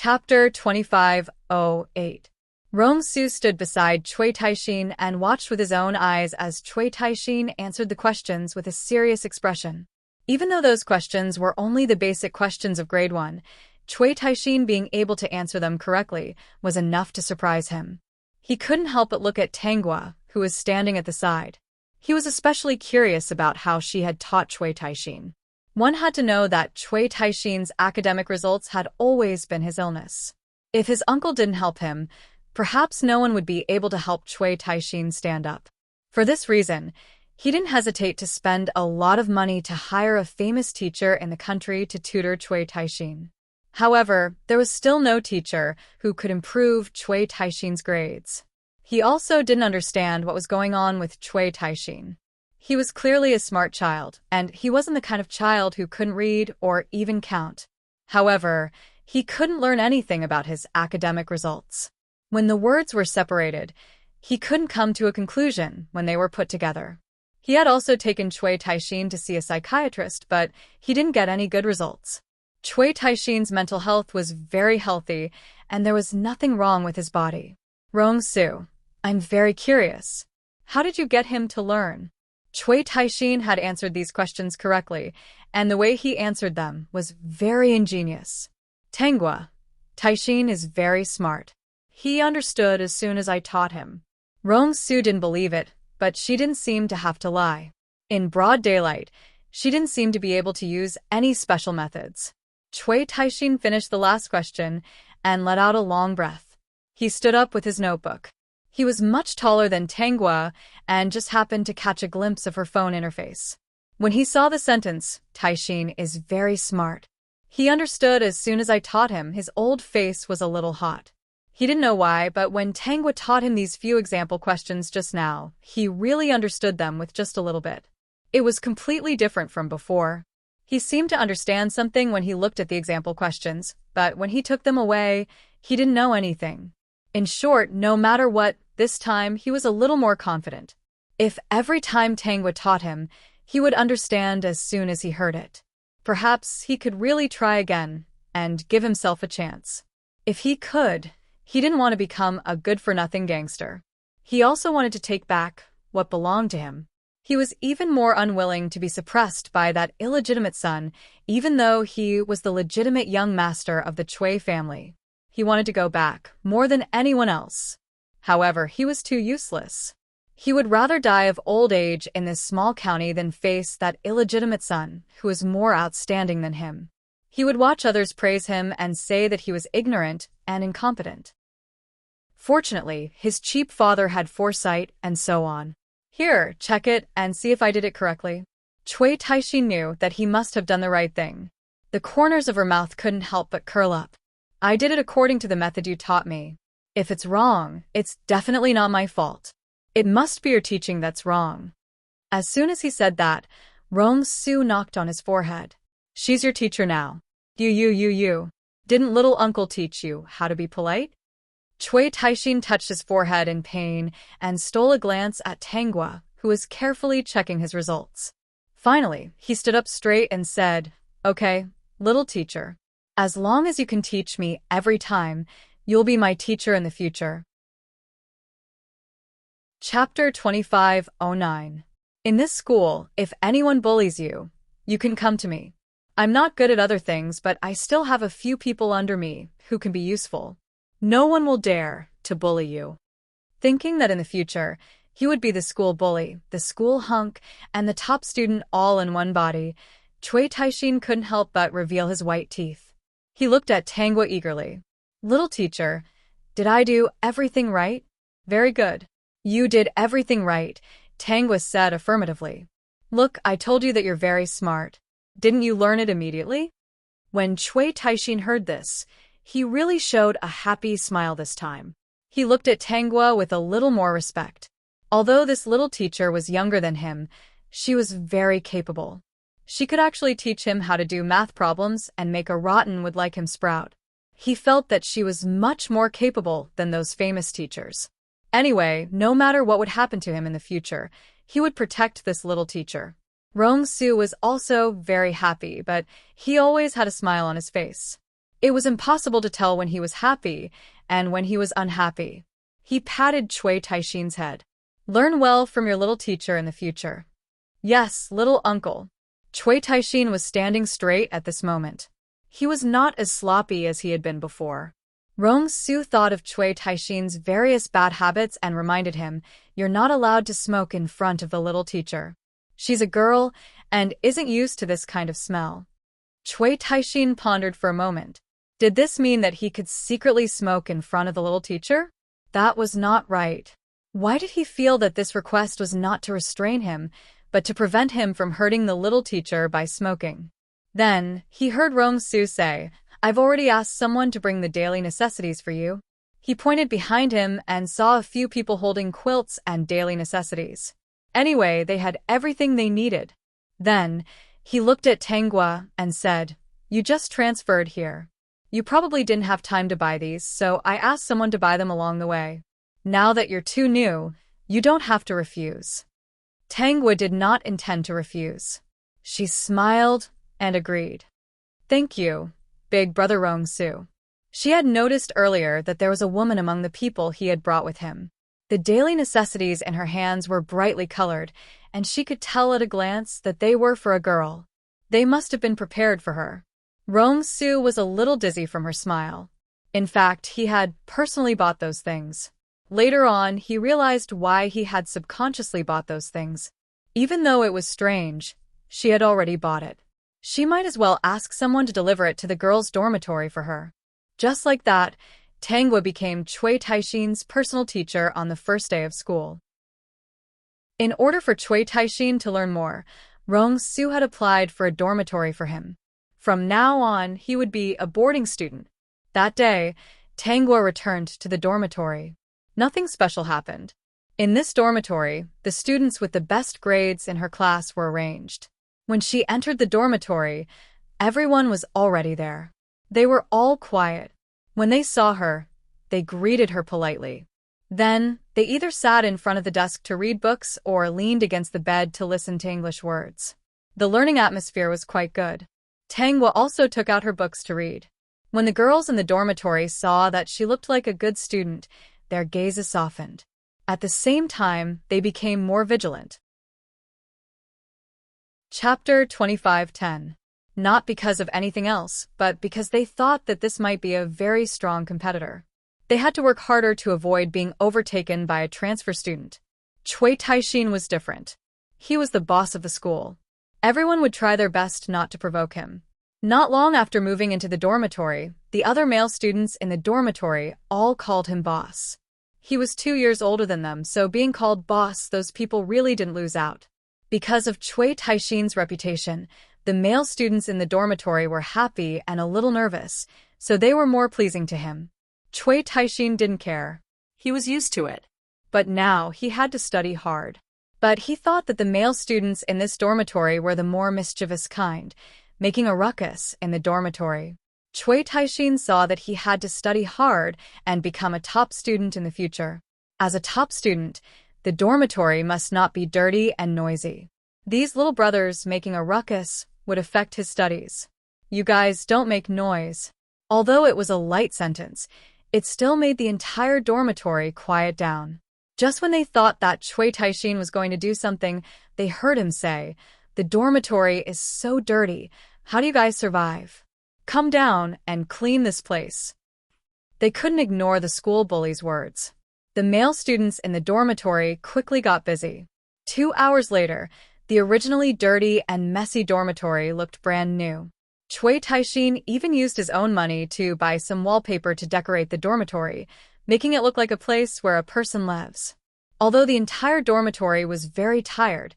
Chapter 25:08. Rong-su stood beside Cui Taixin and watched with his own eyes as Cui Taixin answered the questions with a serious expression. Even though those questions were only the basic questions of grade 1, Cui Taixin being able to answer them correctly was enough to surprise him. He couldn't help but look at Tanghua, who was standing at the side. He was especially curious about how she had taught Cui Taixin. One had to know that Cui Taixin's academic results had always been his illness. If his uncle didn't help him, perhaps no one would be able to help Cui Taixin stand up. For this reason, he didn't hesitate to spend a lot of money to hire a famous teacher in the country to tutor Cui Taixin. However, there was still no teacher who could improve Cui Taixin's grades. He also didn't understand what was going on with Cui Taixin. He was clearly a smart child, and he wasn't the kind of child who couldn't read or even count. However, he couldn't learn anything about his academic results. When the words were separated, he couldn't come to a conclusion when they were put together. He had also taken Cui Taixin to see a psychiatrist, but he didn't get any good results. Cui Taixin's mental health was very healthy, and there was nothing wrong with his body. Rong-su, I'm very curious. How did you get him to learn? Cui Taixin had answered these questions correctly, and the way he answered them was very ingenious. Tanghua, Taixin is very smart. He understood as soon as I taught him. Rong-su didn't believe it, but she didn't seem to have to lie. In broad daylight, she didn't seem to be able to use any special methods. Cui Taixin finished the last question and let out a long breath. He stood up with his notebook. He was much taller than Tanghua and just happened to catch a glimpse of her phone interface. When he saw the sentence, Taixin is very smart, he understood as soon as I taught him. His old face was a little hot. He didn't know why, but when Tanghua taught him these few example questions just now, he really understood them with just a little bit. It was completely different from before. He seemed to understand something when he looked at the example questions, but when he took them away, he didn't know anything. In short, no matter what, this time he was a little more confident. If every time Tanghua taught him, he would understand as soon as he heard it. Perhaps he could really try again and give himself a chance. If he could, he didn't want to become a good-for-nothing gangster. He also wanted to take back what belonged to him. He was even more unwilling to be suppressed by that illegitimate son, even though he was the legitimate young master of the Cui family. He wanted to go back, more than anyone else. However, he was too useless. He would rather die of old age in this small county than face that illegitimate son, who was more outstanding than him. He would watch others praise him and say that he was ignorant and incompetent. Fortunately, his cheap father had foresight and so on. Here, check it and see if I did it correctly. Cui Taixin knew that he must have done the right thing. The corners of her mouth couldn't help but curl up. I did it according to the method you taught me. If it's wrong, it's definitely not my fault. It must be your teaching that's wrong. As soon as he said that, Rong-su knocked on his forehead. She's your teacher now. You. Didn't little uncle teach you how to be polite? Cui Taixin touched his forehead in pain and stole a glance at Tanghua, who was carefully checking his results. Finally, he stood up straight and said, Okay, little teacher. As long as you can teach me every time, you'll be my teacher in the future. Chapter 25:09. In this school, if anyone bullies you, you can come to me. I'm not good at other things, but I still have a few people under me who can be useful. No one will dare to bully you. Thinking that in the future, he would be the school bully, the school hunk, and the top student all in one body, Cui Taixin couldn't help but reveal his white teeth. He looked at Tanghua eagerly. Little teacher, did I do everything right? Very good. You did everything right, Tanghua said affirmatively. Look, I told you that you're very smart. Didn't you learn it immediately? When Cui Taixin heard this, he really showed a happy smile this time. He looked at Tanghua with a little more respect. Although this little teacher was younger than him, she was very capable. She could actually teach him how to do math problems and make a rotten wood like him sprout. He felt that she was much more capable than those famous teachers. Anyway, no matter what would happen to him in the future, he would protect this little teacher. Rong-su was also very happy, but he always had a smile on his face. It was impossible to tell when he was happy and when he was unhappy. He patted Cui Taixin's head. Learn well from your little teacher in the future. Yes, little uncle. Cui Taixin was standing straight at this moment. He was not as sloppy as he had been before. Rong Su thought of Cui Taixin's various bad habits and reminded him, "You're not allowed to smoke in front of the little teacher. She's a girl and isn't used to this kind of smell." Cui Taixin pondered for a moment. Did this mean that he could secretly smoke in front of the little teacher? That was not right. Why did he feel that this request was not to restrain him, but to prevent him from hurting the little teacher by smoking? Then, he heard Rong Su say, "I've already asked someone to bring the daily necessities for you." He pointed behind him and saw a few people holding quilts and daily necessities. Anyway, they had everything they needed. Then, he looked at Tenghua and said, "You just transferred here. You probably didn't have time to buy these, so I asked someone to buy them along the way. Now that you're too new, you don't have to refuse." Tenghua did not intend to refuse. She smiled and agreed. "Thank you, Big Brother Rong Su." She had noticed earlier that there was a woman among the people he had brought with him. The daily necessities in her hands were brightly colored, and she could tell at a glance that they were for a girl. They must have been prepared for her. Rong Su was a little dizzy from her smile. In fact, he had personally bought those things. Later on, he realized why he had subconsciously bought those things. Even though it was strange, she had already bought it. She might as well ask someone to deliver it to the girls' dormitory for her. Just like that, Tenghua became Cui Taixin's personal teacher on the first day of school. In order for Cui Taixin to learn more, Rong Su had applied for a dormitory for him. From now on, he would be a boarding student. That day, Tenghua returned to the dormitory. Nothing special happened. In this dormitory, the students with the best grades in her class were arranged. When she entered the dormitory, everyone was already there. They were all quiet. When they saw her, they greeted her politely. Then, they either sat in front of the desk to read books or leaned against the bed to listen to English words. The learning atmosphere was quite good. Tenghua also took out her books to read. When the girls in the dormitory saw that she looked like a good student, their gazes softened. At the same time, they became more vigilant. Chapter 25:10. Not because of anything else, but because they thought that this might be a very strong competitor. They had to work harder to avoid being overtaken by a transfer student. Cui Taixin was different. He was the boss of the school. Everyone would try their best not to provoke him. Not long after moving into the dormitory, the other male students in the dormitory all called him boss. He was 2 years older than them, so being called boss, those people really didn't lose out. Because of Cui Taixin's reputation, the male students in the dormitory were happy and a little nervous, so they were more pleasing to him. Cui Taixin didn't care. He was used to it. But now he had to study hard. But he thought that the male students in this dormitory were the more mischievous kind, making a ruckus in the dormitory. Cui Taixin saw that he had to study hard and become a top student in the future. As a top student, the dormitory must not be dirty and noisy. These little brothers making a ruckus would affect his studies. "You guys don't make noise." Although it was a light sentence, it still made the entire dormitory quiet down. Just when they thought that Cui Taixin was going to do something, they heard him say, "The dormitory is so dirty. How do you guys survive? Come down and clean this place." They couldn't ignore the school bully's words. The male students in the dormitory quickly got busy. 2 hours later, the originally dirty and messy dormitory looked brand new. Cui Taixin even used his own money to buy some wallpaper to decorate the dormitory, making it look like a place where a person lives. Although the entire dormitory was very tired,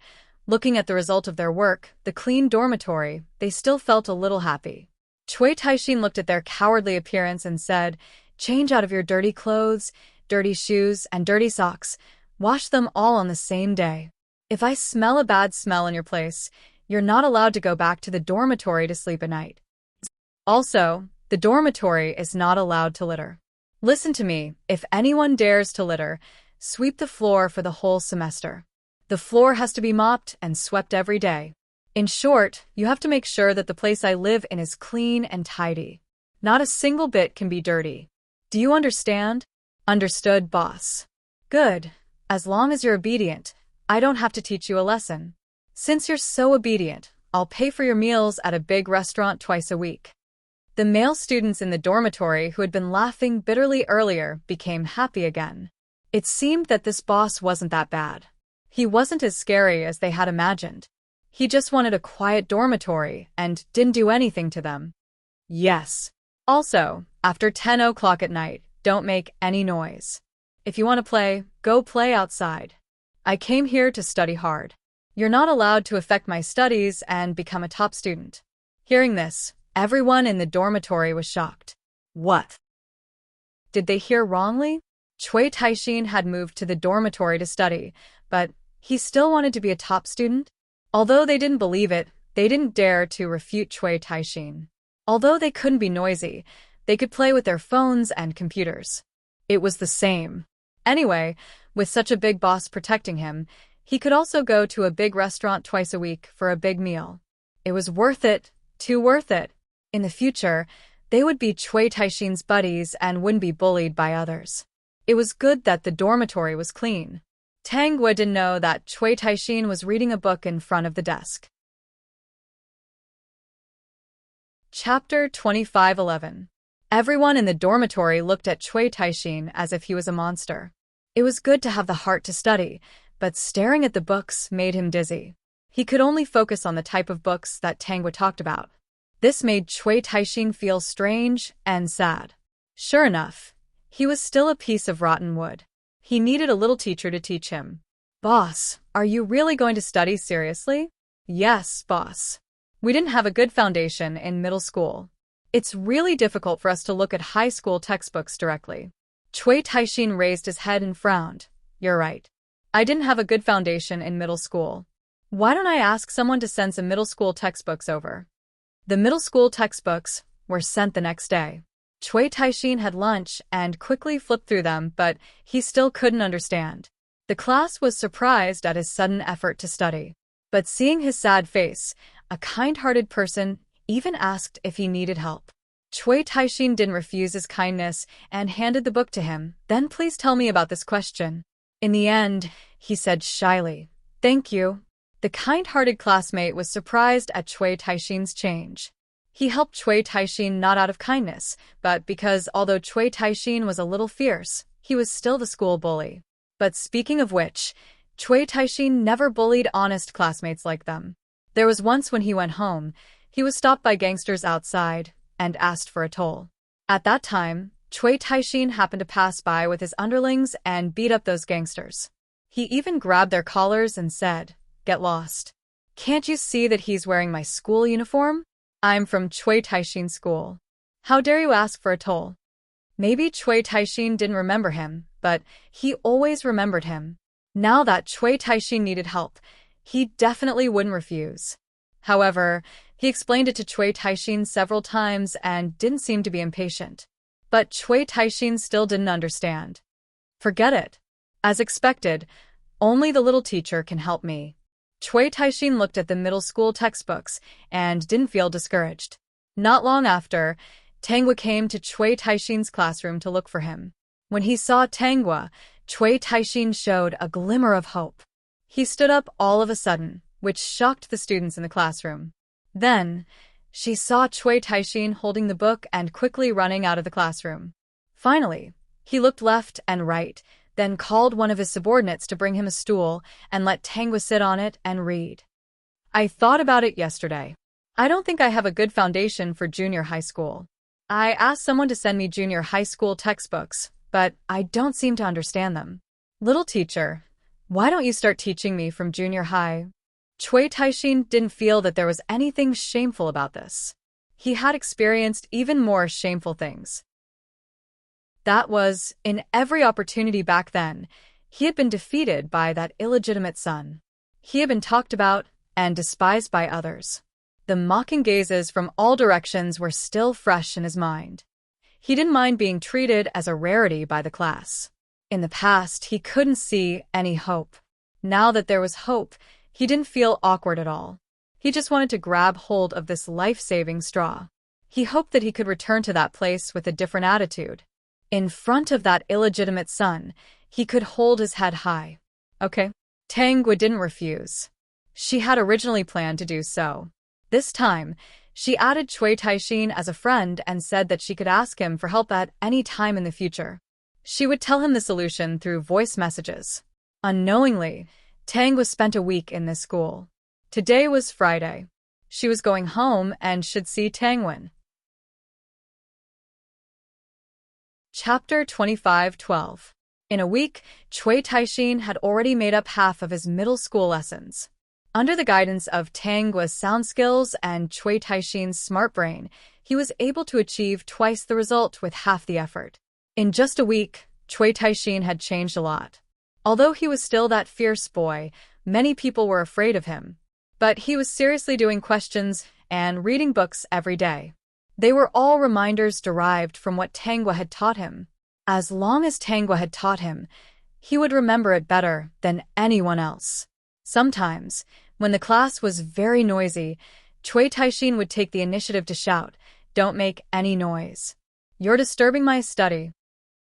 looking at the result of their work, the clean dormitory, they still felt a little happy. Cui Taixin looked at their cowardly appearance and said, "Change out of your dirty clothes, dirty shoes, and dirty socks. Wash them all on the same day. If I smell a bad smell in your place, you're not allowed to go back to the dormitory to sleep at night. Also, the dormitory is not allowed to litter. Listen to me, if anyone dares to litter, sweep the floor for the whole semester. The floor has to be mopped and swept every day. In short, you have to make sure that the place I live in is clean and tidy." Not a single bit can be dirty. Do you understand? Understood, boss. Good. As long as you're obedient, I don't have to teach you a lesson. Since you're so obedient, I'll pay for your meals at a big restaurant twice a week. The male students in the dormitory who had been laughing bitterly earlier became happy again. It seemed that this boss wasn't that bad. He wasn't as scary as they had imagined. He just wanted a quiet dormitory and didn't do anything to them. Yes. Also, after 10 o'clock at night, don't make any noise. If you want to play, go play outside. I came here to study hard. You're not allowed to affect my studies and become a top student. Hearing this, everyone in the dormitory was shocked. What? Did they hear wrongly? Cui Taixin had moved to the dormitory to study, but he still wanted to be a top student. Although they didn't believe it, they didn't dare to refute Cui Taixin. Although they couldn't be noisy, they could play with their phones and computers. It was the same. Anyway, with such a big boss protecting him, he could also go to a big restaurant twice a week for a big meal. It was worth it, too worth it. In the future, they would be Cui Taixin's buddies and wouldn't be bullied by others. It was good that the dormitory was clean. Tang Gui didn't know that Cui Taixin was reading a book in front of the desk. Chapter 25:11. Everyone in the dormitory looked at Cui Taixin as if he was a monster. It was good to have the heart to study, but staring at the books made him dizzy. He could only focus on the type of books that Tang Gui talked about. This made Cui Taixin feel strange and sad. Sure enough, he was still a piece of rotten wood. He needed a little teacher to teach him. Boss, are you really going to study seriously? Yes, boss. We didn't have a good foundation in middle school. It's really difficult for us to look at high school textbooks directly. Cui Taixin raised his head and frowned. You're right. I didn't have a good foundation in middle school. Why don't I ask someone to send some middle school textbooks over? The middle school textbooks were sent the next day. Cui Taixin had lunch and quickly flipped through them, but he still couldn't understand. The class was surprised at his sudden effort to study. But seeing his sad face, a kind-hearted person even asked if he needed help. Cui Taixin didn't refuse his kindness and handed the book to him. Then please tell me about this question. In the end, he said shyly, "Thank you." The kind-hearted classmate was surprised at Cui Taixin's change. He helped Cui Taixin not out of kindness, but because although Cui Taixin was a little fierce, he was still the school bully. But speaking of which, Cui Taixin never bullied honest classmates like them. There was once when he went home, he was stopped by gangsters outside and asked for a toll. At that time, Cui Taixin happened to pass by with his underlings and beat up those gangsters. He even grabbed their collars and said, "Get lost. Can't you see that he's wearing my school uniform? I'm from Cui Taixin's school. How dare you ask for a toll?" Maybe Cui Taixin didn't remember him, but he always remembered him. Now that Cui Taixin needed help, he definitely wouldn't refuse. However, he explained it to Cui Taixin several times and didn't seem to be impatient. But Cui Taixin still didn't understand. Forget it. As expected, only the little teacher can help me. Cui Taixin looked at the middle school textbooks and didn't feel discouraged. Not long after, Tang Gui came to Cui Taixin's classroom to look for him. When he saw Tang Gui, Cui Taixin showed a glimmer of hope. He stood up all of a sudden, which shocked the students in the classroom. Then, she saw Cui Taixin holding the book and quickly running out of the classroom. Finally, he looked left and right, then called one of his subordinates to bring him a stool and let Tang Gui sit on it and read. I thought about it yesterday. I don't think I have a good foundation for junior high school. I asked someone to send me junior high school textbooks, but I don't seem to understand them. Little teacher, why don't you start teaching me from junior high? Cui Taixin didn't feel that there was anything shameful about this. He had experienced even more shameful things. That was, in every opportunity back then, he had been defeated by that illegitimate son. He had been talked about and despised by others. The mocking gazes from all directions were still fresh in his mind. He didn't mind being treated as a rarity by the class. In the past, he couldn't see any hope. Now that there was hope, he didn't feel awkward at all. He just wanted to grab hold of this life-saving straw. He hoped that he could return to that place with a different attitude. In front of that illegitimate son, he could hold his head high. Okay. Tangwa didn't refuse. She had originally planned to do so. This time, she added Cui Taixin as a friend and said that she could ask him for help at any time in the future. She would tell him the solution through voice messages. Unknowingly, Tangwa spent a week in this school. Today was Friday. She was going home and should see Tangwen. Chapter 25:12. In a week, Cui Taixin had already made up half of his middle school lessons. Under the guidance of Tangwa's sound skills and Cui Taixin's smart brain, he was able to achieve twice the result with half the effort. In just a week, Cui Taixin had changed a lot. Although he was still that fierce boy, many people were afraid of him. But he was seriously doing questions and reading books every day. They were all reminders derived from what Tangwa had taught him. As long as Tangwa had taught him, he would remember it better than anyone else. Sometimes, when the class was very noisy, Cui Taixin would take the initiative to shout, "Don't make any noise. You're disturbing my study."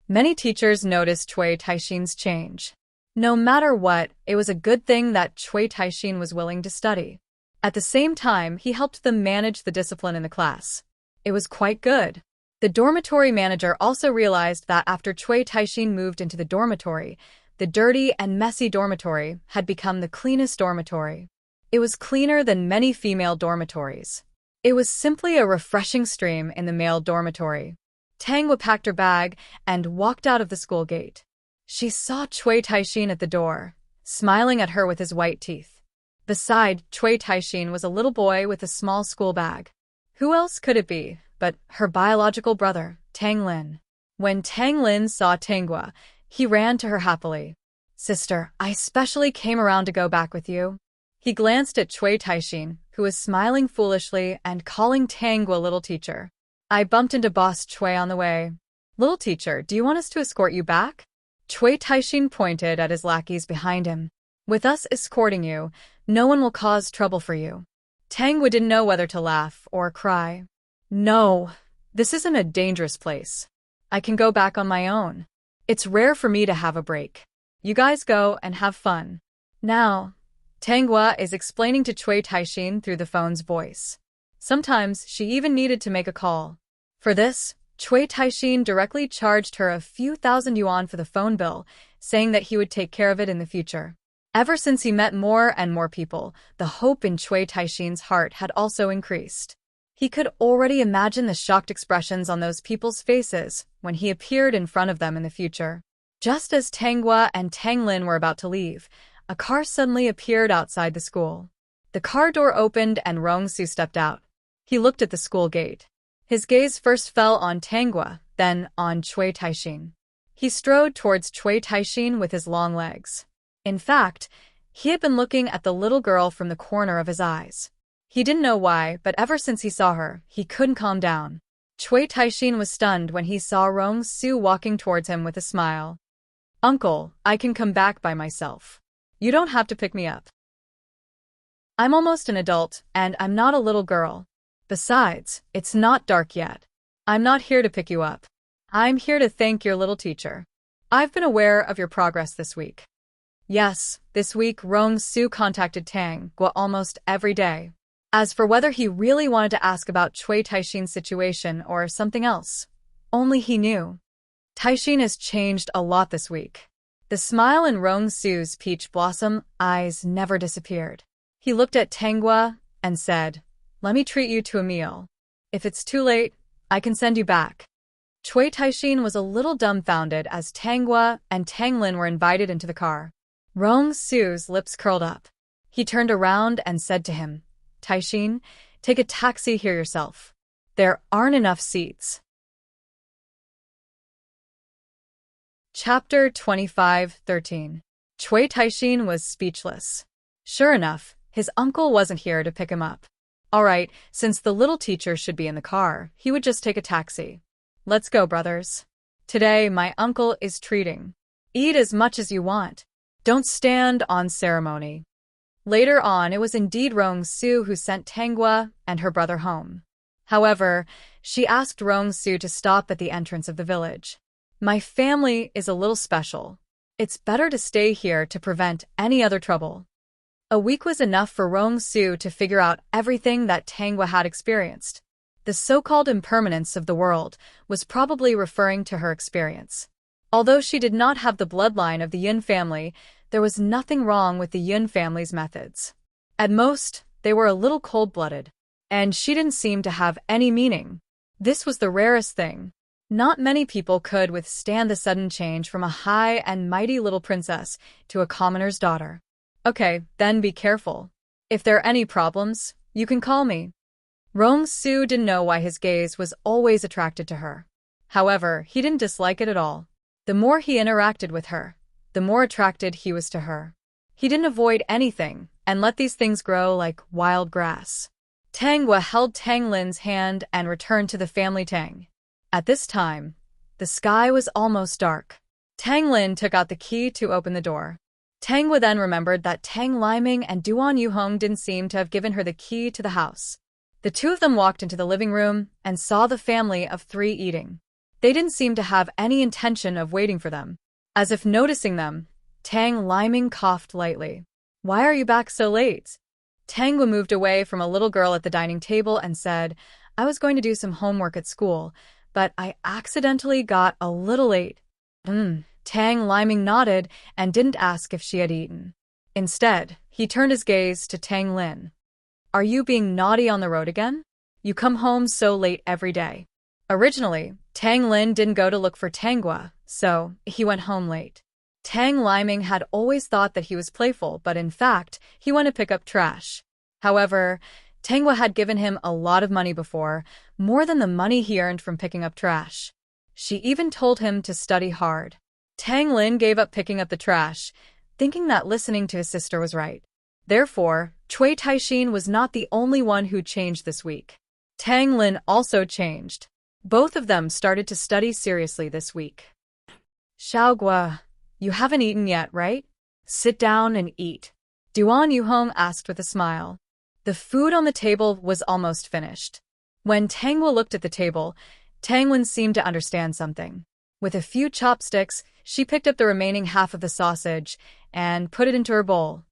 Many teachers noticed Cui Taixin's change. No matter what, it was a good thing that Cui Taixin was willing to study. At the same time, he helped them manage the discipline in the class. It was quite good. The dormitory manager also realized that after Cui Taixin moved into the dormitory, the dirty and messy dormitory had become the cleanest dormitory. It was cleaner than many female dormitories. It was simply a refreshing stream in the male dormitory. Tangwa packed her bag and walked out of the school gate. She saw Cui Taixin at the door, smiling at her with his white teeth. Beside Cui Taixin was a little boy with a small school bag. Who else could it be but her biological brother, Tang Lin? When Tang Lin saw Tangwa, he ran to her happily. "Sister, I specially came around to go back with you." He glanced at Cui Taixin, who was smiling foolishly and calling Tangwa little teacher. "I bumped into Boss Cui on the way. Little teacher, do you want us to escort you back?" Cui Taixin pointed at his lackeys behind him. "With us escorting you, no one will cause trouble for you." Tangwa didn't know whether to laugh or cry. "No, this isn't a dangerous place. I can go back on my own. It's rare for me to have a break. You guys go and have fun." Now, Tangwa is explaining to Cui Taixin through the phone's voice. Sometimes she even needed to make a call. For this, Cui Taixin directly charged her a few thousand yuan for the phone bill, saying that he would take care of it in the future. Ever since he met more and more people, the hope in Cui Taixin's heart had also increased. He could already imagine the shocked expressions on those people's faces when he appeared in front of them in the future. Just as Tangwa and Tang Lin were about to leave, a car suddenly appeared outside the school. The car door opened and Rong Su stepped out. He looked at the school gate. His gaze first fell on Tangwa, then on Cui Taixin. He strode towards Cui Taixin with his long legs. In fact, he had been looking at the little girl from the corner of his eyes. He didn't know why, but ever since he saw her, he couldn't calm down. Cui Taixin was stunned when he saw Rong Su walking towards him with a smile. "Uncle, I can come back by myself. You don't have to pick me up. I'm almost an adult, and I'm not a little girl. Besides, it's not dark yet. I'm not here to pick you up. I'm here to thank your little teacher. I've been aware of your progress this week." Yes, this week Rong Su contacted Tangwa almost every day. As for whether he really wanted to ask about Cui Taixin's situation or something else, only he knew. Taixin has changed a lot this week. The smile in Rong Su's peach blossom eyes never disappeared. He looked at Tangwa and said, "Let me treat you to a meal. If it's too late, I can send you back." Cui Taixin was a little dumbfounded as Tangwa and Tang Lin were invited into the car. Rong Su's lips curled up. He turned around and said to him, "Taixin, take a taxi here yourself. There aren't enough seats." Chapter 25:13. Cui Taixin was speechless. Sure enough, his uncle wasn't here to pick him up. All right, since the little teacher should be in the car, he would just take a taxi. "Let's go, brothers. Today, my uncle is treating. Eat as much as you want. Don't stand on ceremony." Later on, it was indeed Rong Su who sent Tangwa and her brother home. However, she asked Rong-su to stop at the entrance of the village. My family is a little special. It's better to stay here to prevent any other trouble. A week was enough for Rong-su to figure out everything that Tanghwa had experienced. The so-called impermanence of the world was probably referring to her experience. Although she did not have the bloodline of the Yun family, there was nothing wrong with the Yun family's methods. At most, they were a little cold-blooded, and she didn't seem to have any meaning. This was the rarest thing. Not many people could withstand the sudden change from a high and mighty little princess to a commoner's daughter. Okay, then be careful. If there are any problems, you can call me. Rong-su didn't know why his gaze was always attracted to her. However, he didn't dislike it at all. The more he interacted with her, the more attracted he was to her. He didn't avoid anything and let these things grow like wild grass. Tanghwa held Tang Lin's hand and returned to the family Tang. At this time, the sky was almost dark. Tang Lin took out the key to open the door. Tanghwa then remembered that Tang Liming and Duan Yuhong didn't seem to have given her the key to the house. The two of them walked into the living room and saw the family of three eating. They didn't seem to have any intention of waiting for them. As if noticing them, Tang Liming coughed lightly. Why are you back so late? Tanghwa moved away from a little girl at the dining table and said, I was going to do some homework at school, but I accidentally got a little late. Tang Liming nodded and didn't ask if she had eaten. Instead, he turned his gaze to Tang Lin. Are you being naughty on the road again? You come home so late every day. Originally, Tang Lin didn't go to look for Tanghwa, so he went home late. Tang Liming had always thought that he was playful, but in fact, he went to pick up trash. However, Tanghwa had given him a lot of money before, more than the money he earned from picking up trash. She even told him to study hard. Tang Lin gave up picking up the trash, thinking that listening to his sister was right. Therefore, Cui Taixin was not the only one who changed this week. Tang Lin also changed. Both of them started to study seriously this week. Xiaogua, you haven't eaten yet, right? Sit down and eat. Duan Yuhong asked with a smile. The food on the table was almost finished. When Tanghwa looked at the table, Tang Lin seemed to understand something. With a few chopsticks, she picked up the remaining half of the sausage and put it into her bowl.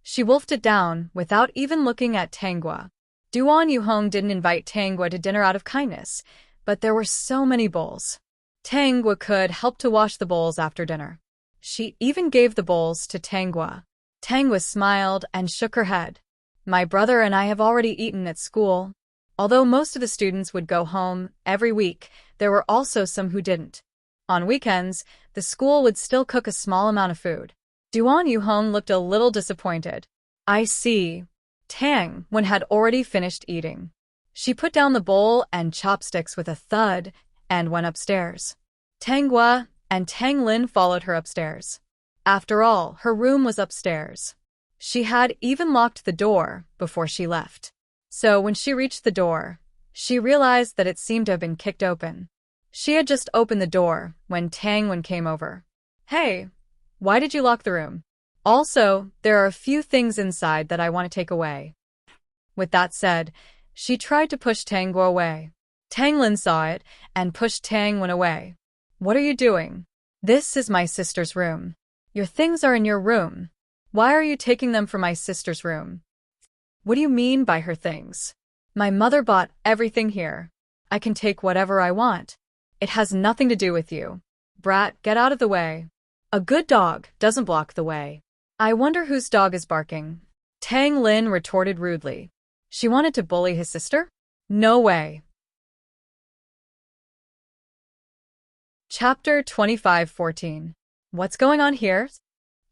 She wolfed it down without even looking at Tanghwa. Duan Yuhong didn't invite Tanghwa to dinner out of kindness, but there were so many bowls. Tanghwa could help to wash the bowls after dinner. She even gave the bowls to Tanghwa. Tanghwa smiled and shook her head. My brother and I have already eaten at school. Although most of the students would go home every week, there were also some who didn't. On weekends, the school would still cook a small amount of food. Duan Yuhong looked a little disappointed. I see. Tanghwa had already finished eating. She put down the bowl and chopsticks with a thud and went upstairs. Tanghwa and Tang Lin followed her upstairs. After all, her room was upstairs. She had even locked the door before she left. So when she reached the door, she realized that it seemed to have been kicked open. She had just opened the door when Tanghwa came over. Hey, why did you lock the room? Also, there are a few things inside that I want to take away. With that said, she tried to push Tanghwa away. Tang Lin saw it and pushed Tanghwa away. What are you doing? This is my sister's room. Your things are in your room. Why are you taking them from my sister's room? What do you mean by her things? My mother bought everything here. I can take whatever I want. It has nothing to do with you. Brat, get out of the way. A good dog doesn't block the way. I wonder whose dog is barking. Tang Lin retorted rudely. She wanted to bully his sister? No way. Chapter 25:14. What's going on here?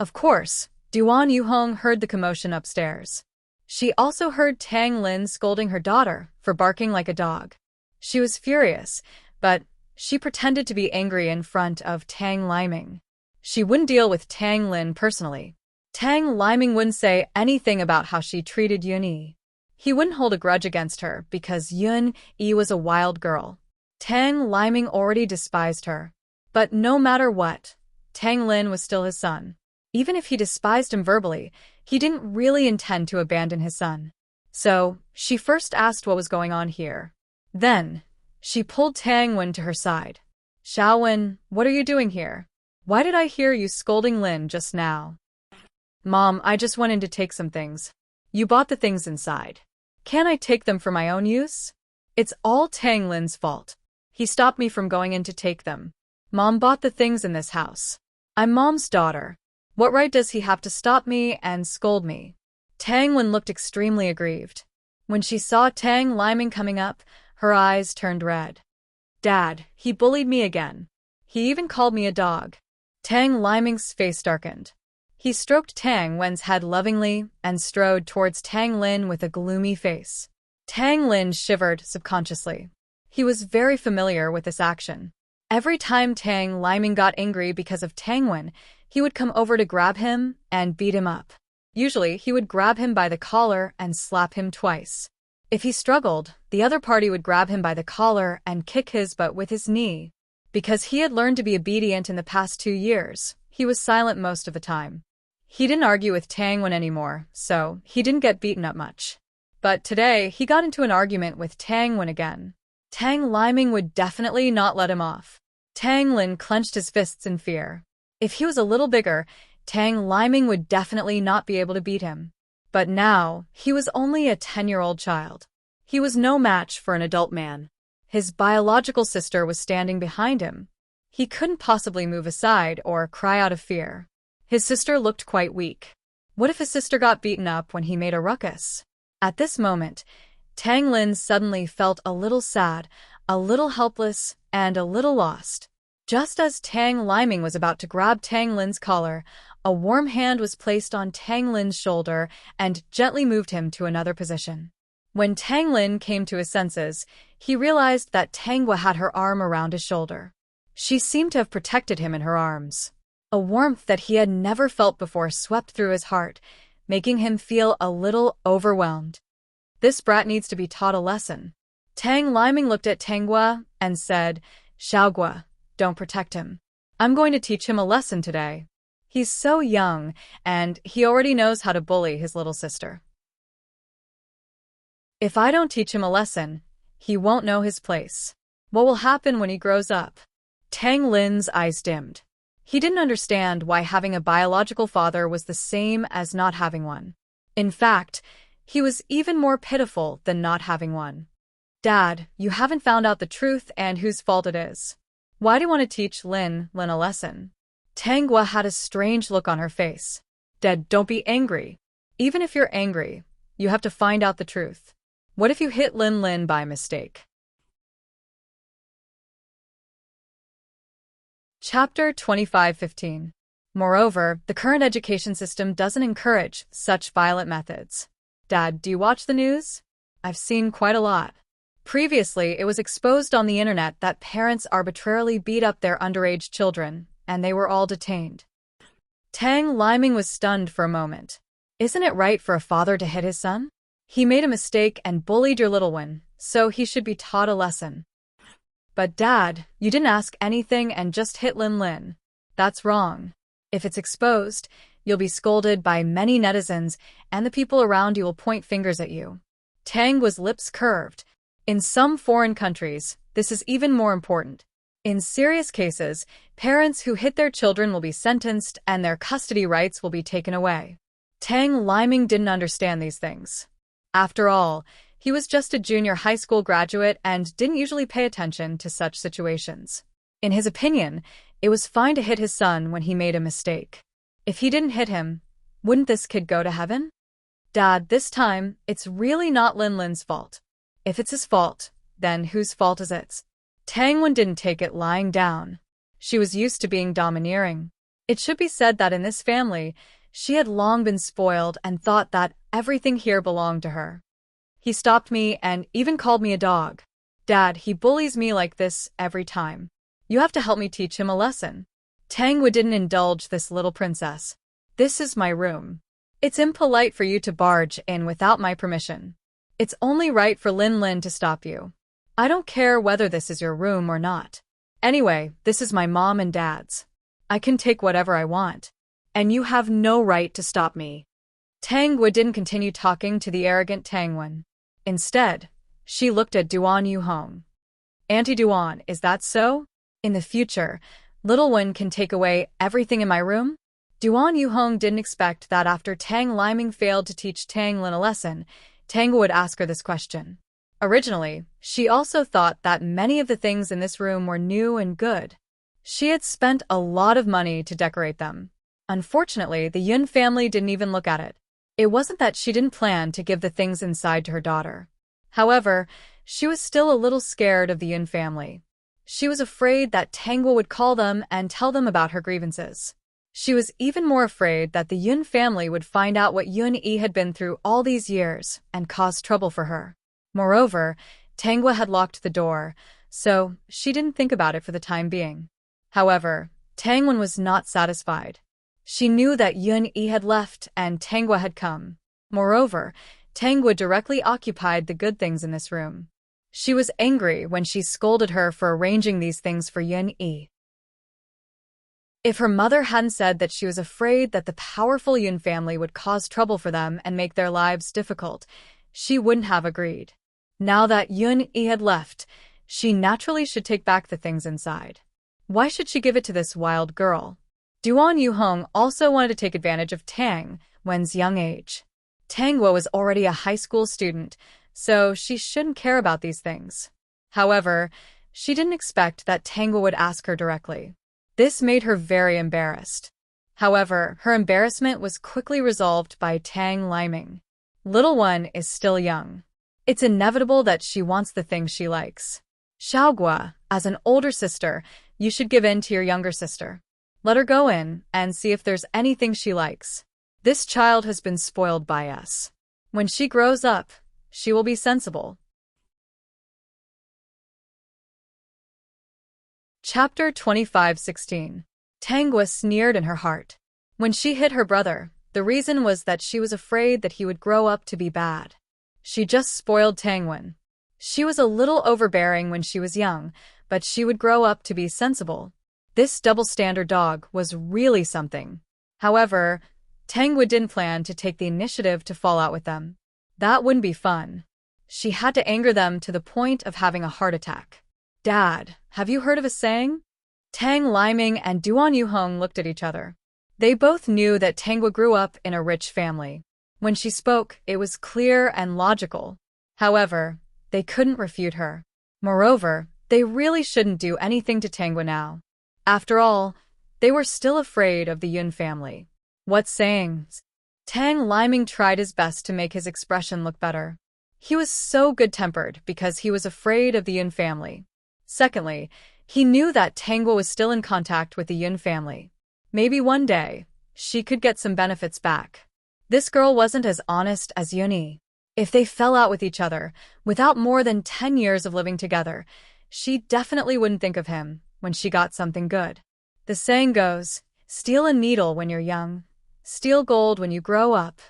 Of course, Duan Yuhong heard the commotion upstairs. She also heard Tang Lin scolding her daughter for barking like a dog. She was furious, but she pretended to be angry in front of Tang Liming. She wouldn't deal with Tang Lin personally. Tang Liming wouldn't say anything about how she treated Yun Yi. He wouldn't hold a grudge against her because Yun Yi was a wild girl. Tang Liming already despised her. But no matter what, Tang Lin was still his son. Even if he despised him verbally, he didn't really intend to abandon his son. So, she first asked what was going on here. Then, she pulled Tang Wen to her side. Xiaowen, what are you doing here? Why did I hear you scolding Lin just now? Mom, I just went in to take some things. You bought the things inside. Can't I take them for my own use? It's all Tang Lin's fault. He stopped me from going in to take them. Mom bought the things in this house. I'm Mom's daughter. What right does he have to stop me and scold me? Tang Lin looked extremely aggrieved. When she saw Tang Liming coming up, her eyes turned red. Dad, he bullied me again. He even called me a dog. Tang Liming's face darkened. He stroked Tang Wen's head lovingly and strode towards Tang Lin with a gloomy face. Tang Lin shivered subconsciously. He was very familiar with this action. Every time Tang Liming got angry because of Tang Wen, he would come over to grab him and beat him up. Usually, he would grab him by the collar and slap him twice. If he struggled, the other party would grab him by the collar and kick his butt with his knee. Because he had learned to be obedient in the past 2 years, he was silent most of the time. He didn't argue with Tang Wen anymore, so he didn't get beaten up much. But today, he got into an argument with Tang Wen again. Tang Liming would definitely not let him off. Tang Lin clenched his fists in fear. If he was a little bigger, Tang Liming would definitely not be able to beat him. But now, he was only a 10-year-old child. He was no match for an adult man. His biological sister was standing behind him. He couldn't possibly move aside or cry out of fear. His sister looked quite weak. What if his sister got beaten up when he made a ruckus? At this moment, Tang Lin suddenly felt a little sad, a little helpless, and a little lost. Just as Tang Liming was about to grab Tang Lin's collar, a warm hand was placed on Tang Lin's shoulder and gently moved him to another position. When Tang Lin came to his senses, he realized that Tang Gua had her arm around his shoulder. She seemed to have protected him in her arms. A warmth that he had never felt before swept through his heart, making him feel a little overwhelmed. This brat needs to be taught a lesson. Tang Liming looked at Tang Gua and said, Xiaogua, don't protect him. I'm going to teach him a lesson today. He's so young, and he already knows how to bully his little sister. If I don't teach him a lesson, he won't know his place. What will happen when he grows up? Tang Lin's eyes dimmed. He didn't understand why having a biological father was the same as not having one. In fact, he was even more pitiful than not having one. Dad, you haven't found out the truth and whose fault it is. Why do you want to teach Lin a lesson? Tang Gua had a strange look on her face. Dad, don't be angry. Even if you're angry, you have to find out the truth. What if you hit Lin by mistake? Chapter 25:15. Moreover, the current education system doesn't encourage such violent methods. Dad, do you watch the news? I've seen quite a lot. Previously, it was exposed on the internet that parents arbitrarily beat up their underage children, and they were all detained. Tang Liming was stunned for a moment. Isn't it right for a father to hit his son? He made a mistake and bullied your little one, so he should be taught a lesson. But Dad, you didn't ask anything and just hit Lin. That's wrong. If it's exposed, you'll be scolded by many netizens, and the people around you will point fingers at you. Tang Gua's lips curved. In some foreign countries, this is even more important. In serious cases, parents who hit their children will be sentenced and their custody rights will be taken away. Tang Liming didn't understand these things. After all, he was just a junior high school graduate and didn't usually pay attention to such situations. In his opinion, it was fine to hit his son when he made a mistake. If he didn't hit him, wouldn't this kid go to heaven? Dad, this time, it's really not Lin's fault. If it's his fault, then whose fault is it? Tang Wen didn't take it lying down. She was used to being domineering. It should be said that in this family, she had long been spoiled and thought that everything here belonged to her. He stopped me and even called me a dog. Dad, he bullies me like this every time. You have to help me teach him a lesson. Tang Wen didn't indulge this little princess. This is my room. It's impolite for you to barge in without my permission. It's only right for Lin to stop you. I don't care whether this is your room or not. Anyway, this is my mom and dad's. I can take whatever I want. And you have no right to stop me. Tang Wu didn't continue talking to the arrogant Tang Wen. Instead, she looked at Duan Yuhong. Auntie Duan, is that so? In the future, little one can take away everything in my room? Duan Yuhong didn't expect that after Tang Liming failed to teach Tang Lin a lesson, Tang would ask her this question. Originally, she also thought that many of the things in this room were new and good. She had spent a lot of money to decorate them. Unfortunately, the Yun family didn't even look at it. It wasn't that she didn't plan to give the things inside to her daughter. However, she was still a little scared of the Yun family. She was afraid that Tangwa would call them and tell them about her grievances. She was even more afraid that the Yun family would find out what Yun-yi had been through all these years and cause trouble for her. Moreover, Tangwa had locked the door, so she didn't think about it for the time being. However, Tangwen was not satisfied. She knew that Yun-yi had left and Tangwa had come. Moreover, Tangwa directly occupied the good things in this room. She was angry when she scolded her for arranging these things for Yun-yi. If her mother hadn't said that she was afraid that the powerful Yun family would cause trouble for them and make their lives difficult, she wouldn't have agreed. Now that Yun-yi had left, she naturally should take back the things inside. Why should she give it to this wild girl? Duan Yuhong also wanted to take advantage of Tang Wen's young age. Tangwa was already a high school student, so she shouldn't care about these things. However, she didn't expect that Tangwa would ask her directly. This made her very embarrassed. However, her embarrassment was quickly resolved by Tang Liming. Little one is still young. It's inevitable that she wants the things she likes. Xiaogua, as an older sister, you should give in to your younger sister. Let her go in and see if there's anything she likes. This child has been spoiled by us. When she grows up, she will be sensible. Chapter 25:16. Tangwa sneered in her heart. When she hit her brother, the reason was that she was afraid that he would grow up to be bad. She just spoiled Tangwen. She was a little overbearing when she was young, but she would grow up to be sensible. This double-standard dog was really something. However, Tangwa didn't plan to take the initiative to fall out with them. That wouldn't be fun. She had to anger them to the point of having a heart attack. Dad, have you heard of a saying? Tang Liming and Duan Yuhong looked at each other. They both knew that Tangwa grew up in a rich family. When she spoke, it was clear and logical. However, they couldn't refute her. Moreover, they really shouldn't do anything to Tangwa now. After all, they were still afraid of the Yun family. What sayings? Tang Liming tried his best to make his expression look better. He was so good-tempered because he was afraid of the Yun family. Secondly, he knew that Tangwa was still in contact with the Yun family. Maybe one day, she could get some benefits back. This girl wasn't as honest as Yun-yi. If they fell out with each other, without more than 10 years of living together, she definitely wouldn't think of him when she got something good. The saying goes, steal a needle when you're young, steal gold when you grow up.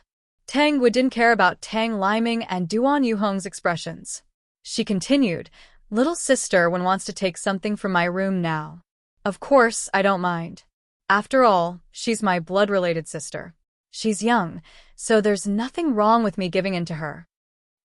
Tangwa didn't care about Tang Liming and Duan Yuhong's expressions. She continued, little sister one wants to take something from my room now. Of course, I don't mind. After all, she's my blood-related sister. She's young, so there's nothing wrong with me giving in to her.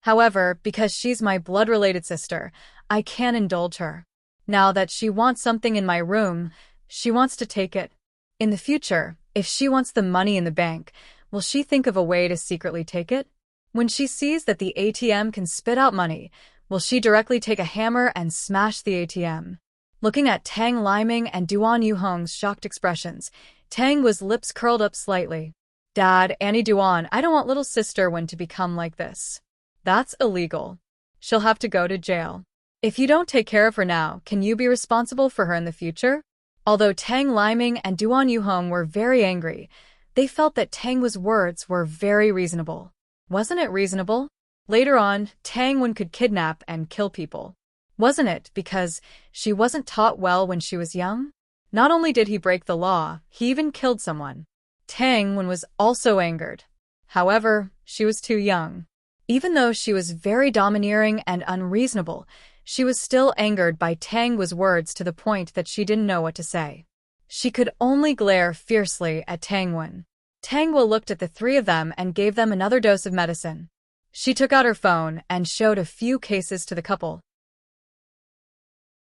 However, because she's my blood-related sister, I can't indulge her. Now that she wants something in my room, she wants to take it. In the future, if she wants the money in the bank, will she think of a way to secretly take it? When she sees that the ATM can spit out money, will she directly take a hammer and smash the ATM? Looking at Tang Liming and Duan Yuhong's shocked expressions, Tangwa's lips curled up slightly. Dad, Annie Duan, I don't want little sister Wen to become like this. That's illegal. She'll have to go to jail. If you don't take care of her now, can you be responsible for her in the future? Although Tang Liming and Duan Yuhong were very angry, they felt that Tangwa's words were very reasonable. Wasn't it reasonable? Later on, Tang Wen could kidnap and kill people. Wasn't it because she wasn't taught well when she was young? Not only did he break the law, he even killed someone. Tang Wen was also angered. However, she was too young. Even though she was very domineering and unreasonable, she was still angered by Tangwa's words to the point that she didn't know what to say. She could only glare fiercely at Tang Wen. Tangwa looked at the three of them and gave them another dose of medicine. She took out her phone and showed a few cases to the couple.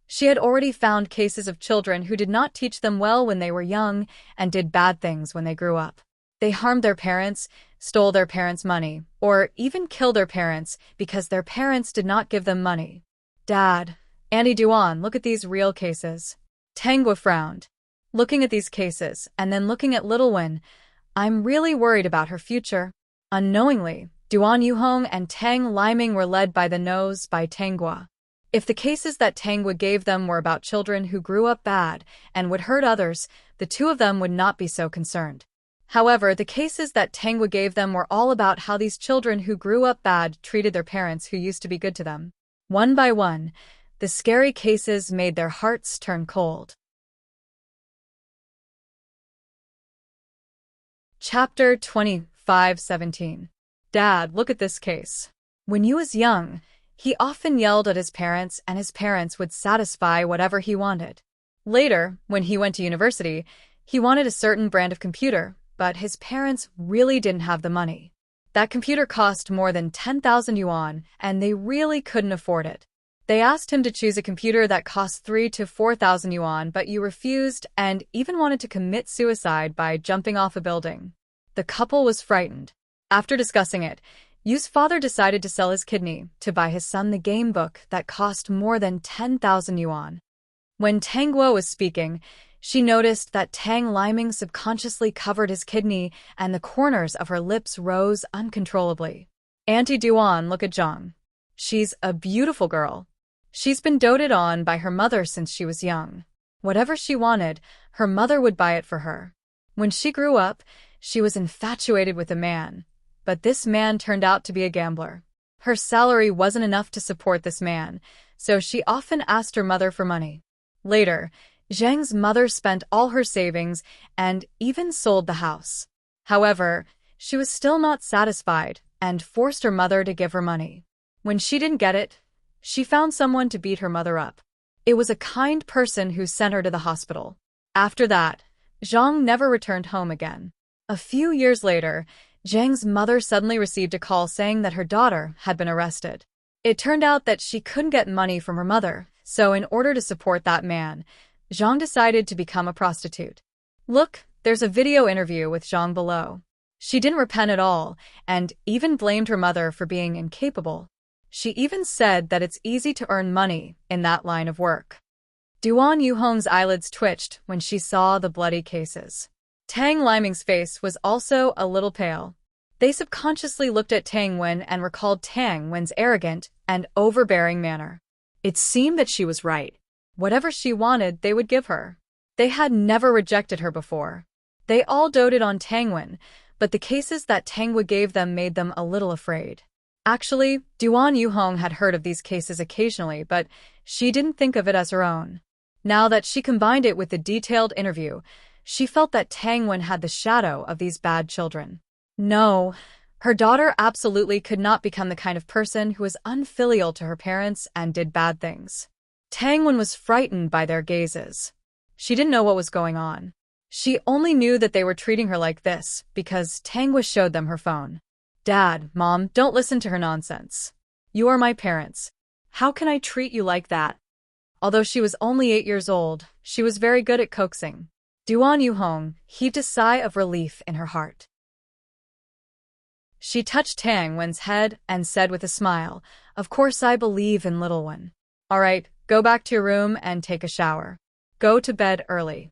She had already found cases of children who did not teach them well when they were young and did bad things when they grew up. They harmed their parents, stole their parents' money, or even killed their parents because their parents did not give them money. Dad, Andy Duan, look at these real cases. Tangwa frowned, looking at these cases and then looking at little Wen. I'm really worried about her future. Unknowingly, Duan Yuhong and Tang Liming were led by the nose by Tangwa. If the cases that Tangwa gave them were about children who grew up bad and would hurt others, the two of them would not be so concerned. However, the cases that Tangwa gave them were all about how these children who grew up bad treated their parents who used to be good to them. One by one, the scary cases made their hearts turn cold. Chapter 25:17. Dad, look at this case. When he was young, he often yelled at his parents and his parents would satisfy whatever he wanted. Later, when he went to university, he wanted a certain brand of computer, but his parents really didn't have the money. That computer cost more than 10,000 yuan, and they really couldn't afford it. They asked him to choose a computer that cost 3,000 to 4,000 yuan, but you refused and even wanted to commit suicide by jumping off a building. The couple was frightened. After discussing it, Yu's father decided to sell his kidney to buy his son the game book that cost more than 10,000 yuan. When Tangwa was speaking, she noticed that Tang Liming subconsciously covered his kidney and the corners of her lips rose uncontrollably. Auntie Duan, look at Zhang. She's a beautiful girl. She's been doted on by her mother since she was young. Whatever she wanted, her mother would buy it for her. When she grew up, she was infatuated with a man. But this man turned out to be a gambler. Her salary wasn't enough to support this man, so she often asked her mother for money. Later, Zhang's mother spent all her savings and even sold the house. However, she was still not satisfied and forced her mother to give her money. When she didn't get it, she found someone to beat her mother up. It was a kind person who sent her to the hospital. After that, Zhang never returned home again. A few years later, Zhang's mother suddenly received a call saying that her daughter had been arrested. It turned out that she couldn't get money from her mother, so in order to support that man, Zhang decided to become a prostitute. Look, there's a video interview with Zhang below. She didn't repent at all, and even blamed her mother for being incapable. She even said that it's easy to earn money in that line of work. Duan Yuhong's eyelids twitched when she saw the bloody cases. Tang Liming's face was also a little pale. They subconsciously looked at Tang Wen and recalled Tang Wen's arrogant and overbearing manner. It seemed that she was right. Whatever she wanted, they would give her. They had never rejected her before. They all doted on Tang Wen, but the cases that Tangwa gave them made them a little afraid. Actually, Duan Yuhong had heard of these cases occasionally, but she didn't think of it as her own. Now that she combined it with the detailed interview, she felt that Tang Wen had the shadow of these bad children. No, her daughter absolutely could not become the kind of person who was unfilial to her parents and did bad things. Tang Wen was frightened by their gazes. She didn't know what was going on. She only knew that they were treating her like this because Tangwa showed them her phone. Dad, Mom, don't listen to her nonsense. You are my parents. How can I treat you like that? Although she was only 8 years old, she was very good at coaxing. Duan Yuhong heaved a sigh of relief in her heart. She touched Tang Wen's head and said with a smile, "Of course I believe in little one. All right, go back to your room and take a shower. Go to bed early."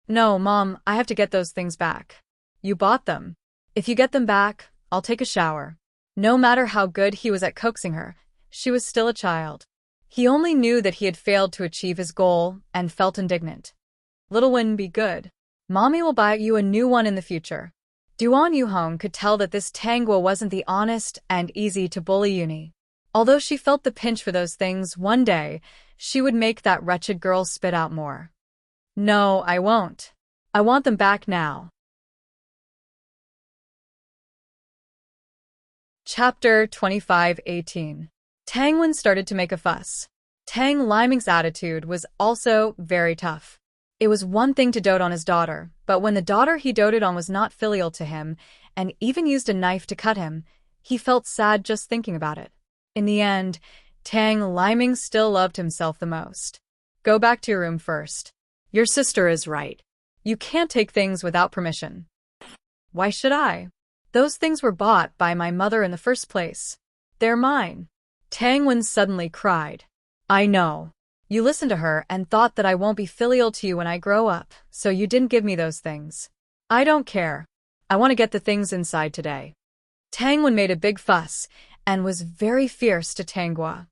"No, Mom, I have to get those things back." "You bought them. If you get them back, I'll take a shower." No matter how good he was at coaxing her, she was still a child. He only knew that he had failed to achieve his goal and felt indignant. "Little one, be good. Mommy will buy you a new one in the future." Duan Yuhong could tell that this Tangwa wasn't the honest and easy-to-bully Uni. Although she felt the pinch for those things, one day, she would make that wretched girl spit out more. "No, I won't. I want them back now." Chapter 25:18. Tang Wen started to make a fuss. Tang Liming's attitude was also very tough. It was one thing to dote on his daughter, but when the daughter he doted on was not filial to him and even used a knife to cut him, he felt sad just thinking about it. In the end, Tang Liming still loved himself the most. Go back to your room first. Your sister is right. You can't take things without permission. Why should I? Those things were bought by my mother in the first place. They're mine. Tang Wen suddenly cried. I know. You listened to her and thought that I won't be filial to you when I grow up, so you didn't give me those things. I don't care. I want to get the things inside today. Tang Wen made a big fuss and was very fierce to Tanghua.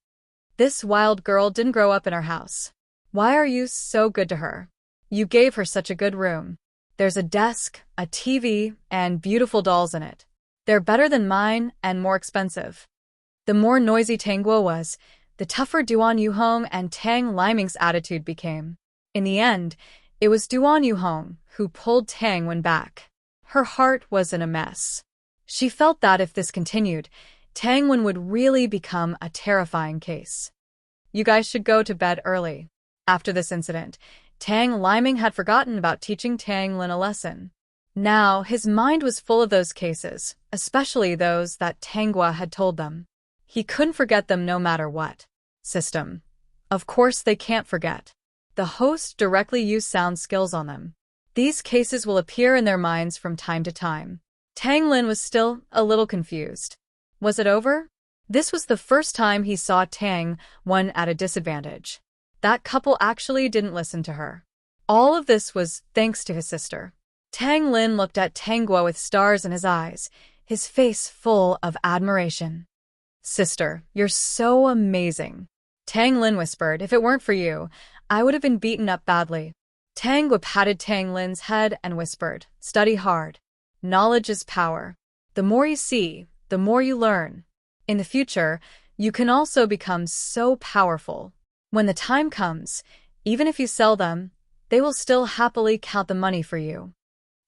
This wild girl didn't grow up in our house. Why are you so good to her? You gave her such a good room. There's a desk, a TV, and beautiful dolls in it. They're better than mine and more expensive. The more noisy Tanghua was, the tougher Duan Yuhong and Tang Liming's attitude became. In the end, it was Duan Yuhong who pulled Tang Wen back. Her heart was in a mess. She felt that if this continued, Tang Wen would really become a terrifying case. You guys should go to bed early. After this incident, Tang Liming had forgotten about teaching Tang Lin a lesson. Now, his mind was full of those cases, especially those that Tanghua had told them. He couldn't forget them no matter what. System. Of course they can't forget. The host directly used sound skills on them. These cases will appear in their minds from time to time. Tang Lin was still a little confused. Was it over? This was the first time he saw Tang Wen at a disadvantage. That couple actually didn't listen to her. All of this was thanks to his sister. Tang Lin looked at Tanghua with stars in his eyes, his face full of admiration. Sister, you're so amazing. Tang Lin whispered, if it weren't for you, I would have been beaten up badly. Tanghua patted Tang Lin's head and whispered, study hard. Knowledge is power. The more you see, the more you learn. In the future, you can also become so powerful. When the time comes, even if you sell them, they will still happily count the money for you.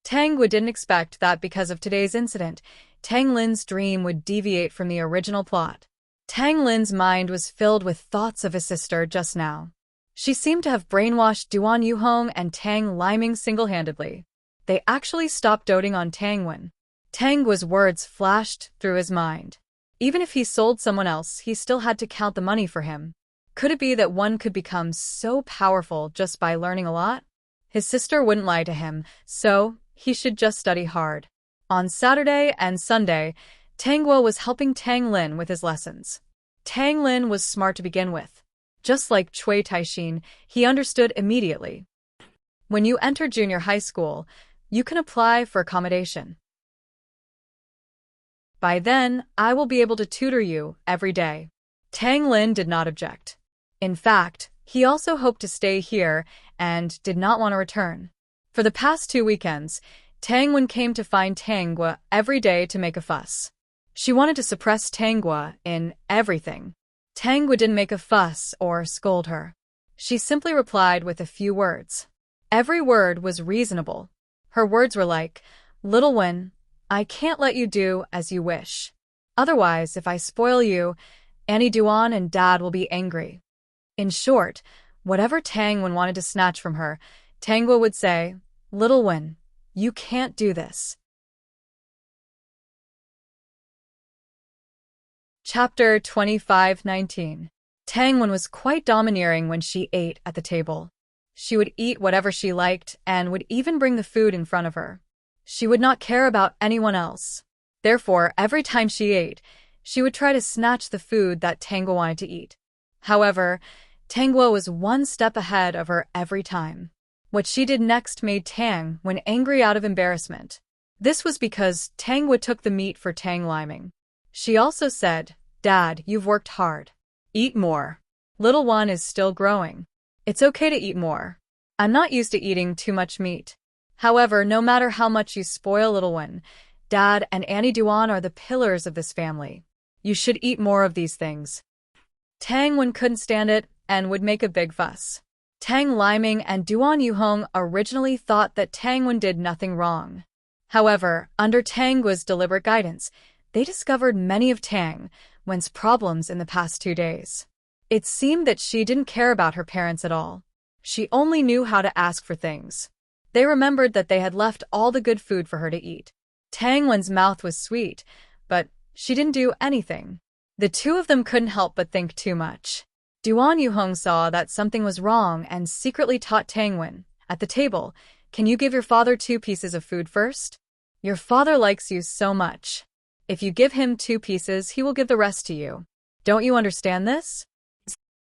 Tanghua didn't expect that because of today's incident, Tang Lin's dream would deviate from the original plot. Tang Lin's mind was filled with thoughts of his sister just now. She seemed to have brainwashed Duan Yuhong and Tang Liming single-handedly. They actually stopped doting on Tang Wen. Tanghua's words flashed through his mind. Even if he sold someone else, he still had to count the money for him. Could it be that one could become so powerful just by learning a lot? His sister wouldn't lie to him, so he should just study hard. On Saturday and Sunday, Tanghua was helping Tang Lin with his lessons. Tang Lin was smart to begin with. Just like Cui Taixin, he understood immediately. When you enter junior high school, you can apply for accommodation. By then, I will be able to tutor you every day. Tang Lin did not object. In fact, he also hoped to stay here and did not want to return. For the past 2 weekends, Tang Wen came to find Tanghua every day to make a fuss. She wanted to suppress Tanghua in everything. Tanghua didn't make a fuss or scold her. She simply replied with a few words. Every word was reasonable. Her words were like, "Little Wen, I can't let you do as you wish. Otherwise, if I spoil you, Annie Duan and Dad will be angry." In short, whatever Tang Wen wanted to snatch from her, Tanghua would say, "Little Wen, you can't do this." Chapter 25:19. Tang Wen was quite domineering when she ate at the table. She would eat whatever she liked and would even bring the food in front of her. She would not care about anyone else. Therefore, every time she ate, she would try to snatch the food that Tanghua wanted to eat. However, Tanghua was one step ahead of her every time. What she did next made Tang Wen angry out of embarrassment. This was because Tanghua took the meat for Tang Liming. She also said, "Dad, you've worked hard. Eat more. Little one is still growing. It's okay to eat more. I'm not used to eating too much meat. However, no matter how much you spoil Little Wen, Dad and Annie Duan are the pillars of this family. You should eat more of these things." Tang Wen couldn't stand it and would make a big fuss. Tang Liming and Duan Yuhong originally thought that Tang Wen did nothing wrong. However, under Tanghua's deliberate guidance, they discovered many of Tang Wen's problems in the past 2 days. It seemed that she didn't care about her parents at all. She only knew how to ask for things. They remembered that they had left all the good food for her to eat. Tang Wen's mouth was sweet, but she didn't do anything. The two of them couldn't help but think too much. Duan Yuhong saw that something was wrong and secretly taught Tang Wen, at the table, "Can you give your father 2 pieces of food first? Your father likes you so much. If you give him 2 pieces, he will give the rest to you. Don't you understand this?"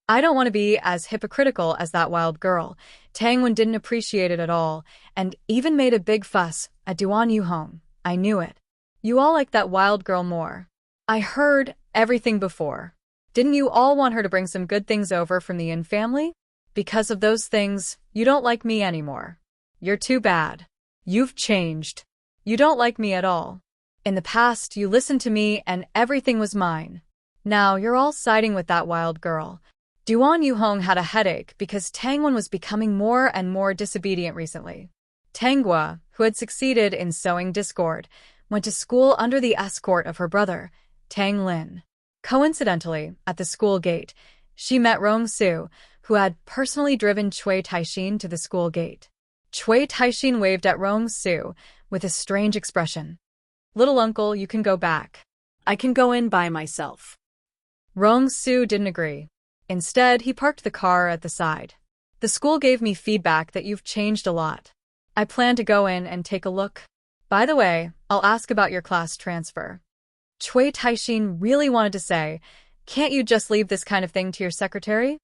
I don't want to be as hypocritical as that wild girl. Tang Wen didn't appreciate it at all, and even made a big fuss at Duan Yuhong. I knew it. You all like that wild girl more. I heard everything before. Didn't you all want her to bring some good things over from the Yin family? Because of those things, you don't like me anymore. You're too bad. You've changed. You don't like me at all. In the past, you listened to me and everything was mine. Now you're all siding with that wild girl. Duan Yuhong had a headache because Tang Wen was becoming more and more disobedient recently. Tang Gua, who had succeeded in sowing discord, went to school under the escort of her brother, Tang Lin. Coincidentally, at the school gate, she met Rong Su, who had personally driven Cui Taixin to the school gate. Cui Taixin waved at Rong Su with a strange expression. "Little uncle, you can go back. I can go in by myself." Rong Su didn't agree. Instead, he parked the car at the side. "The school gave me feedback that you've changed a lot. I plan to go in and take a look. By the way, I'll ask about your class transfer." Cui Taixin really wanted to say, "Can't you just leave this kind of thing to your secretary?"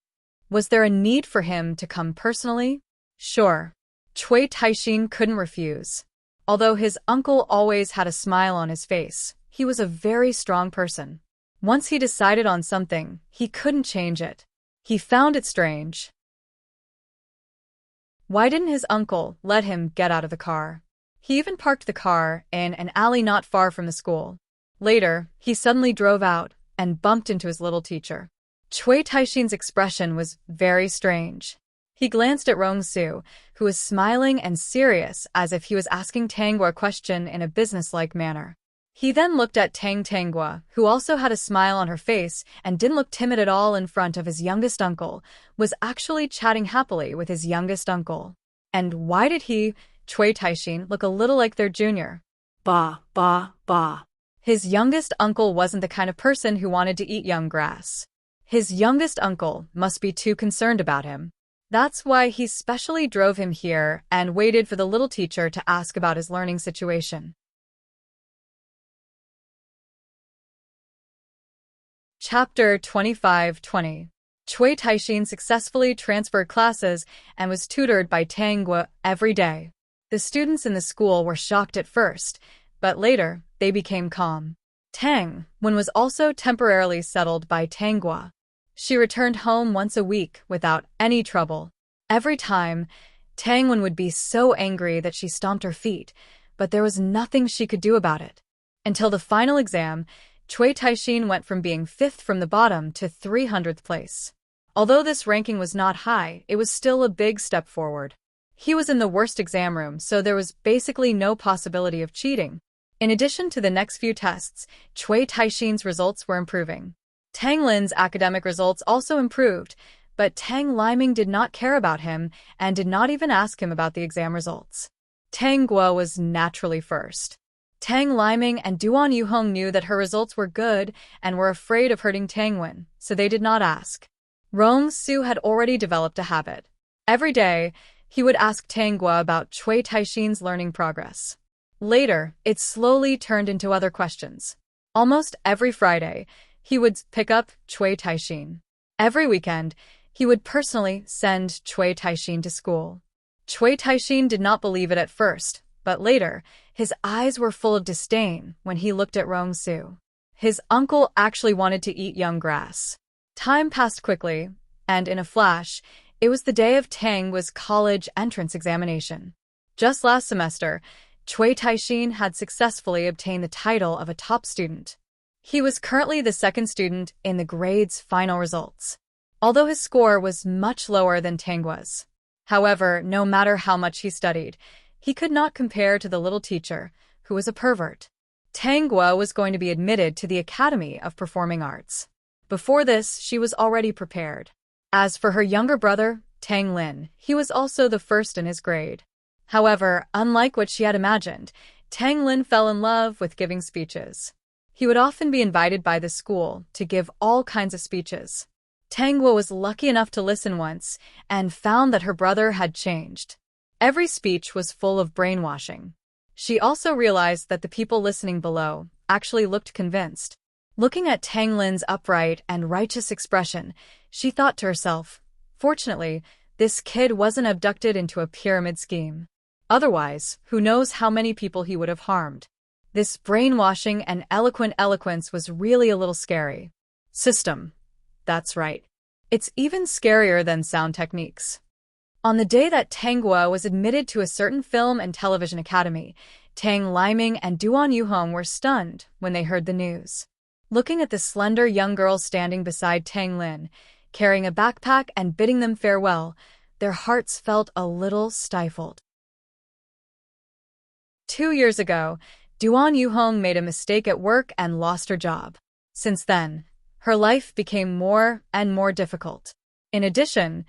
Was there a need for him to come personally? Sure. Cui Taixin couldn't refuse. Although his uncle always had a smile on his face, he was a very strong person. Once he decided on something, he couldn't change it. He found it strange. Why didn't his uncle let him get out of the car? He even parked the car in an alley not far from the school. Later, he suddenly drove out and bumped into his little teacher. Cui Taixin's expression was very strange. He glanced at Rong Su, who was smiling and serious as if he was asking Tanggua a question in a businesslike manner. He then looked at Tanggua, who also had a smile on her face and didn't look timid at all in front of his youngest uncle, was actually chatting happily with his youngest uncle. And why did he, Cui Taixin, look a little like their junior? Bah, bah, bah. His youngest uncle wasn't the kind of person who wanted to eat young grass. His youngest uncle must be too concerned about him. That's why he specially drove him here and waited for the little teacher to ask about his learning situation. Chapter 25-20. Cui Taixin successfully transferred classes and was tutored by Tanggua every day. The students in the school were shocked at first, but later they became calm. Tang Wen was also temporarily settled by Tanggua. She returned home once a week without any trouble. Every time, Tang Wen would be so angry that she stomped her feet, but there was nothing she could do about it. Until the final exam, Cui Taixin went from being 5th from the bottom to 300th place. Although this ranking was not high, it was still a big step forward. He was in the worst exam room, so there was basically no possibility of cheating. In addition to the next few tests, Cui Taixin's results were improving. Tang Lin's academic results also improved, but Tang Liming did not care about him and did not even ask him about the exam results. Tang Guo was naturally first. Tang Liming and Duan Yuhong knew that her results were good and were afraid of hurting Tang Wen, so they did not ask. Rong Su had already developed a habit. Every day, he would ask Tang Guo about Cui Taixin's learning progress. Later, it slowly turned into other questions. Almost every Friday, he would pick up Cui Taixin. Every weekend, he would personally send Cui Taixin to school. Cui Taixin did not believe it at first, but later, his eyes were full of disdain when he looked at Rong Su. His uncle actually wanted to eat young grass. Time passed quickly, and in a flash, it was the day of Tanggua's college entrance examination. Just last semester, Cui Taixin had successfully obtained the title of a top student. He was currently the second student in the grade's final results, although his score was much lower than Tanggua's. However, no matter how much he studied, he could not compare to the little teacher, who was a pervert. Tanggua was going to be admitted to the Academy of Performing Arts. Before this, she was already prepared. As for her younger brother, Tang Lin. He was also the first in his grade. However, unlike what she had imagined, Tang Lin fell in love with giving speeches. He would often be invited by the school to give all kinds of speeches. Tang Guo was lucky enough to listen once and found that her brother had changed. Every speech was full of brainwashing. She also realized that the people listening below actually looked convinced. Looking at Tang Lin's upright and righteous expression, she thought to herself, fortunately, this kid wasn't abducted into a pyramid scheme. Otherwise, who knows how many people he would have harmed. This brainwashing and eloquent eloquence was really a little scary. System. That's right. It's even scarier than sound techniques. On the day that Tang Guo was admitted to a certain film and television academy, Tang Liming and Duan Yuhong were stunned when they heard the news. Looking at the slender young girl standing beside Tang Lin, carrying a backpack and bidding them farewell, their hearts felt a little stifled. 2 years ago, Duan Yuhong made a mistake at work and lost her job. Since then, her life became more and more difficult. In addition,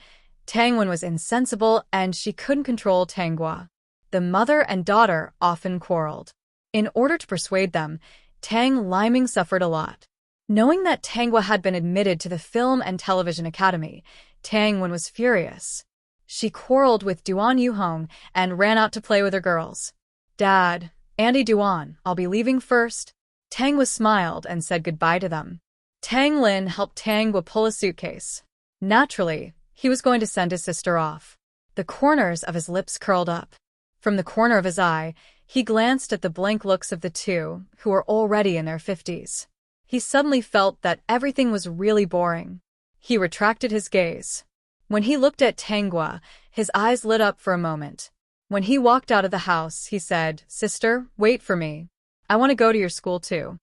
Tang Wen was insensible and she couldn't control Tang Guo. The mother and daughter often quarreled. In order to persuade them, Tang Liming suffered a lot. Knowing that Tang Guo had been admitted to the Film and Television Academy, Tang Wen was furious. She quarreled with Duan Yuhong and ran out to play with her girls. Dad, Auntie Duan, I'll be leaving first. Tang Guo smiled and said goodbye to them. Tang Lin helped Tang Guo pull a suitcase. Naturally, he was going to send his sister off. The corners of his lips curled up. From the corner of his eye, he glanced at the blank looks of the two, who were already in their 50s. He suddenly felt that everything was really boring. He retracted his gaze. When he looked at Tang Guo, his eyes lit up for a moment. When he walked out of the house, he said, "Sister, wait for me. I want to go to your school too."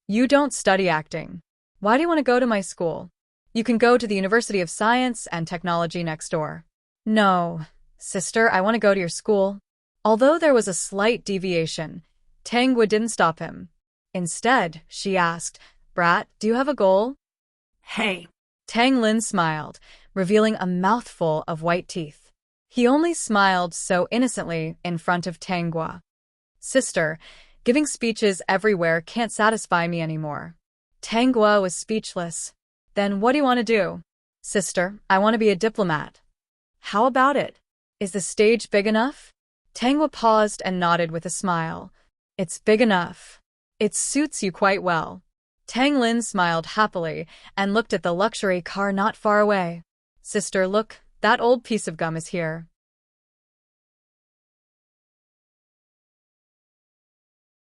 "You don't study acting. Why do you want to go to my school? You can go to the University of Science and Technology next door." "No, sister, I want to go to your school." Although there was a slight deviation, Tang Guo didn't stop him. Instead, she asked, "Brat, do you have a goal?" "Hey." Tang Lin smiled, revealing a mouthful of white teeth. He only smiled so innocently in front of Tang Guo. "Sister, giving speeches everywhere can't satisfy me anymore." Tang Guo was speechless. "Then what do you want to do?" "Sister, I want to be a diplomat." "How about it? Is the stage big enough?" Tang Guo paused and nodded with a smile. "It's big enough. It suits you quite well." Tang Lin smiled happily and looked at the luxury car not far away. "Sister, look, that old piece of gum is here."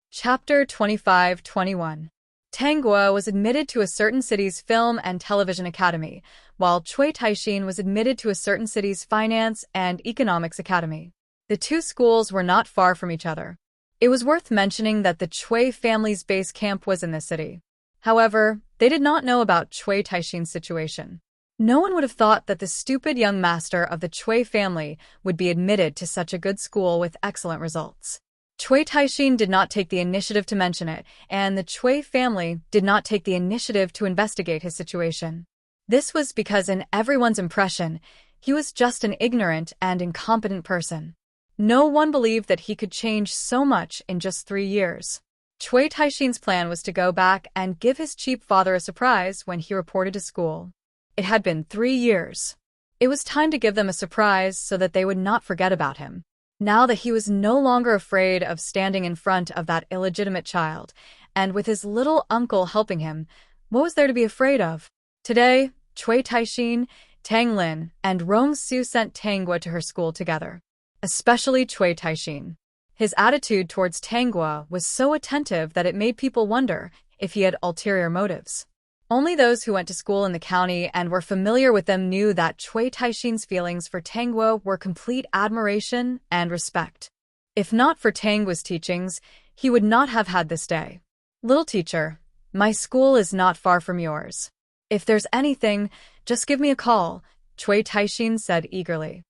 Chapter 25-21. Tang Guo was admitted to a certain city's film and television academy, while Cui Taixin was admitted to a certain city's finance and economics academy. The two schools were not far from each other. It was worth mentioning that the Cui family's base camp was in the city. However, they did not know about Cui Taixin's situation. No one would have thought that the stupid young master of the Cui family would be admitted to such a good school with excellent results. Cui Taixin did not take the initiative to mention it, and the Cui family did not take the initiative to investigate his situation. This was because in everyone's impression, he was just an ignorant and incompetent person. No one believed that he could change so much in just 3 years. Cui Taixin's plan was to go back and give his cheap father a surprise when he reported to school. It had been 3 years. It was time to give them a surprise so that they would not forget about him. Now that he was no longer afraid of standing in front of that illegitimate child, and with his little uncle helping him, what was there to be afraid of? Today, Cui Taixin, Tang Lin, and Rong Su sent Tang Guo to her school together. Especially Cui Taixin. His attitude towards Tang Guo was so attentive that it made people wonder if he had ulterior motives. Only those who went to school in the county and were familiar with them knew that Cui Taixin's feelings for Tang Guo were complete admiration and respect. If not for Tang Guo's teachings, he would not have had this day. "Little teacher, my school is not far from yours. If there's anything, just give me a call," Cui Taixin said eagerly.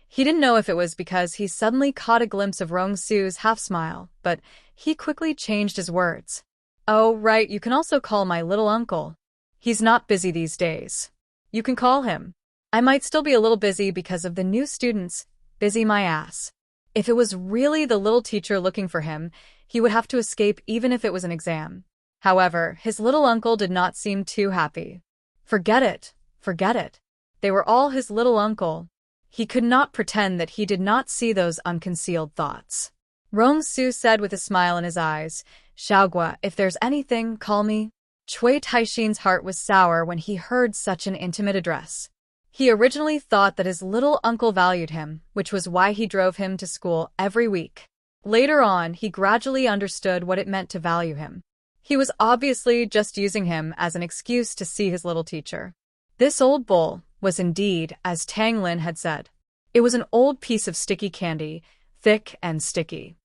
He didn't know if it was because he suddenly caught a glimpse of Rong Su's half-smile, but he quickly changed his words. "Oh, right, you can also call my little uncle. He's not busy these days. You can call him. I might still be a little busy because of the new students. Busy my ass. If it was really the little teacher looking for him, he would have to escape even if it was an exam. However, his little uncle did not seem too happy. Forget it. Forget it. They were all his little uncle. He could not pretend that he did not see those unconcealed thoughts. Rong-su said with a smile in his eyes, Xiaogua, if there's anything, call me. Cui Taixin's heart was sour when he heard such an intimate address. He originally thought that his little uncle valued him, which was why he drove him to school every week. Later on, he gradually understood what it meant to value him. He was obviously just using him as an excuse to see his little teacher. This old bowl was indeed, as Tang Lin had said. It was an old piece of sticky candy, thick and sticky.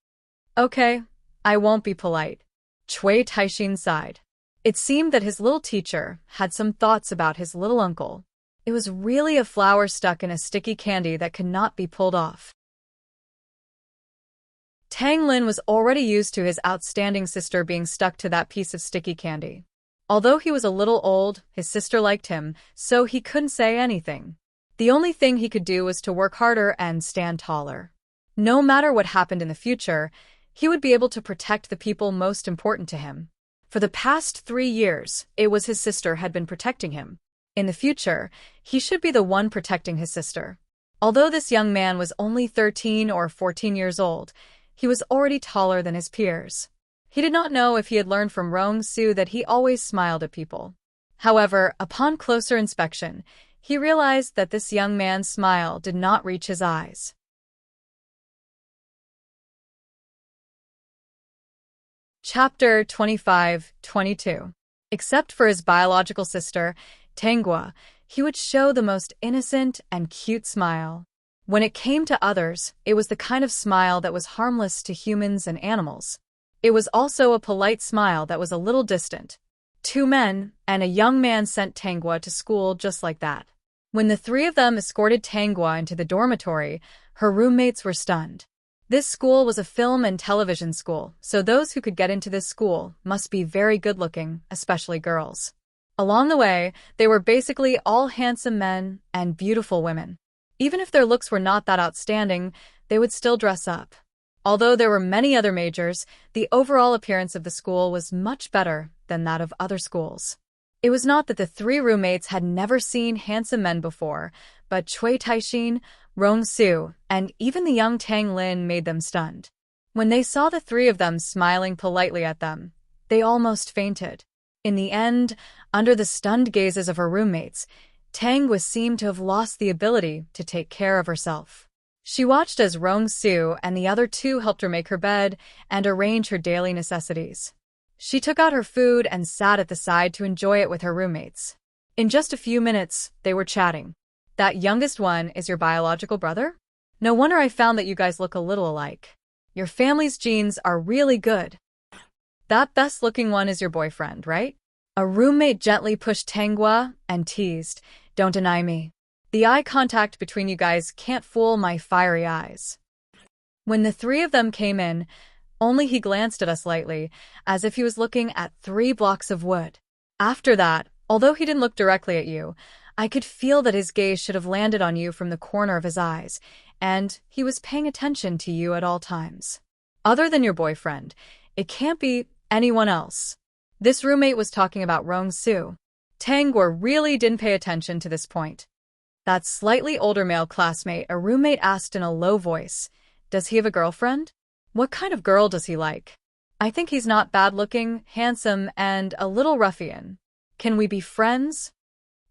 Okay, I won't be polite. Cui Taixin sighed. It seemed that his little teacher had some thoughts about his little uncle. It was really a flower stuck in a sticky candy that could not be pulled off. Tang Lin was already used to his outstanding sister being stuck to that piece of sticky candy. Although he was a little old, his sister liked him, so he couldn't say anything. The only thing he could do was to work harder and stand taller. No matter what happened in the future, he would be able to protect the people most important to him. For the past 3 years, it was his sister had been protecting him. In the future, he should be the one protecting his sister. Although this young man was only 13 or 14 years old, he was already taller than his peers. He did not know if he had learned from Rong-su that he always smiled at people. However, upon closer inspection, he realized that this young man's smile did not reach his eyes. Chapter 25-22. Except for his biological sister, Tanghua, he would show the most innocent and cute smile. When it came to others, it was the kind of smile that was harmless to humans and animals. It was also a polite smile that was a little distant. 2 men and a young man sent Tanghua to school just like that. When the 3 of them escorted Tanghua into the dormitory, her roommates were stunned. This school was a film and television school, so those who could get into this school must be very good-looking, especially girls. Along the way, they were basically all handsome men and beautiful women. Even if their looks were not that outstanding, they would still dress up. Although there were many other majors, the overall appearance of the school was much better than that of other schools. It was not that the 3 roommates had never seen handsome men before, but Cui Taixin, Rong-su, and even the young Tang Lin made them stunned. When they saw the 3 of them smiling politely at them, they almost fainted. In the end, under the stunned gazes of her roommates, Tanghua seemed to have lost the ability to take care of herself. She watched as Rong-su and the other 2 helped her make her bed and arrange her daily necessities. She took out her food and sat at the side to enjoy it with her roommates. In just a few minutes, they were chatting. That youngest one is your biological brother? No wonder I found that you guys look a little alike. Your family's genes are really good. That best-looking one is your boyfriend, right? A roommate gently pushed Tanghua and teased, don't deny me. The eye contact between you guys can't fool my fiery eyes. When the 3 of them came in, only he glanced at us lightly, as if he was looking at 3 blocks of wood. After that, although he didn't look directly at you, I could feel that his gaze should have landed on you from the corner of his eyes, and he was paying attention to you at all times. Other than your boyfriend, it can't be anyone else. This roommate was talking about Rong-su. Tanghua really didn't pay attention to this point. That slightly older male classmate, a roommate asked in a low voice, does he have a girlfriend? What kind of girl does he like? I think he's not bad-looking, handsome, and a little ruffian. Can we be friends?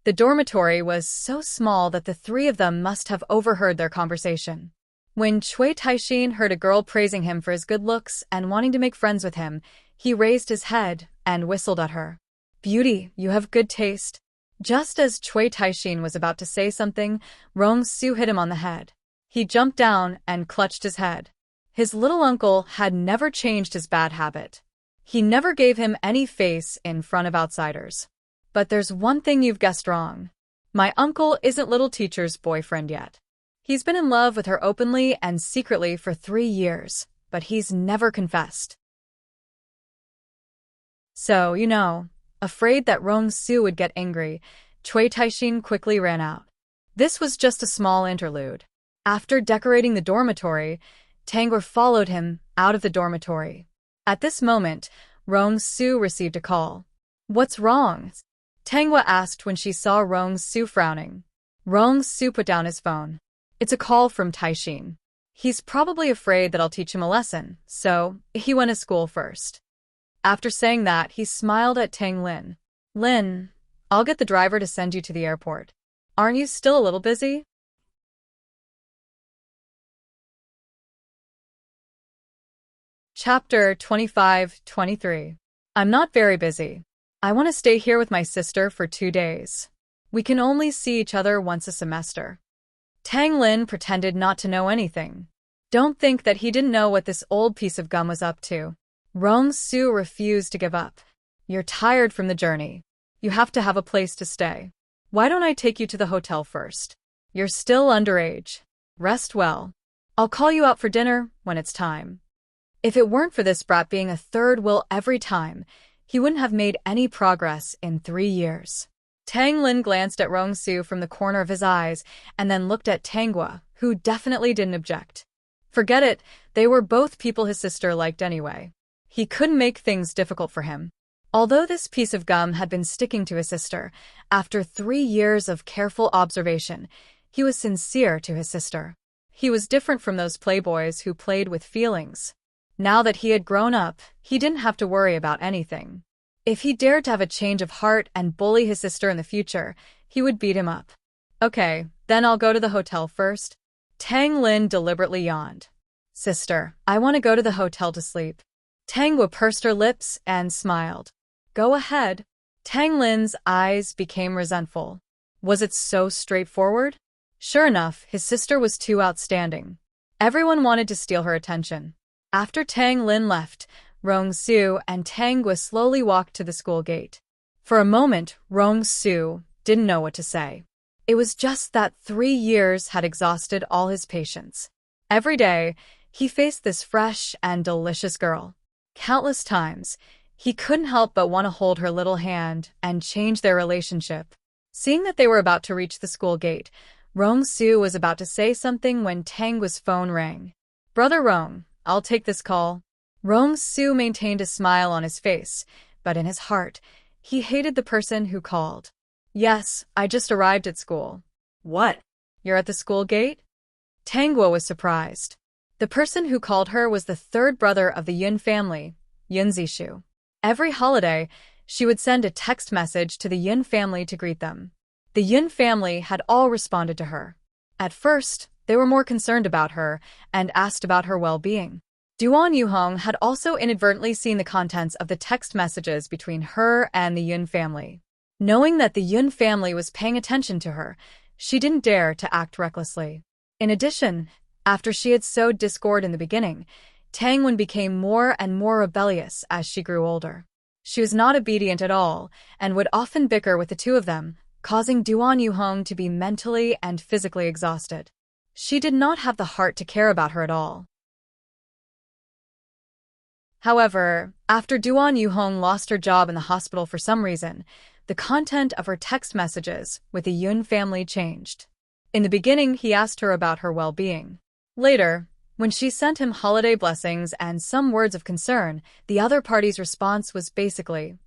The dormitory was so small that the 3 of them must have overheard their conversation. When Cui Taixin heard a girl praising him for his good looks and wanting to make friends with him, he raised his head and whistled at her. Beauty, you have good taste. Just as Cui Taixin was about to say something, Rong-su hit him on the head. He jumped down and clutched his head. His little uncle had never changed his bad habit. He never gave him any face in front of outsiders. But there's one thing you've guessed wrong. My uncle isn't little teacher's boyfriend yet. He's been in love with her openly and secretly for 3 years, but he's never confessed. So, afraid that Rong-su would get angry, Cui Taixin quickly ran out. This was just a small interlude. After decorating the dormitory, Tangwa followed him out of the dormitory. At this moment, Rong-su received a call. "What's wrong?" Tangwa asked when she saw Rong-su frowning. Rong-su put down his phone. "It's a call from Taishin. He's probably afraid that I'll teach him a lesson, so he went to school first." After saying that, he smiled at Tang Lin. "Lin, I'll get the driver to send you to the airport. Aren't you still a little busy?" Chapter 25-23. I'm not very busy. I want to stay here with my sister for 2 days. We can only see each other once a semester. Tang Lin pretended not to know anything. Don't think that he didn't know what this old piece of gum was up to. Rong-su refused to give up. "You're tired from the journey. You have to have a place to stay. Why don't I take you to the hotel first? You're still underage. Rest well. I'll call you out for dinner when it's time." If it weren't for this brat being a third wheel every time, he wouldn't have made any progress in 3 years. Tang Lin glanced at Rong-su from the corner of his eyes and then looked at Tangwa, who definitely didn't object. Forget it, they were both people his sister liked anyway. He couldn't make things difficult for him. Although this piece of gum had been sticking to his sister, after 3 years of careful observation, he was sincere to his sister. He was different from those playboys who played with feelings. Now that he had grown up, he didn't have to worry about anything. If he dared to have a change of heart and bully his sister in the future, he would beat him up. "Okay, then I'll go to the hotel first." Tang Lin deliberately yawned. "Sister, I want to go to the hotel to sleep." Tangwa pursed her lips and smiled. "Go ahead." Tang Lin's eyes became resentful. Was it so straightforward? Sure enough, his sister was too outstanding. Everyone wanted to steal her attention. After Tang Lin left, Rong-su and Tangwa slowly walked to the school gate. For a moment, Rong-su didn't know what to say. It was just that 3 years had exhausted all his patience. Every day, he faced this fresh and delicious girl. Countless times, he couldn't help but want to hold her little hand and change their relationship. Seeing that they were about to reach the school gate, Rong-su was about to say something when Tangwa's phone rang. "Brother Rong, I'll take this call." Rong-su maintained a smile on his face, but in his heart, he hated the person who called. "Yes, I just arrived at school." "What? You're at the school gate?" Tangwa was surprised. The person who called her was the third brother of the Yun family, Yun Zishu. Every holiday, she would send a text message to the Yun family to greet them. The Yun family had all responded to her. At first, they were more concerned about her and asked about her well-being. Duan Yuhong had also inadvertently seen the contents of the text messages between her and the Yun family. Knowing that the Yun family was paying attention to her, she didn't dare to act recklessly. In addition, after she had sowed discord in the beginning, Tang Wen became more and more rebellious as she grew older. She was not obedient at all and would often bicker with the two of them, causing Duan Yuhong to be mentally and physically exhausted. She did not have the heart to care about her at all. However, after Duan Yuhong lost her job in the hospital for some reason, the content of her text messages with the Yun family changed. In the beginning, he asked her about her well-being. Later, when she sent him holiday blessings and some words of concern, the other party's response was basically,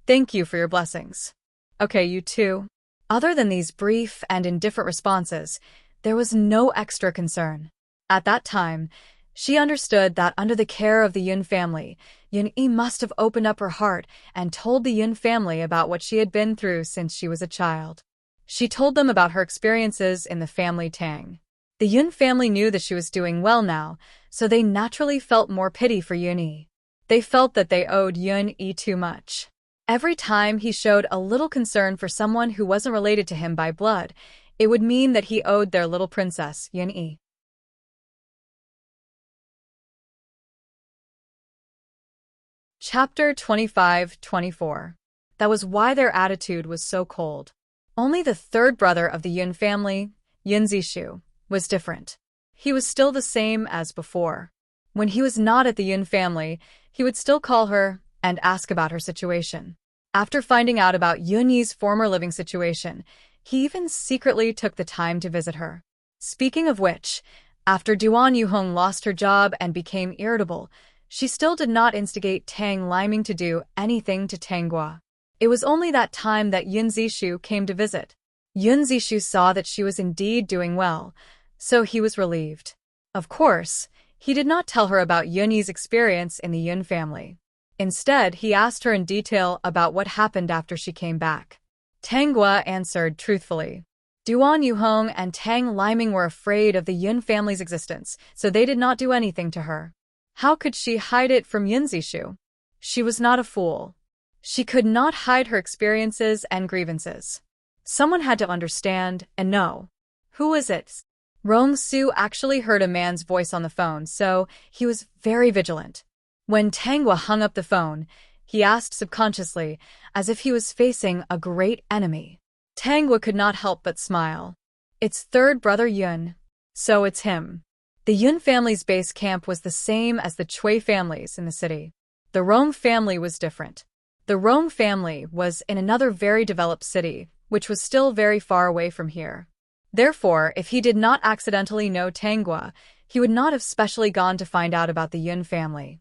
"Thank you for your blessings. Okay, you too." Other than these brief and indifferent responses, there was no extra concern. At that time, she understood that under the care of the Yun family, Yun-yi must have opened up her heart and told the Yun family about what she had been through since she was a child. She told them about her experiences in the family Tang. The Yun family knew that she was doing well now, so they naturally felt more pity for Yun-yi. They felt that they owed Yun-yi too much. Every time he showed a little concern for someone who wasn't related to him by blood, it would mean that he owed their little princess, Yun-yi. Chapter 25-24. That was why their attitude was so cold. Only the third brother of the Yun family, Yun Zishu, was different. He was still the same as before. When he was not at the Yun family, he would still call her and ask about her situation. After finding out about Yun-yi's former living situation, He even secretly took the time to visit her. Speaking of which, after Duan Yuhong lost her job and became irritable, she still did not instigate Tang Liming to do anything to Tanghua. It was only that time that Yun Zishu came to visit. Yun Zishu saw that she was indeed doing well, so he was relieved. Of course, he did not tell her about Yun Yi's experience in the Yun family. Instead, he asked her in detail about what happened after she came back. Tanghua answered truthfully. Duan Yuhong and Tang Liming were afraid of the Yun family's existence, so they did not do anything to her. How could she hide it from Yun Zishu? She was not a fool. She could not hide her experiences and grievances. Someone had to understand and know. Who is it? Rong Su actually heard a man's voice on the phone, so he was very vigilant. When Tanghua hung up the phone, he asked subconsciously, as if he was facing a great enemy. Tanghua could not help but smile. It's third brother Yun. So it's him. The Yun family's base camp was the same as the Cui families in the city. The Rong family was different. The Rong family was in another very developed city, which was still very far away from here. Therefore, if he did not accidentally know Tanghua, he would not have specially gone to find out about the Yun family.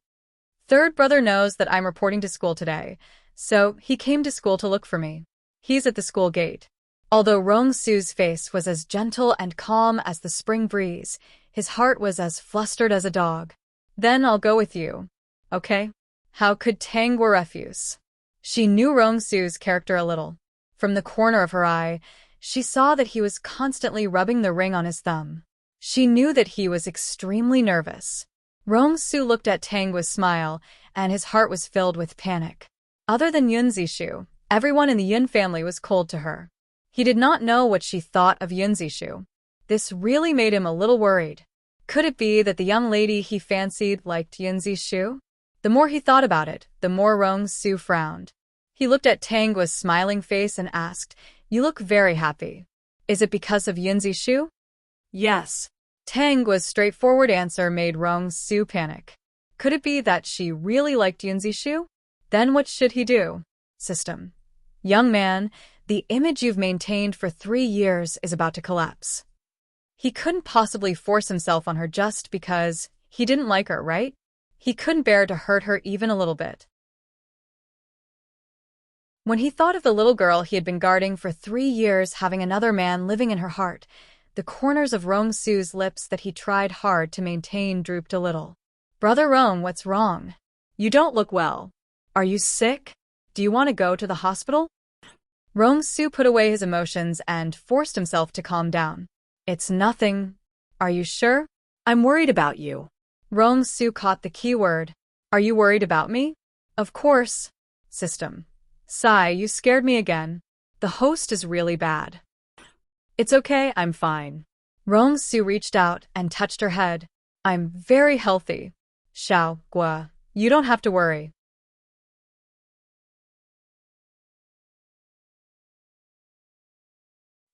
Third brother knows that I'm reporting to school today, so he came to school to look for me. He's at the school gate. Although Rong Su's face was as gentle and calm as the spring breeze, his heart was as flustered as a dog. Then I'll go with you. Okay? How could Tanghua refuse? She knew Rong Su's character a little. From the corner of her eye, she saw that he was constantly rubbing the ring on his thumb. She knew that he was extremely nervous. Rong Su looked at Tanghua's smile, and his heart was filled with panic. Other than Yun Zishu, everyone in the Yun family was cold to her. He did not know what she thought of Yun Zishu. This really made him a little worried. Could it be that the young lady he fancied liked Yun Zishu? The more he thought about it, the more Rong Su frowned. He looked at Tanghua's smiling face and asked, "You look very happy. Is it because of Yun Zishu?" "Yes." Tanghua's straightforward answer made Rong Su panic. Could it be that she really liked Yun Zishu? Then what should he do? System. Young man, the image you've maintained for 3 years is about to collapse. He couldn't possibly force himself on her just because he didn't like her, right? He couldn't bear to hurt her even a little bit. When he thought of the little girl he had been guarding for 3 years having another man living in her heart, the corners of Rong Su's lips that he tried hard to maintain drooped a little. "Brother Rong, what's wrong? You don't look well. Are you sick? Do you want to go to the hospital?" Rong Su put away his emotions and forced himself to calm down. "It's nothing. Are you sure? I'm worried about you." Rong Su caught the key word. "Are you worried about me?" "Of course." System. "Sigh, you scared me again. The host is really bad." "It's okay, I'm fine." Rong Su reached out and touched her head. "I'm very healthy. Xiao Gua, you don't have to worry."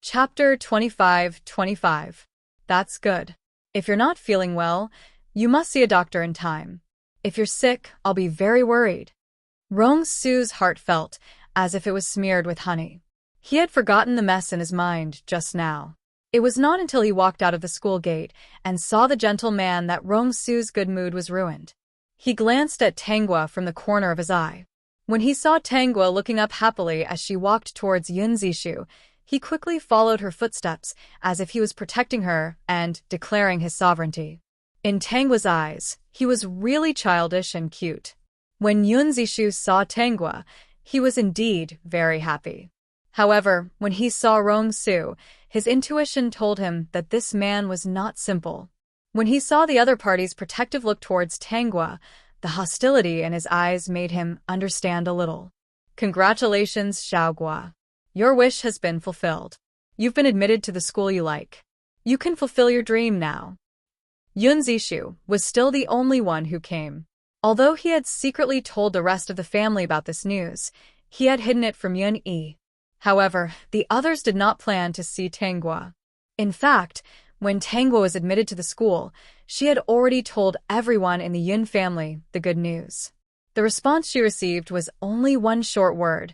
Chapter 25:25. That's good. If you're not feeling well, you must see a doctor in time. If you're sick, I'll be very worried. Rong Su's heart felt as if it was smeared with honey. He had forgotten the mess in his mind just now. It was not until he walked out of the school gate and saw the gentle man that Rong Su's good mood was ruined. He glanced at Tanghua from the corner of his eye. When he saw Tanghua looking up happily as she walked towards Yun Zishu, he quickly followed her footsteps as if he was protecting her and declaring his sovereignty. In Tanghua's eyes, he was really childish and cute. When Yun Zishu saw Tanghua, he was indeed very happy. However, when he saw Rong Su, his intuition told him that this man was not simple. When he saw the other party's protective look towards Tanghua, the hostility in his eyes made him understand a little. "Congratulations, Xiaogua. Your wish has been fulfilled. You've been admitted to the school you like. You can fulfill your dream now." Yun Zishu was still the only one who came. Although he had secretly told the rest of the family about this news, he had hidden it from Yun Yi. However, the others did not plan to see Tanghua. In fact, when Tanghua was admitted to the school, she had already told everyone in the Yun family the good news. The response she received was only one short word: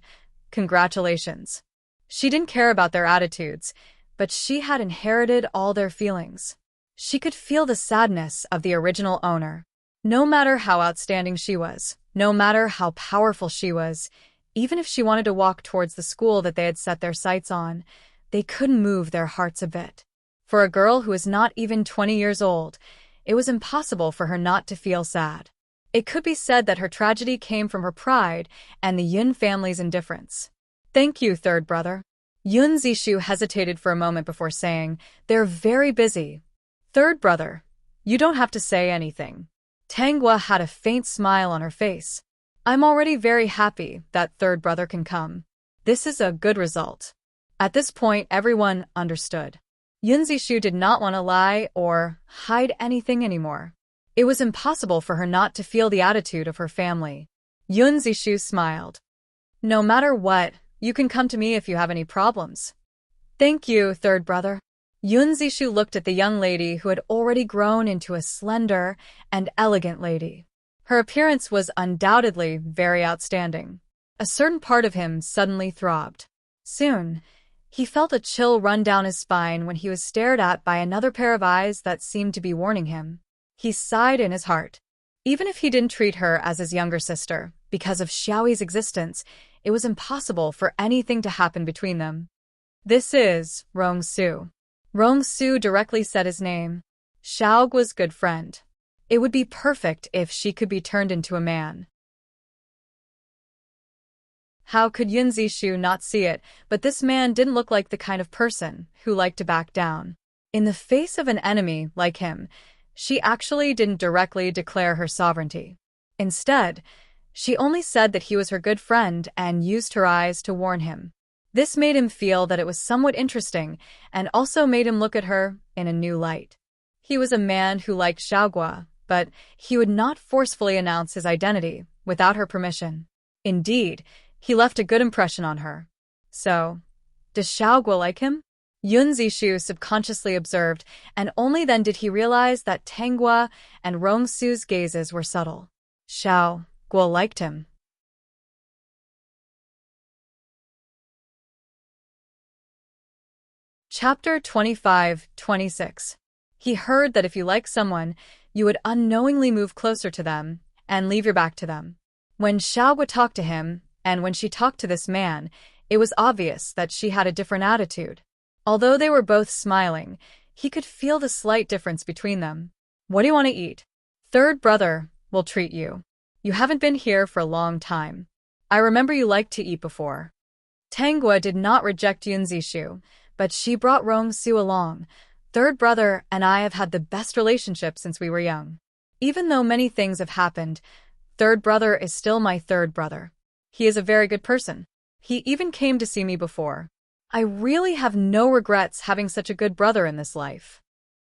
"Congratulations." She didn't care about their attitudes, but she had inherited all their feelings. She could feel the sadness of the original owner. No matter how outstanding she was, no matter how powerful she was, even if she wanted to walk towards the school that they had set their sights on, they couldn't move their hearts a bit. For a girl who was not even 20 years old, it was impossible for her not to feel sad. It could be said that her tragedy came from her pride and the Yun family's indifference. Thank you, third brother. Yun Zishu hesitated for a moment before saying, "They're very busy." Third brother, you don't have to say anything. Tanghua had a faint smile on her face. I'm already very happy that third brother can come. This is a good result. At this point, everyone understood. Yun Zishu did not want to lie or hide anything anymore. It was impossible for her not to feel the attitude of her family. Yun Zishu smiled. No matter what, you can come to me if you have any problems. Thank you, third brother. Yun Zishu looked at the young lady who had already grown into a slender and elegant lady. Her appearance was undoubtedly very outstanding. A certain part of him suddenly throbbed. Soon, he felt a chill run down his spine when he was stared at by another pair of eyes that seemed to be warning him. He sighed in his heart. Even if he didn't treat her as his younger sister, because of Xiaoyi's existence, it was impossible for anything to happen between them. This is Rong Su. Rong Su directly said his name. Xiaoguo's good friend. It would be perfect if she could be turned into a man. How could Yun Zishu not see it, but this man didn't look like the kind of person who liked to back down. In the face of an enemy like him, she actually didn't directly declare her sovereignty. Instead, she only said that he was her good friend and used her eyes to warn him. This made him feel that it was somewhat interesting and also made him look at her in a new light. He was a man who liked Xiaoguo, but he would not forcefully announce his identity without her permission. Indeed, he left a good impression on her. So, does Xiaoguo like him? Yun Zishu subconsciously observed, and only then did he realize that Tanghua and Rong Su's gazes were subtle. Xiaoguo liked him. Chapter 25-26. He heard that if you like someone, you would unknowingly move closer to them and leave your back to them. When Xiaoguo talked to him, and when she talked to this man, it was obvious that she had a different attitude. Although they were both smiling, he could feel the slight difference between them. What do you want to eat? Third brother will treat you. You haven't been here for a long time. I remember you liked to eat before. Tanghua did not reject Yun Zishu, but she brought Rong Su along. Third brother and I have had the best relationship since we were young. Even though many things have happened, third brother is still my third brother. He is a very good person. He even came to see me before. I really have no regrets having such a good brother in this life.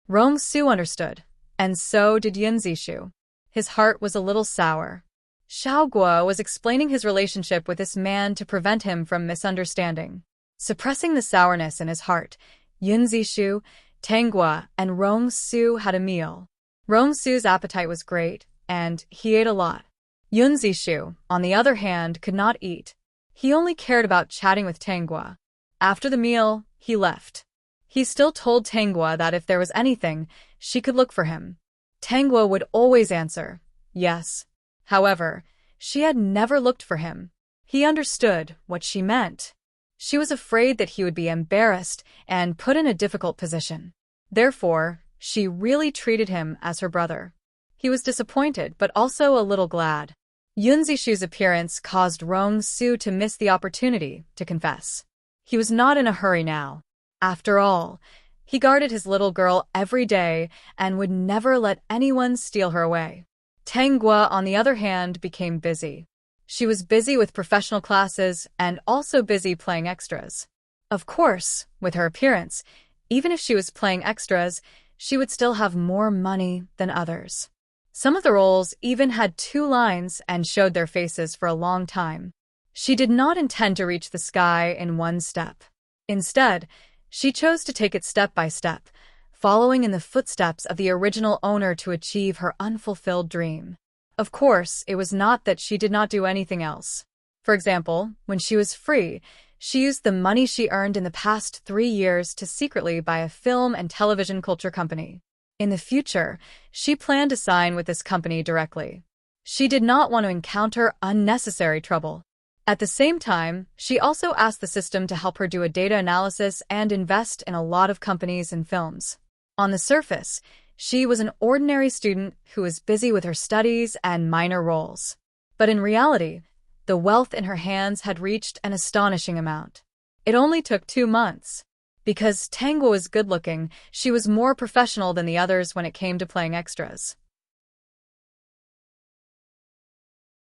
Rong Su understood, and so did Yun Zishu. His heart was a little sour. Xiaoguo was explaining his relationship with this man to prevent him from misunderstanding. Suppressing the sourness in his heart, Yun Zishu, Tanghua, and Rong Su had a meal. Rong Su's appetite was great, and he ate a lot. Yun Zishu, on the other hand, could not eat. He only cared about chatting with Tanghua. After the meal, he left. He still told Tanghua that if there was anything, she could look for him. Tanghua would always answer, yes. However, she had never looked for him. He understood what she meant. She was afraid that he would be embarrassed and put in a difficult position. Therefore, she really treated him as her brother. He was disappointed, but also a little glad. Yun Zishu's appearance caused Rong Su to miss the opportunity to confess. He was not in a hurry now. After all, he guarded his little girl every day and would never let anyone steal her away. Tanghua, on the other hand, became busy. She was busy with professional classes and also busy playing extras. Of course, with her appearance, even if she was playing extras, she would still have more money than others. Some of the roles even had 2 lines and showed their faces for a long time. She did not intend to reach the sky in one step. Instead, she chose to take it step by step, following in the footsteps of the original owner to achieve her unfulfilled dream. Of course, it was not that she did not do anything else. For example, when she was free, She used the money she earned in the past 3 years to secretly buy a film and television culture company. In the future, she planned to sign with this company directly. She did not want to encounter unnecessary trouble. At the same time, she also asked the system to help her do a data analysis and invest in a lot of companies and films. On the surface, she was an ordinary student who was busy with her studies and minor roles. But in reality, the wealth in her hands had reached an astonishing amount. It only took 2 months. Because Tangwa was good-looking, she was more professional than the others when it came to playing extras.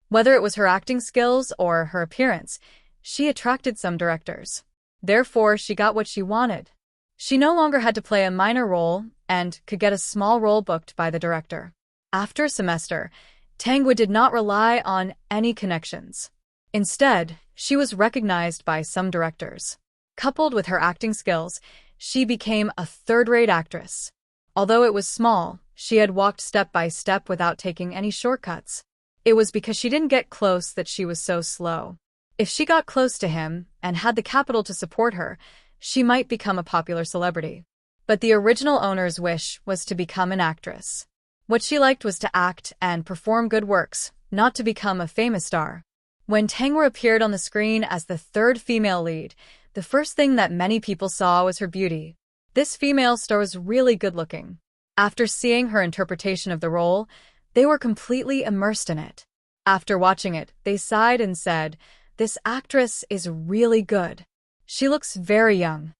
Whether it was her acting skills or her appearance, she attracted some directors. Therefore, she got what she wanted. She no longer had to play a minor role and could get a small role booked by the director. After a semester, Tangwa did not rely on any connections. Instead, she was recognized by some directors. Coupled with her acting skills, she became a third-rate actress. Although it was small, she had walked step by step without taking any shortcuts. It was because she didn't get close that she was so slow. If she got close to him and had the capital to support her, she might become a popular celebrity. But the original owner's wish was to become an actress. What she liked was to act and perform good works, not to become a famous star. When Tangwa appeared on the screen as the third female lead, the first thing that many people saw was her beauty. This female star was really good-looking. After seeing her interpretation of the role, they were completely immersed in it. After watching it, they sighed and said, "This actress is really good. She looks very young."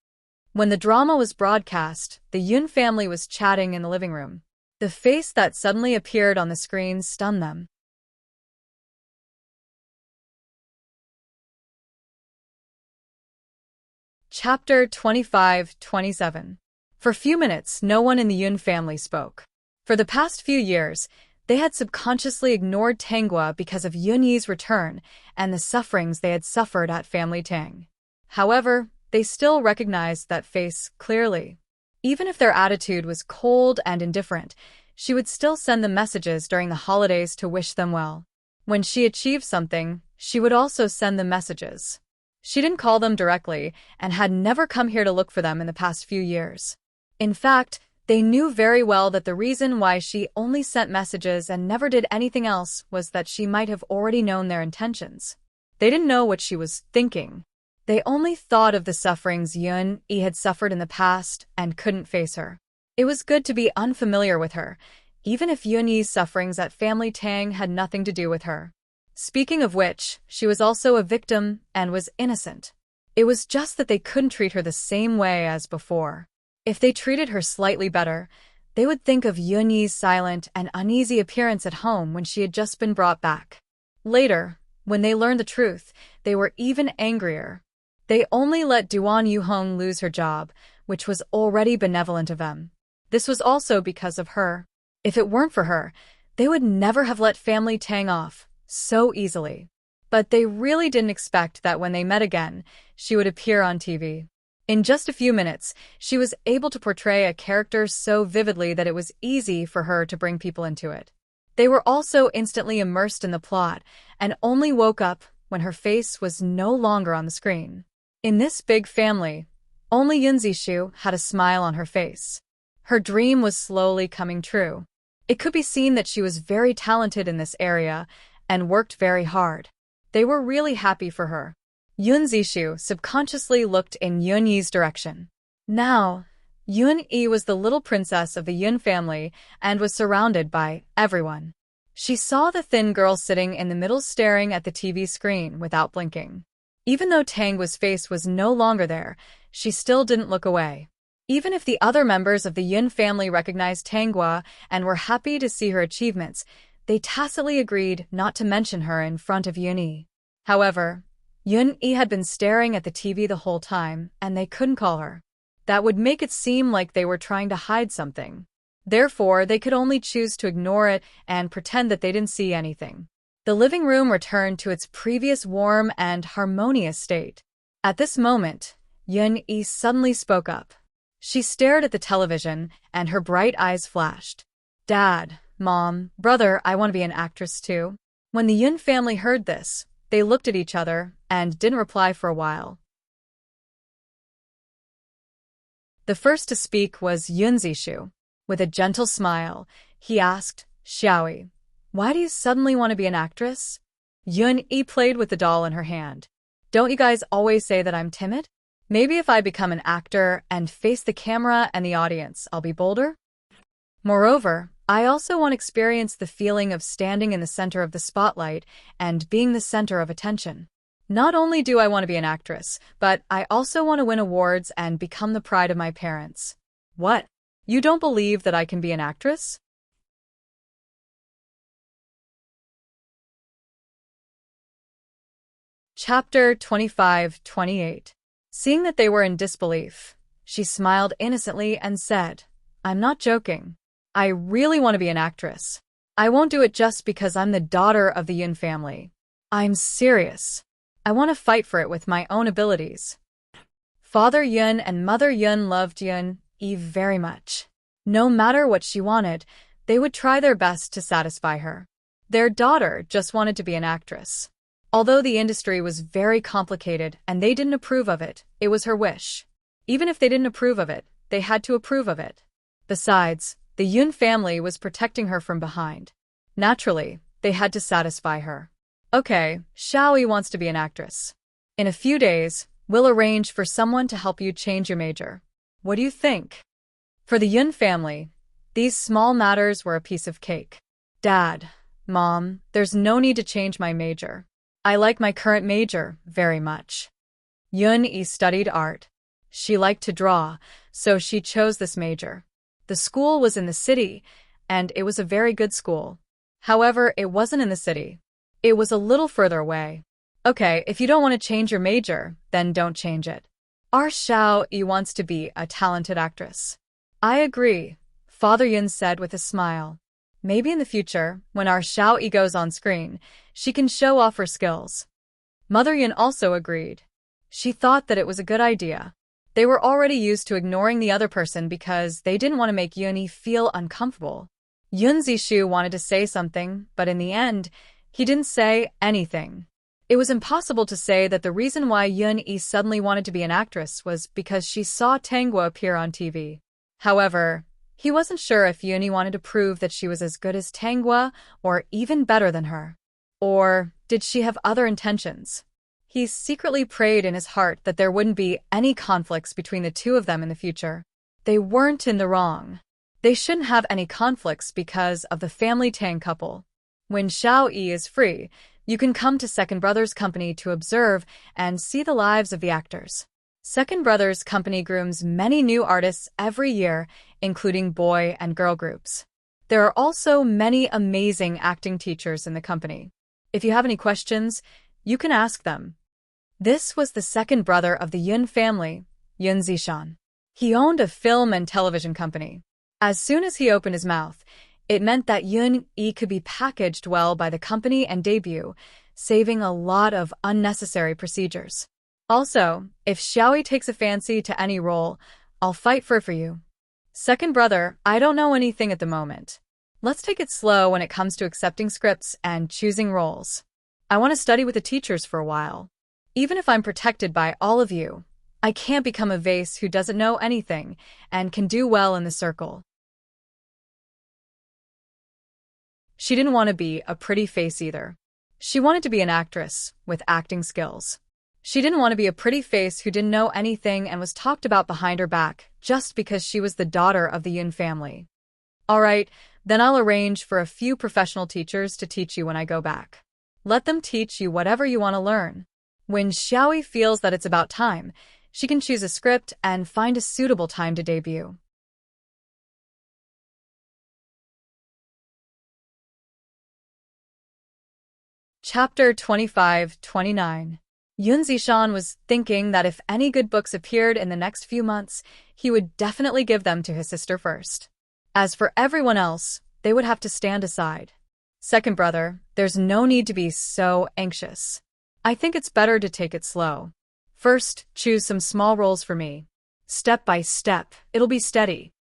When the drama was broadcast, the Yun family was chatting in the living room. The face that suddenly appeared on the screen stunned them. Chapter 25-27. For a few minutes, no one in the Yun family spoke. For the past few years, they had subconsciously ignored Tangwa because of Yun Yi's return and the sufferings they had suffered at Family Tang. However, they still recognized that face clearly. Even if their attitude was cold and indifferent, she would still send them messages during the holidays to wish them well. When she achieved something, she would also send them messages. She didn't call them directly and had never come here to look for them in the past few years. In fact, they knew very well that the reason why she only sent messages and never did anything else was that she might have already known their intentions. They didn't know what she was thinking. They only thought of the sufferings Yun Yi had suffered in the past and couldn't face her. It was good to be unfamiliar with her, even if Yun Yi's sufferings at Family Tang had nothing to do with her. Speaking of which, she was also a victim and was innocent. It was just that they couldn't treat her the same way as before. If they treated her slightly better, they would think of Yun Yi's silent and uneasy appearance at home when she had just been brought back. Later, when they learned the truth, they were even angrier. They only let Duan Yuhong lose her job, which was already benevolent of them. This was also because of her. If it weren't for her, they would never have let Family Tang off so easily. But they really didn't expect that when they met again, she would appear on TV. In just a few minutes, she was able to portray a character so vividly that it was easy for her to bring people into it. They were also instantly immersed in the plot and only woke up when her face was no longer on the screen. In this big family, only Yun Zishu had a smile on her face. Her dream was slowly coming true. It could be seen that she was very talented in this area and worked very hard. They were really happy for her. Yun Zishu subconsciously looked in Yun Yi's direction. Now, Yun Yi was the little princess of the Yun family and was surrounded by everyone. She saw the thin girl sitting in the middle staring at the TV screen without blinking. Even though Tangwa's face was no longer there, she still didn't look away. Even if the other members of the Yun family recognized Tangwa and were happy to see her achievements, they tacitly agreed not to mention her in front of Yun Yi. However, Yun Yi had been staring at the TV the whole time, and they couldn't call her. That would make it seem like they were trying to hide something. Therefore, they could only choose to ignore it and pretend that they didn't see anything. The living room returned to its previous warm and harmonious state. At this moment, Yun Yi suddenly spoke up. She stared at the television, and her bright eyes flashed. "Dad, Mom, brother, I want to be an actress too." When the Yun family heard this, they looked at each other and didn't reply for a while. The first to speak was Yun Zishu. With a gentle smile, he asked, Xiaoyi, why do you suddenly want to be an actress? Yun Yi played with the doll in her hand. Don't you guys always say that I'm timid? Maybe if I become an actor and face the camera and the audience, I'll be bolder? Moreover, I also want to experience the feeling of standing in the center of the spotlight and being the center of attention. Not only do I want to be an actress, but I also want to win awards and become the pride of my parents. What? You don't believe that I can be an actress? Chapter 25-28. Seeing that they were in disbelief, she smiled innocently and said, I'm not joking. I really want to be an actress. I won't do it just because I'm the daughter of the Yun family. I'm serious. I want to fight for it with my own abilities. Father Yun and Mother Yun loved Yun Yi very much. No matter what she wanted, they would try their best to satisfy her. Their daughter just wanted to be an actress. Although the industry was very complicated and they didn't approve of it, it was her wish. Even if they didn't approve of it, they had to approve of it. Besides, the Yun family was protecting her from behind. Naturally, they had to satisfy her. Okay, Xiaoyi wants to be an actress. In a few days, we'll arrange for someone to help you change your major. What do you think? For the Yun family, these small matters were a piece of cake. Dad, Mom, there's no need to change my major. I like my current major very much. Yun Yi studied art. She liked to draw, so she chose this major. The school was in the city, and it was a very good school. However, it wasn't in the city. It was a little further away. Okay, if you don't want to change your major, then don't change it. Our Xiaoyi wants to be a talented actress. I agree, Father Yun said with a smile. Maybe in the future, when our Xiaoyi goes on screen, she can show off her skills. Mother Yun also agreed. She thought that it was a good idea. They were already used to ignoring the other person because they didn't want to make Yun Yi feel uncomfortable. Yun Zishu wanted to say something, but in the end, he didn't say anything. It was impossible to say that the reason why Yun Yi suddenly wanted to be an actress was because she saw Tanghua appear on TV. However, he wasn't sure if Yun Yi wanted to prove that she was as good as Tanghua or even better than her. Or did she have other intentions? He secretly prayed in his heart that there wouldn't be any conflicts between the two of them in the future. They weren't in the wrong. They shouldn't have any conflicts because of the family Tang couple. When Xiaoyi is free, you can come to Second Brothers Company to observe and see the lives of the actors. Second Brothers Company grooms many new artists every year, including boy and girl groups. There are also many amazing acting teachers in the company. If you have any questions, you can ask them. This was the second brother of the Yun family, Yun Zishan. He owned a film and television company. As soon as he opened his mouth, it meant that Yun Yi could be packaged well by the company and debut, saving a lot of unnecessary procedures. Also, if Xiaoyi takes a fancy to any role, I'll fight for you. Second brother, I don't know anything at the moment. Let's take it slow when it comes to accepting scripts and choosing roles. I want to study with the teachers for a while. Even if I'm protected by all of you, I can't become a vase who doesn't know anything and can do well in the circle. She didn't want to be a pretty face either. She wanted to be an actress with acting skills. She didn't want to be a pretty face who didn't know anything and was talked about behind her back just because she was the daughter of the Yun family. All right, then I'll arrange for a few professional teachers to teach you when I go back. Let them teach you whatever you want to learn. When Xiaoyi feels that it's about time, she can choose a script and find a suitable time to debut. Chapter 25-29. Yun Zishan was thinking that if any good books appeared in the next few months, he would definitely give them to his sister first. As for everyone else, they would have to stand aside. Second brother, there's no need to be so anxious. I think it's better to take it slow. First, choose some small roles for me. Step by step, it'll be steady.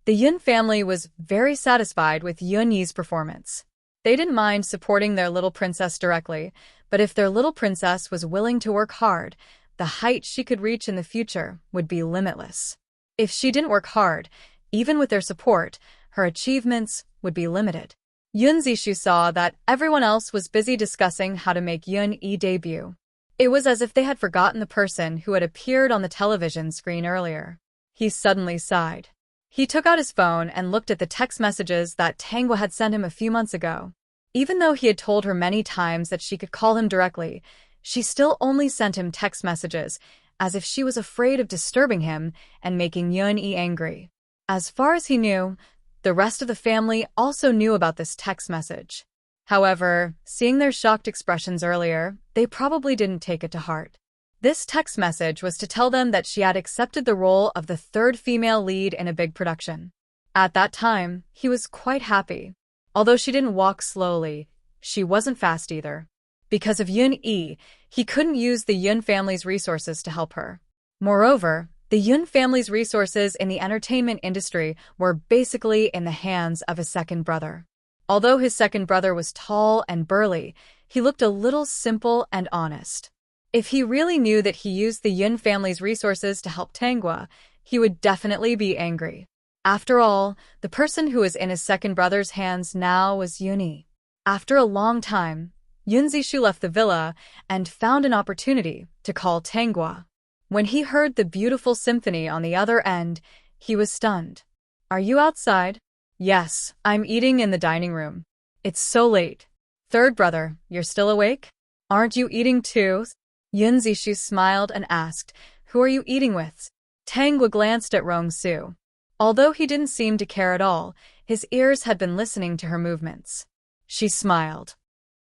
The Yun family was very satisfied with Yun Yi's performance. They didn't mind supporting their little princess directly, but if their little princess was willing to work hard, the height she could reach in the future would be limitless. If she didn't work hard, even with their support, her achievements would be limited. Yun Zishu saw that everyone else was busy discussing how to make Yun Yi debut. It was as if they had forgotten the person who had appeared on the television screen earlier. He suddenly sighed. He took out his phone and looked at the text messages that Tangwa had sent him a few months ago. Even though he had told her many times that she could call him directly, she still only sent him text messages, as if she was afraid of disturbing him and making Yun Yi angry. As far as he knew, the rest of the family also knew about this text message. However, seeing their shocked expressions earlier, they probably didn't take it to heart. This text message was to tell them that she had accepted the role of the third female lead in a big production. At that time, he was quite happy. Although she didn't walk slowly, she wasn't fast either. Because of Yun Yi, he couldn't use the Yun family's resources to help her. Moreover, the Yun family's resources in the entertainment industry were basically in the hands of his second brother. Although his second brother was tall and burly, he looked a little simple and honest. If he really knew that he used the Yun family's resources to help Tangwa, he would definitely be angry. After all, the person who was in his second brother's hands now was Yun Yi. After a long time, Yun Zishu left the villa and found an opportunity to call Tangwa. When he heard the beautiful symphony on the other end, he was stunned. "Are you outside?" "Yes, I'm eating in the dining room. It's so late." "Third brother, you're still awake? Aren't you eating too?" Yun Zishu smiled and asked, "Who are you eating with?" Tangwa glanced at Rong-su. Although he didn't seem to care at all, his ears had been listening to her movements. She smiled.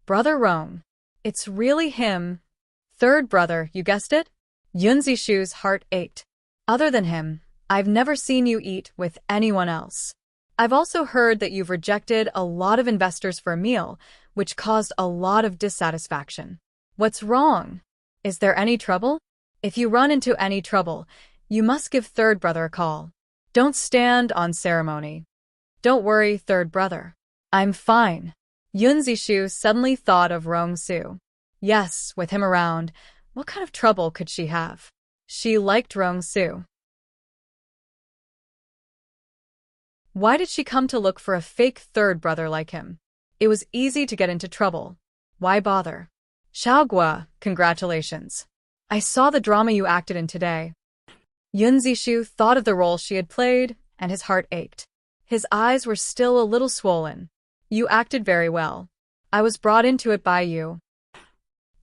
"Brother Rong. It's really him." "Third brother, you guessed it?" Yun Zishu's heart ached. "Other than him, I've never seen you eat with anyone else. I've also heard that you've rejected a lot of investors for a meal, which caused a lot of dissatisfaction. What's wrong? Is there any trouble? If you run into any trouble, you must give third brother a call. Don't stand on ceremony." "Don't worry, third brother. I'm fine." Yun Zishu suddenly thought of Rong-su. Yes, with him around, what kind of trouble could she have? She liked Rong-su. Why did she come to look for a fake third brother like him? It was easy to get into trouble. Why bother? "Xiaogua, congratulations. I saw the drama you acted in today." Yun Zishu thought of the role she had played, and his heart ached. His eyes were still a little swollen. "You acted very well. I was brought into it by you."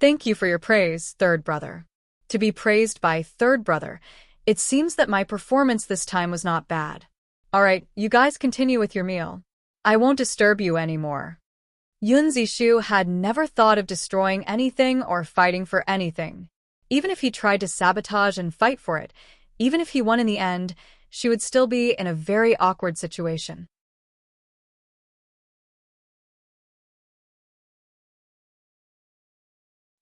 "Thank you for your praise, third brother." To be praised by third brother, it seems that my performance this time was not bad. "Alright, you guys continue with your meal. I won't disturb you anymore." Yun Zishu had never thought of destroying anything or fighting for anything. Even if he tried to sabotage and fight for it, even if he won in the end, she would still be in a very awkward situation.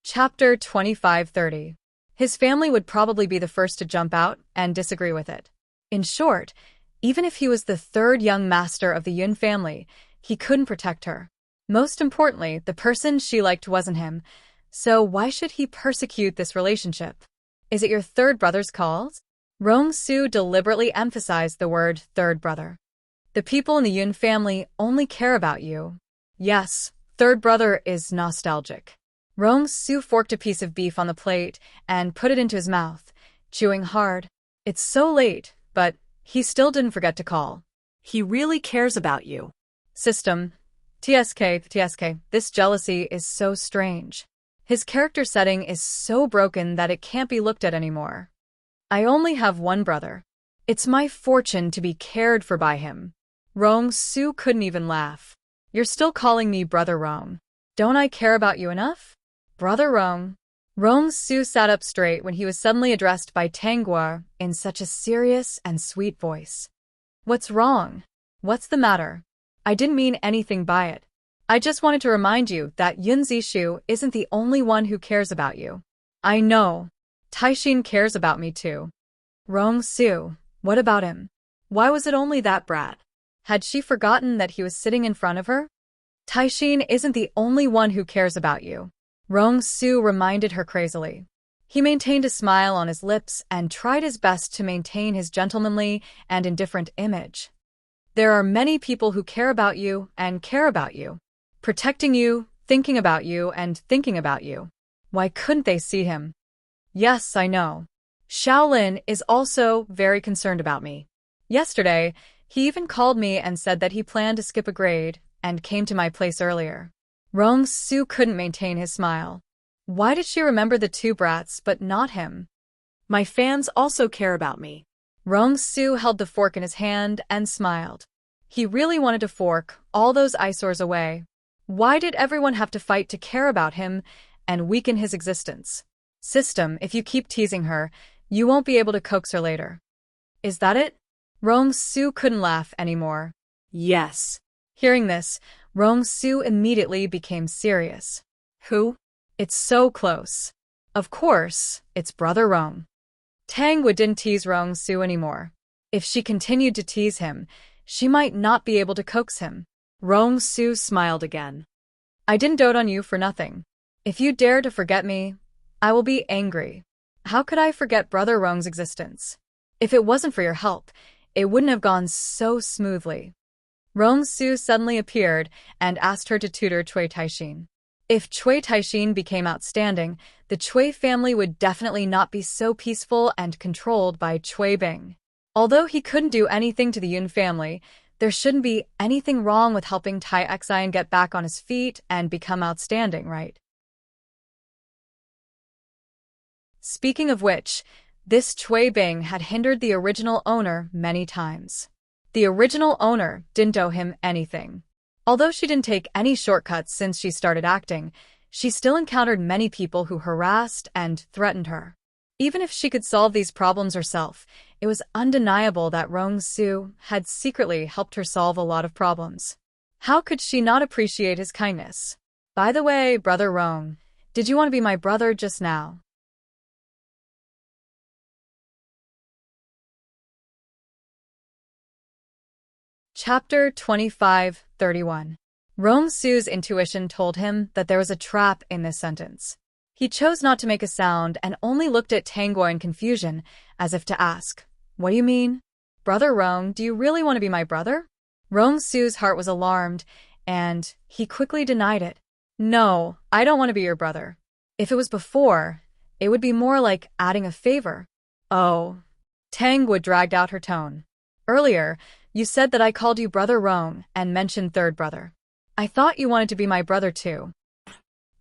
Chapter 25-30. His family would probably be the first to jump out and disagree with it. In short, even if he was the third young master of the Yun family, he couldn't protect her. Most importantly, the person she liked wasn't him, so why should he persecute this relationship? "Is it your third brother's calls?" Rong-su deliberately emphasized the word third brother. "The people in the Yun family only care about you." Yes, third brother is nostalgic. Rong-su forked a piece of beef on the plate and put it into his mouth, chewing hard. It's so late, but he still didn't forget to call. "He really cares about you." System. TSK, this jealousy is so strange. His character setting is so broken that it can't be looked at anymore. "I only have one brother. It's my fortune to be cared for by him." Rong-su couldn't even laugh. "You're still calling me Brother Rong. Don't I care about you enough?" "Brother Rong." Rong-su sat up straight when he was suddenly addressed by Tangwa in such a serious and sweet voice. "What's wrong? What's the matter? I didn't mean anything by it. I just wanted to remind you that Yun Zishu isn't the only one who cares about you." "I know. Taishin cares about me too." "Rong-su, what about him? Why was it only that brat?" Had she forgotten that he was sitting in front of her? "Taishin isn't the only one who cares about you." Rong-su reminded her crazily. He maintained a smile on his lips and tried his best to maintain his gentlemanly and indifferent image. There are many people who care about you and care about you, protecting you, thinking about you, and thinking about you. Why couldn't they see him? Yes, I know. Shaolin is also very concerned about me. Yesterday, he even called me and said that he planned to skip a grade and came to my place earlier. Rong-su couldn't maintain his smile. Why did she remember the two brats but not him? My fans also care about me. Rong-su held the fork in his hand and smiled. He really wanted to fork all those eyesores away. Why did everyone have to fight to care about him and weaken his existence? System, if you keep teasing her, you won't be able to coax her later. Is that it? Rong-su couldn't laugh anymore. Yes. Hearing this, Rong-su immediately became serious. Who? It's so close. Of course, it's Brother Rong. Tangwa didn't tease Rong-su anymore. If she continued to tease him, she might not be able to coax him. Rong-su smiled again. I didn't dote on you for nothing. If you dare to forget me, I will be angry. How could I forget Brother Rong's existence? If it wasn't for your help, it wouldn't have gone so smoothly. Rong-su suddenly appeared and asked her to tutor Cui Taixin. If Cui Taixin became outstanding, the Cui family would definitely not be so peaceful and controlled by Cui Bing. Although he couldn't do anything to the Yun family, there shouldn't be anything wrong with helping Tai Xian get back on his feet and become outstanding, right? Speaking of which, this Cui Bing had hindered the original owner many times. The original owner didn't owe him anything. Although she didn't take any shortcuts since she started acting, she still encountered many people who harassed and threatened her. Even if she could solve these problems herself, it was undeniable that Rong-su had secretly helped her solve a lot of problems. How could she not appreciate his kindness? By the way, Brother Rong, did you want to be my brother just now? Chapter 25:31. Rong-su's intuition told him that there was a trap in this sentence. He chose not to make a sound and only looked at Tangguo in confusion, as if to ask, "What do you mean? Brother Rong, do you really want to be my brother?" Rong-su's heart was alarmed, and he quickly denied it. "No, I don't want to be your brother. If it was before, it would be more like adding a favor." "Oh." Tangguo dragged out her tone. "Earlier, you said that I called you Brother Rong and mentioned third brother. I thought you wanted to be my brother too."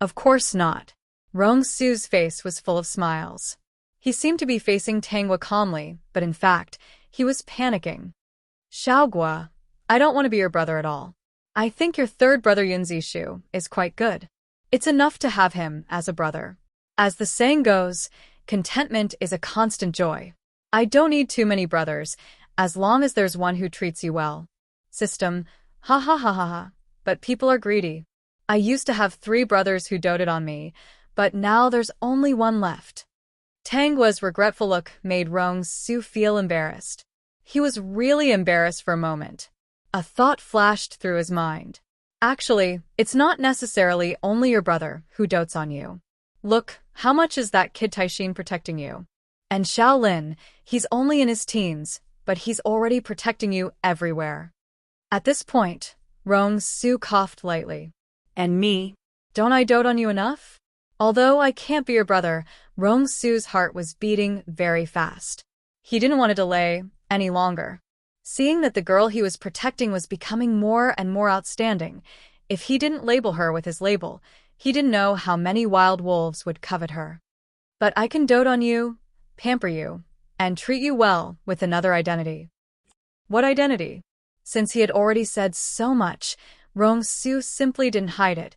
"Of course not." Rong-su's face was full of smiles. He seemed to be facing Tangguo calmly, but in fact, he was panicking. "Xiaogua, I don't want to be your brother at all. I think your third brother Yun Zishu is quite good. It's enough to have him as a brother. As the saying goes, contentment is a constant joy. I don't need too many brothers, as long as there's one who treats you well." System, ha ha ha ha ha, but people are greedy. I used to have 3 brothers who doted on me, but now there's only one left. Tangguo's regretful look made Rong-su feel embarrassed. He was really embarrassed for a moment. A thought flashed through his mind. Actually, it's not necessarily only your brother who dotes on you. Look, how much is that kid Taixin protecting you? And Shaolin, he's only in his teens, but he's already protecting you everywhere. At this point, Rong-su coughed lightly. And me? Don't I dote on you enough? Although I can't be your brother, Rong-su's heart was beating very fast. He didn't want to delay any longer. Seeing that the girl he was protecting was becoming more and more outstanding, if he didn't label her with his label, he didn't know how many wild wolves would covet her. But I can dote on you, pamper you, and treat you well with another identity. What identity? Since he had already said so much, Rong-su simply didn't hide it,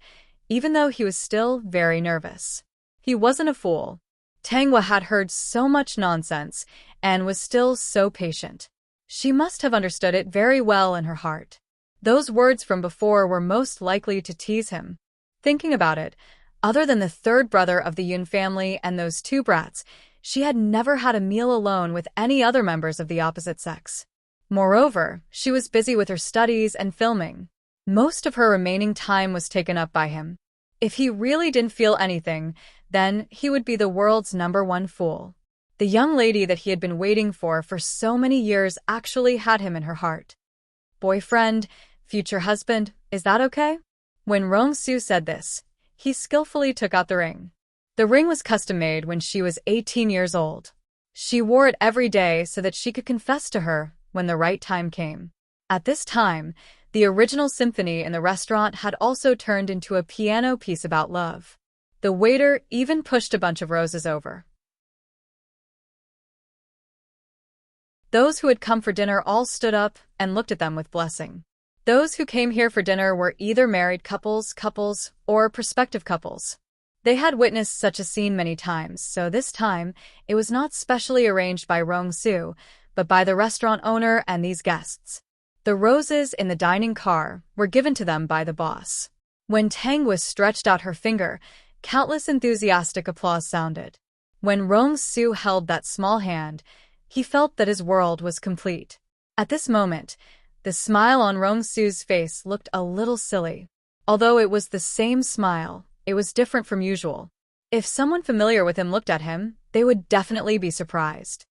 even though he was still very nervous. He wasn't a fool. Tangguo had heard so much nonsense and was still so patient. She must have understood it very well in her heart. Those words from before were most likely to tease him. Thinking about it, other than the third brother of the Yun family and those 2 brats, she had never had a meal alone with any other members of the opposite sex. Moreover, she was busy with her studies and filming. Most of her remaining time was taken up by him. If he really didn't feel anything, then he would be the world's #1 fool. The young lady that he had been waiting for so many years actually had him in her heart. Boyfriend, future husband, is that okay? When Rong-su said this, he skillfully took out the ring. The ring was custom-made when she was 18 years old. She wore it every day so that she could confess to her when the right time came. At this time, the original symphony in the restaurant had also turned into a piano piece about love. The waiter even pushed a bunch of roses over. Those who had come for dinner all stood up and looked at them with blessing. Those who came here for dinner were either married couples, or prospective couples. They had witnessed such a scene many times, so this time, it was not specially arranged by Rong-su, but by the restaurant owner and these guests. The roses in the dining car were given to them by the boss. When Tangwa stretched out her finger, countless enthusiastic applause sounded. When Rong-su held that small hand, he felt that his world was complete. At this moment, the smile on Rong-su's face looked a little silly. Although it was the same smile, it was different from usual. If someone familiar with him looked at him, they would definitely be surprised.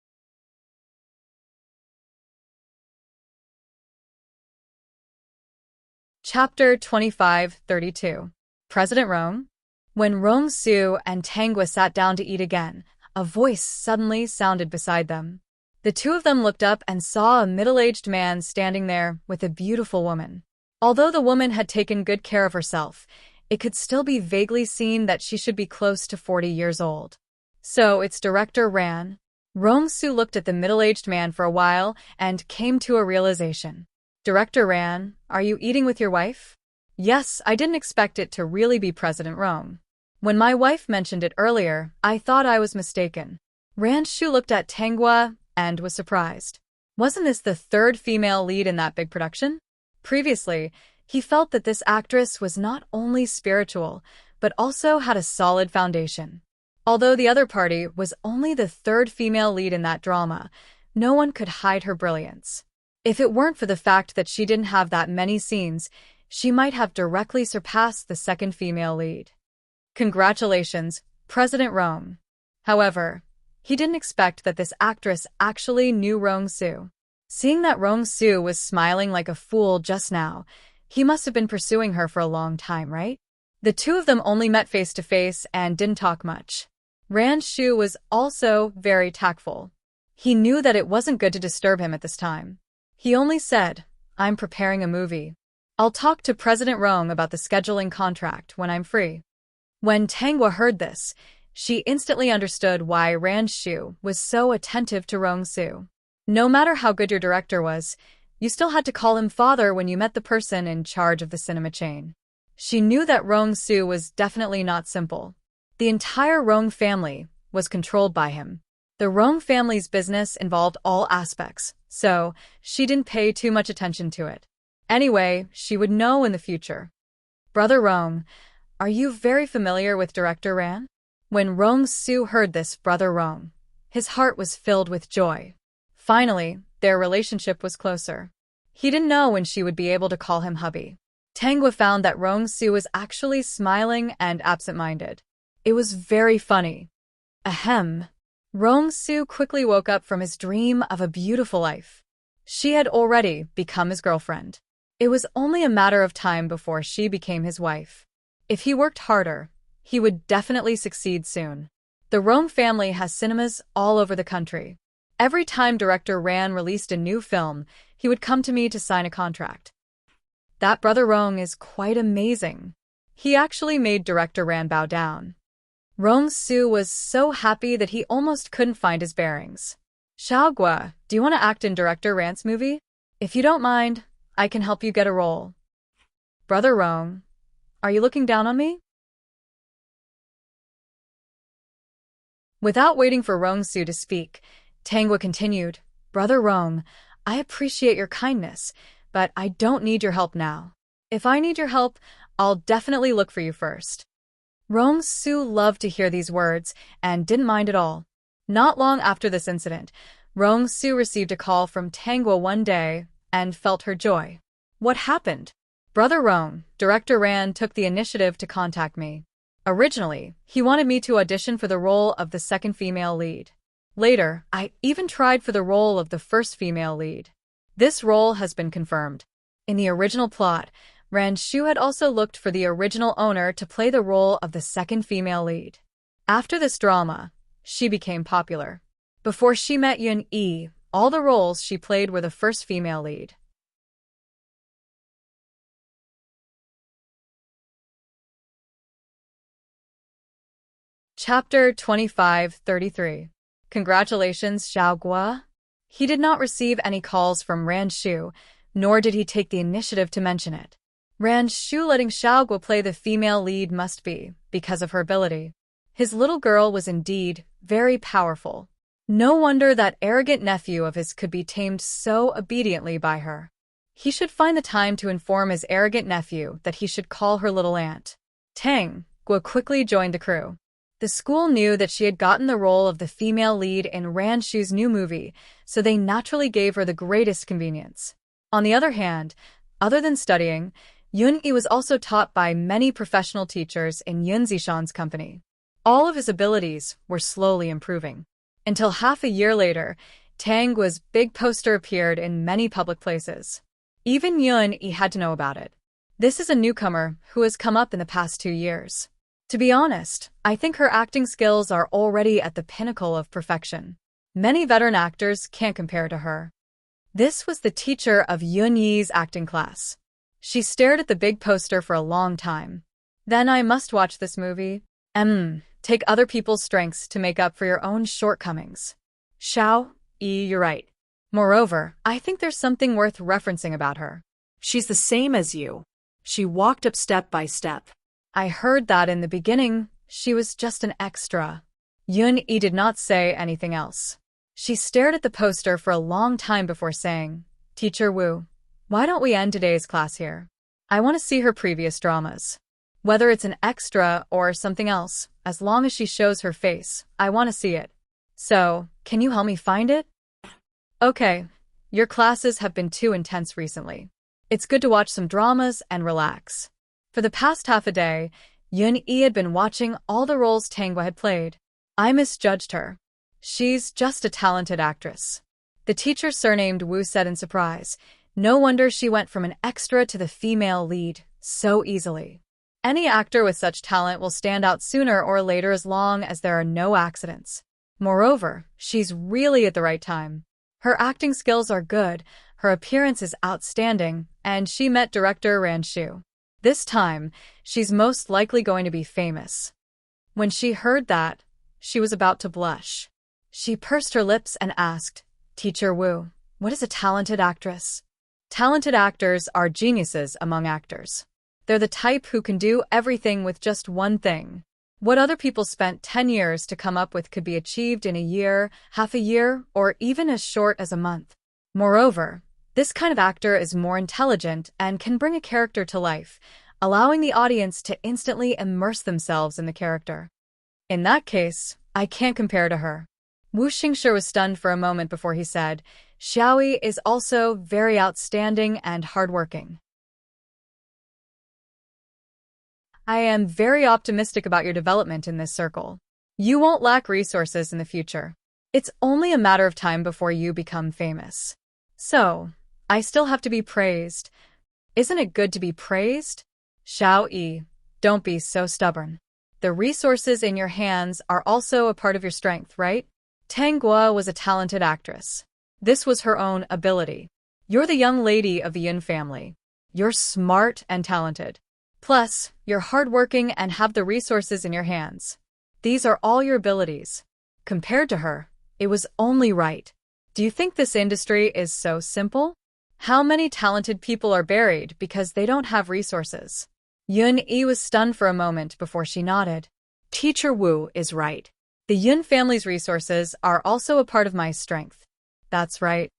Chapter 25-32. President Rong? When Rong-su and Tangwa sat down to eat again, a voice suddenly sounded beside them. The two of them looked up and saw a middle-aged man standing there with a beautiful woman. Although the woman had taken good care of herself, it could still be vaguely seen that she should be close to 40 years old. So, it's Director Ran. Rong-su looked at the middle-aged man for a while and came to a realization. Director Ran, are you eating with your wife? Yes, I didn't expect it to really be President Rong. When my wife mentioned it earlier, I thought I was mistaken. Ran-shu looked at Tangwa and was surprised. Wasn't this the third female lead in that big production? Previously, he felt that this actress was not only spiritual, but also had a solid foundation. Although the other party was only the third female lead in that drama, no one could hide her brilliance. If it weren't for the fact that she didn't have that many scenes, she might have directly surpassed the second female lead. Congratulations, President Rong. However, he didn't expect that this actress actually knew Rong-su. Seeing that Rong-su was smiling like a fool just now, he must have been pursuing her for a long time, right? The two of them only met face to face and didn't talk much. Ran-shu was also very tactful. He knew that it wasn't good to disturb him at this time. He only said, I'm preparing a movie. I'll talk to President Rong about the scheduling contract when I'm free. When Tangwa heard this, she instantly understood why Ran-shu was so attentive to Rong-su. No matter how good your director was, you still had to call him father when you met the person in charge of the cinema chain. She knew that Rong-su was definitely not simple. The entire Rong family was controlled by him. The Rong family's business involved all aspects, so she didn't pay too much attention to it. Anyway, she would know in the future. Brother Rong, are you very familiar with Director Ran? When Rong-su heard this, Brother Rong, his heart was filled with joy. Finally, their relationship was closer. He didn't know when she would be able to call him hubby. Tangwa found that Rong-su was actually smiling and absent-minded. It was very funny. Ahem. Rong-su quickly woke up from his dream of a beautiful life. She had already become his girlfriend. It was only a matter of time before she became his wife. If he worked harder, he would definitely succeed soon. The Rong family has cinemas all over the country. Every time Director Ran released a new film, he would come to me to sign a contract. That Brother Rong is quite amazing. He actually made Director Ran bow down. Rong-su was so happy that he almost couldn't find his bearings. Xiaogua, do you want to act in Director Ran's movie? If you don't mind, I can help you get a role. Brother Rong, are you looking down on me? Without waiting for Rong-su to speak, Tangwa continued, Brother Rong, I appreciate your kindness, but I don't need your help now. If I need your help, I'll definitely look for you first. Rong-su loved to hear these words and didn't mind at all. Not long after this incident, Rong-su received a call from Tangwa one day and felt her joy. What happened? Brother Rong, Director Ran took the initiative to contact me. Originally, he wanted me to audition for the role of the second female lead. Later, I even tried for the role of the first female lead. This role has been confirmed. In the original plot, Ran Shu had also looked for the original owner to play the role of the second female lead. After this drama, she became popular. Before she met Yun Yi, all the roles she played were the first female lead. Chapter 25-33. Congratulations, Xiao Guo. He did not receive any calls from Ran Shu, nor did he take the initiative to mention it. Ran Shu letting Xiao Guo play the female lead must be because of her ability. His little girl was indeed very powerful. No wonder that arrogant nephew of his could be tamed so obediently by her. He should find the time to inform his arrogant nephew that he should call her little aunt. Tang Guo quickly joined the crew. The school knew that she had gotten the role of the female lead in Ran Shu's new movie, so they naturally gave her the greatest convenience. On the other hand, other than studying, Yun Yi was also taught by many professional teachers in Yun Zishan's company. All of his abilities were slowly improving. Until half a year later, Tang Guo's big poster appeared in many public places. Even Yun Yi had to know about it. This is a newcomer who has come up in the past 2 years. To be honest, I think her acting skills are already at the pinnacle of perfection. Many veteran actors can't compare to her. This was the teacher of Yun Yi's acting class. She stared at the big poster for a long time. Then I must watch this movie. Take other people's strengths to make up for your own shortcomings. Xiao Yi, you're right. Moreover, I think there's something worth referencing about her. She's the same as you. She walked up step by step. I heard that in the beginning, she was just an extra. Yun Yi did not say anything else. She stared at the poster for a long time before saying, Teacher Wu, why don't we end today's class here? I want to see her previous dramas. Whether it's an extra or something else, as long as she shows her face, I want to see it. So, can you help me find it? Okay, your classes have been too intense recently. It's good to watch some dramas and relax. For the past half a day, Yun Yi had been watching all the roles Tang Guo had played. I misjudged her. She's just a talented actress. The teacher surnamed Wu said in surprise. No wonder she went from an extra to the female lead so easily. Any actor with such talent will stand out sooner or later as long as there are no accidents. Moreover, she's really at the right time. Her acting skills are good, her appearance is outstanding, and she met director Ran Shu. This time, she's most likely going to be famous. When she heard that, she was about to blush. She pursed her lips and asked, Teacher Wu, what is a talented actress? Talented actors are geniuses among actors. They're the type who can do everything with just one thing. What other people spent 10 years to come up with could be achieved in a year, half a year, or even as short as a month. Moreover, this kind of actor is more intelligent and can bring a character to life, allowing the audience to instantly immerse themselves in the character. In that case, I can't compare to her. Wu Xingshi was stunned for a moment before he said, Xiaoyi is also very outstanding and hardworking. I am very optimistic about your development in this circle. You won't lack resources in the future. It's only a matter of time before you become famous. So, I still have to be praised. Isn't it good to be praised? Xiao Yi, don't be so stubborn. The resources in your hands are also a part of your strength, right? Tang Guo was a talented actress. This was her own ability. You're the young lady of the Yun family. You're smart and talented. Plus, you're hardworking and have the resources in your hands. These are all your abilities. Compared to her, it was only right. Do you think this industry is so simple? How many talented people are buried because they don't have resources? Yun Yi was stunned for a moment before she nodded. Teacher Wu is right. The Yun family's resources are also a part of my strength. That's right.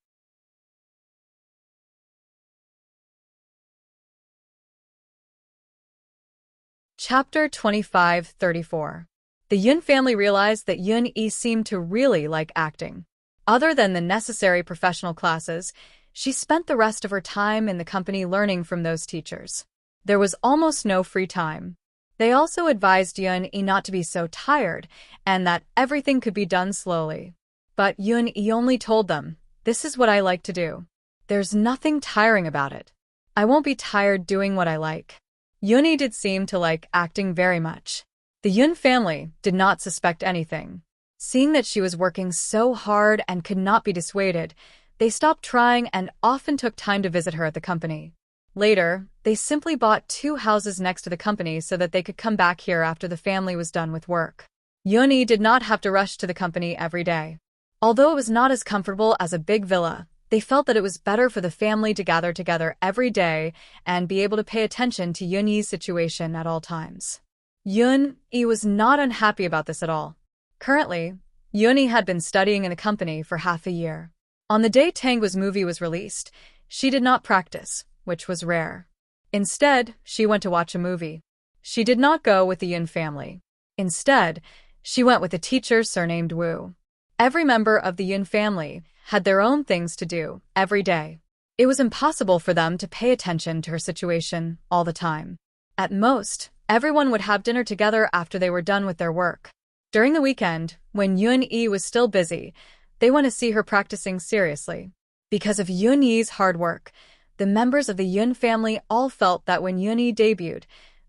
Chapter 25-34. The Yun family realized that Yun Yi seemed to really like acting. Other than the necessary professional classes, she spent the rest of her time in the company learning from those teachers. There was almost no free time. They also advised Yun-yi not to be so tired and that everything could be done slowly. But Yun-yi only told them, "This is what I like to do. There's nothing tiring about it. I won't be tired doing what I like." Yun-yi did seem to like acting very much. The Yun family did not suspect anything. Seeing that she was working so hard and could not be dissuaded, they stopped trying and often took time to visit her at the company. Later, they simply bought 2 houses next to the company so that they could come back here after the family was done with work. Yun-yi did not have to rush to the company every day. Although it was not as comfortable as a big villa, they felt that it was better for the family to gather together every day and be able to pay attention to Yun-yi's situation at all times. Yun-yi was not unhappy about this at all. Currently, Yun-yi had been studying in the company for half a year. On the day Tangwa's movie was released, she did not practice, which was rare. Instead, she went to watch a movie. She did not go with the Yun family. Instead, she went with a teacher surnamed Wu. Every member of the Yun family had their own things to do every day. It was impossible for them to pay attention to her situation all the time. At most, everyone would have dinner together after they were done with their work. During the weekend, when Yun-yi was still busy, they went to see her practicing seriously. Because of Yun-yi's hard work, the members of the Yun family all felt that when Yun-yi debuted,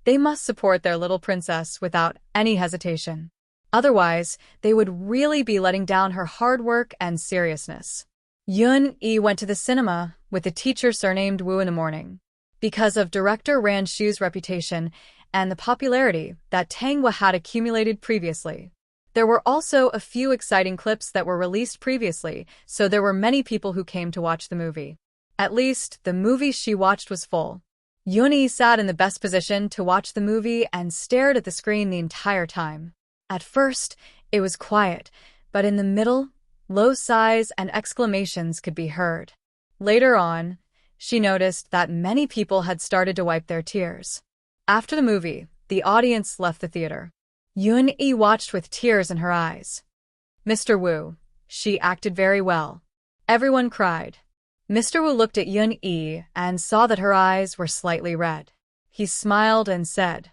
they must support their little princess without any hesitation. Otherwise, they would really be letting down her hard work and seriousness. Yun-yi went to the cinema with a teacher surnamed Wu in the morning. Because of director Ran Shu's reputation and the popularity that Tangwa had accumulated previously. There were also a few exciting clips that were released previously, so there were many people who came to watch the movie. At least, the movie she watched was full. Yun-yi sat in the best position to watch the movie and stared at the screen the entire time. At first, it was quiet, but in the middle, low sighs and exclamations could be heard. Later on, she noticed that many people had started to wipe their tears. After the movie, the audience left the theater. Yun-yi watched with tears in her eyes. "Mr. Wu, she acted very well." Everyone cried. Mr. Wu looked at Yun-yi and saw that her eyes were slightly red. He smiled and said,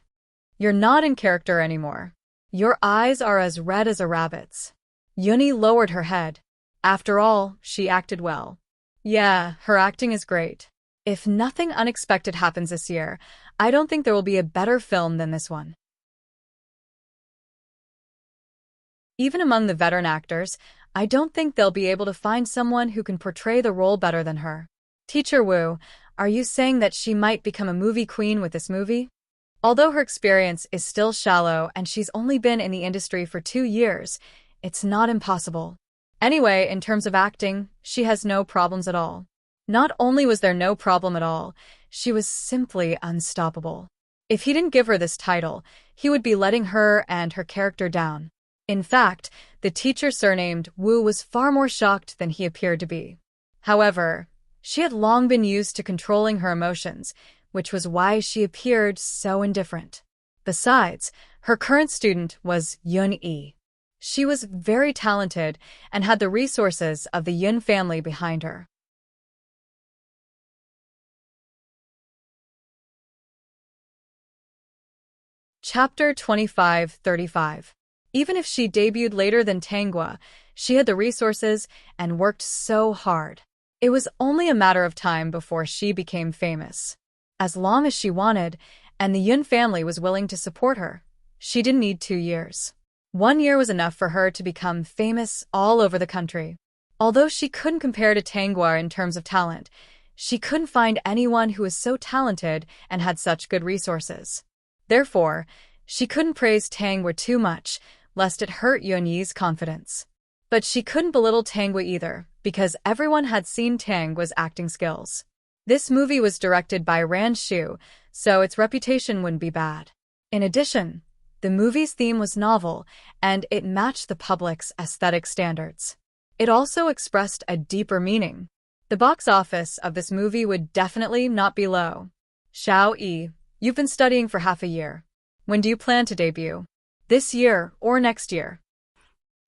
"You're not in character anymore. Your eyes are as red as a rabbit's." Yun-yi lowered her head. After all, she acted well. Yeah, her acting is great. If nothing unexpected happens this year, I don't think there will be a better film than this one. Even among the veteran actors, I don't think they'll be able to find someone who can portray the role better than her. Teacher Wu, are you saying that she might become a movie queen with this movie? Although her experience is still shallow and she's only been in the industry for 2 years, it's not impossible. Anyway, in terms of acting, she has no problems at all. Not only was there no problem at all, she was simply unstoppable. If he didn't give her this title, he would be letting her and her character down. In fact, the teacher surnamed Wu was far more shocked than he appeared to be. However, she had long been used to controlling her emotions, which was why she appeared so indifferent. Besides, her current student was Yun-yi. She was very talented and had the resources of the Yun family behind her. Chapter 25-35. Even if she debuted later than Tangwa, she had the resources and worked so hard. It was only a matter of time before she became famous. As long as she wanted, and the Yun family was willing to support her, she didn't need 2 years. 1 year was enough for her to become famous all over the country. Although she couldn't compare to Tangwa in terms of talent, she couldn't find anyone who was so talented and had such good resources. Therefore, she couldn't praise Tangwa too much, lest it hurt Yun-yi's confidence. But she couldn't belittle Tangwa either, because everyone had seen Tangwa's acting skills. This movie was directed by Ran Shu, so its reputation wouldn't be bad. In addition, the movie's theme was novel, and it matched the public's aesthetic standards. It also expressed a deeper meaning. The box office of this movie would definitely not be low. Xiao-yi, you've been studying for half a year. When do you plan to debut? This year or next year?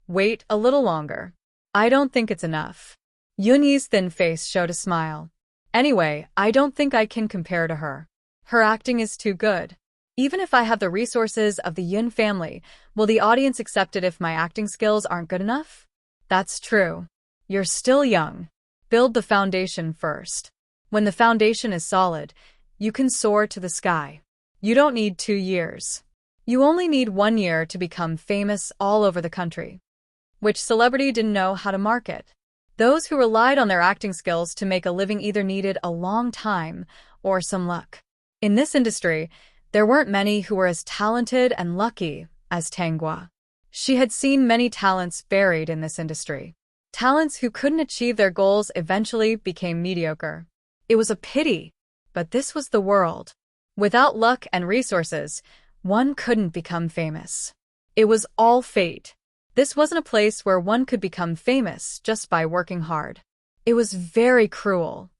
Wait a little longer. I don't think it's enough. Yun-yi's thin face showed a smile. Anyway, I don't think I can compare to her. Her acting is too good. Even if I have the resources of the Yun family, will the audience accept it if my acting skills aren't good enough? That's true. You're still young. Build the foundation first. When the foundation is solid, you can soar to the sky. You don't need 2 years. You only need 1 year to become famous all over the country. Which celebrity didn't know how to market? Those who relied on their acting skills to make a living either needed a long time or some luck. In this industry, there weren't many who were as talented and lucky as Tanghua. She had seen many talents buried in this industry. Talents who couldn't achieve their goals eventually became mediocre. It was a pity, but this was the world. Without luck and resources, one couldn't become famous. It was all fate. This wasn't a place where one could become famous just by working hard. It was very cruel.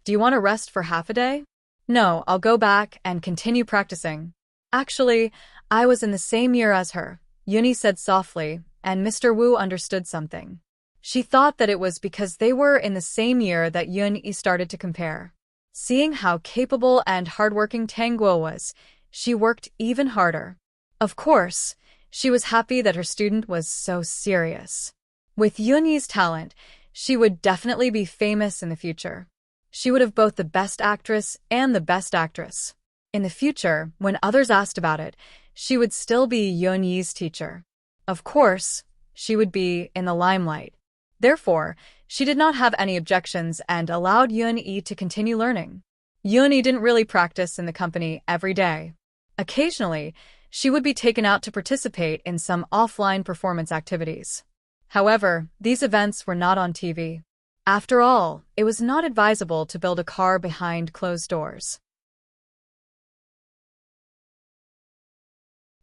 Do you want to rest for half a day? No, I'll go back and continue practicing. Actually, I was in the same year as her, Yuni said softly, and Mr. Wu understood something. She thought that it was because they were in the same year that Yun-yi started to compare. Seeing how capable and hardworking Tanguo was, she worked even harder. Of course, she was happy that her student was so serious. With Yun-yi's talent, she would definitely be famous in the future. She would have both the best actress and the best actress. In the future, when others asked about it, she would still be Yun-yi's teacher. Of course, she would be in the limelight. Therefore, she did not have any objections and allowed Yun-yi to continue learning. Yun-yi didn't really practice in the company every day. Occasionally, she would be taken out to participate in some offline performance activities. However, these events were not on TV. After all, it was not advisable to build a car behind closed doors.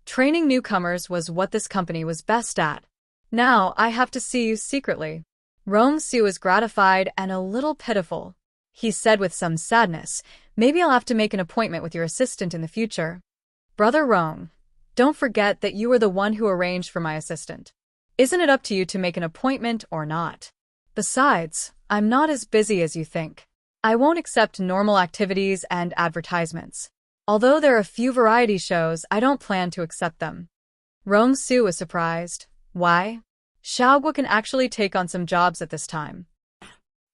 Training newcomers was what this company was best at. Now I have to see you secretly. Rong-su was gratified and a little pitiful. He said with some sadness, maybe I'll have to make an appointment with your assistant in the future. Brother Rong, don't forget that you were the one who arranged for my assistant. Isn't it up to you to make an appointment or not? Besides, I'm not as busy as you think. I won't accept normal activities and advertisements. Although there are a few variety shows, I don't plan to accept them. Rong-su was surprised. Why? Xiaoguo can actually take on some jobs at this time.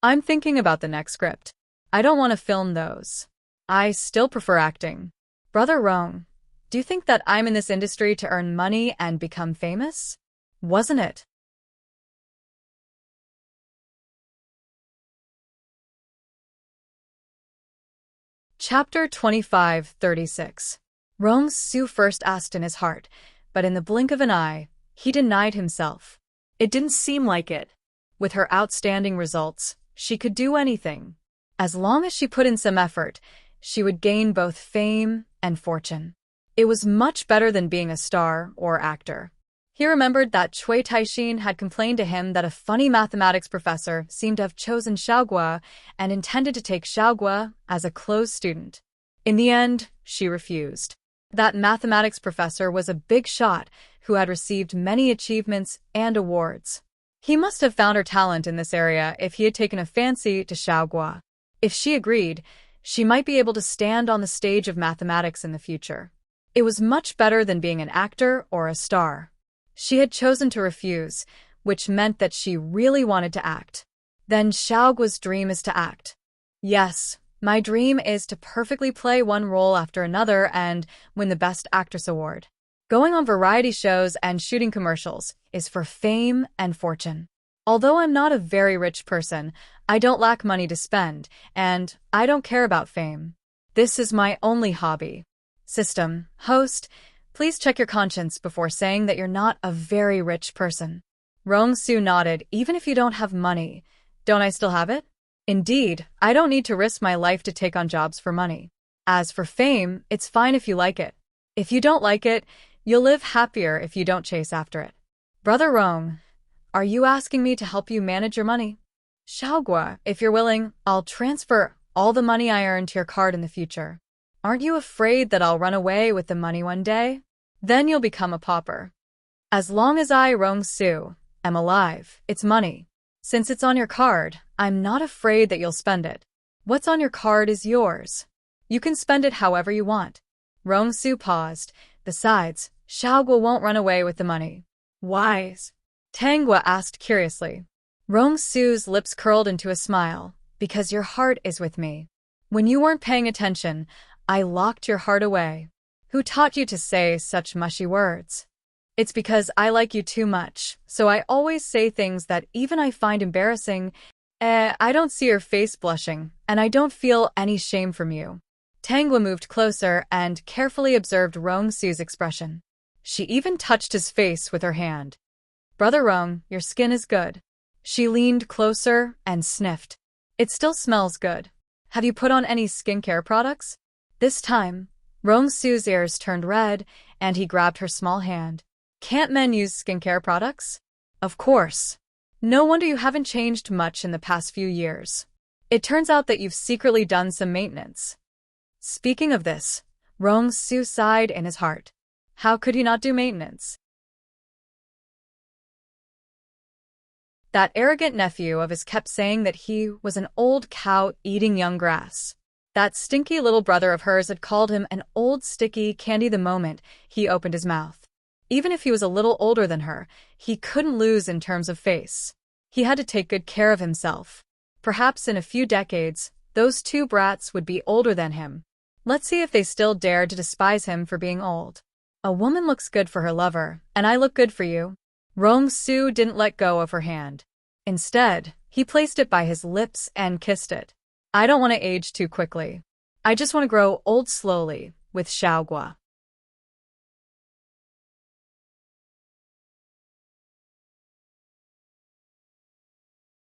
I'm thinking about the next script. I don't want to film those. I still prefer acting. Brother Rong, do you think that I'm in this industry to earn money and become famous? Wasn't it? Chapter 25:36. Rong-su first asked in his heart, but in the blink of an eye, he denied himself. It didn't seem like it. With her outstanding results, she could do anything. As long as she put in some effort, she would gain both fame and fortune. It was much better than being a star or actor. He remembered that Cui Taixin had complained to him that a funny mathematics professor seemed to have chosen Xiaoguo and intended to take Xiaoguo as a close student. In the end, she refused. That mathematics professor was a big shot who had received many achievements and awards. He must have found her talent in this area if he had taken a fancy to Xiaoguo. If she agreed, she might be able to stand on the stage of mathematics in the future. It was much better than being an actor or a star. She had chosen to refuse, which meant that she really wanted to act. Then Xiaoguo's dream is to act. Yes, my dream is to perfectly play one role after another and win the Best Actress award. Going on variety shows and shooting commercials is for fame and fortune. Although I'm not a very rich person, I don't lack money to spend, and I don't care about fame. This is my only hobby. System, host, please check your conscience before saying that you're not a very rich person. Rong-su nodded. Even if you don't have money, don't I still have it? Indeed, I don't need to risk my life to take on jobs for money. As for fame, it's fine if you like it. If you don't like it, you'll live happier if you don't chase after it. Brother Rong, are you asking me to help you manage your money? Xiaoguo, if you're willing, I'll transfer all the money I earn to your card in the future. Aren't you afraid that I'll run away with the money one day? Then you'll become a pauper. As long as I, Rong-su, am alive, it's money. Since it's on your card, I'm not afraid that you'll spend it. What's on your card is yours. You can spend it however you want. Rongsu paused. Besides, Xiaogua won't run away with the money. Why? Tanggua asked curiously. Rongsu's lips curled into a smile. Because your heart is with me. When you weren't paying attention, I locked your heart away. Who taught you to say such mushy words? It's because I like you too much, so I always say things that even I find embarrassing. I don't see your face blushing, and I don't feel any shame from you. Tanggua moved closer and carefully observed Rongsu's expression. She even touched his face with her hand. Brother Rong, your skin is good. She leaned closer and sniffed. It still smells good. Have you put on any skincare products? This time, Rongsu's ears turned red, and he grabbed her small hand. Can't men use skincare products? Of course. No wonder you haven't changed much in the past few years. It turns out that you've secretly done some maintenance. Speaking of this, Rongsu sighed in his heart. How could he not do maintenance? That arrogant nephew of his kept saying that he was an old cow eating young grass. That stinky little brother of hers had called him an old sticky candy the moment he opened his mouth. Even if he was a little older than her, he couldn't lose in terms of face. He had to take good care of himself. Perhaps in a few decades, those two brats would be older than him. Let's see if they still dared to despise him for being old. A woman looks good for her lover, and I look good for you. Rongsu didn't let go of her hand. Instead, he placed it by his lips and kissed it. I don't want to age too quickly. I just want to grow old slowly, with Xiaogua.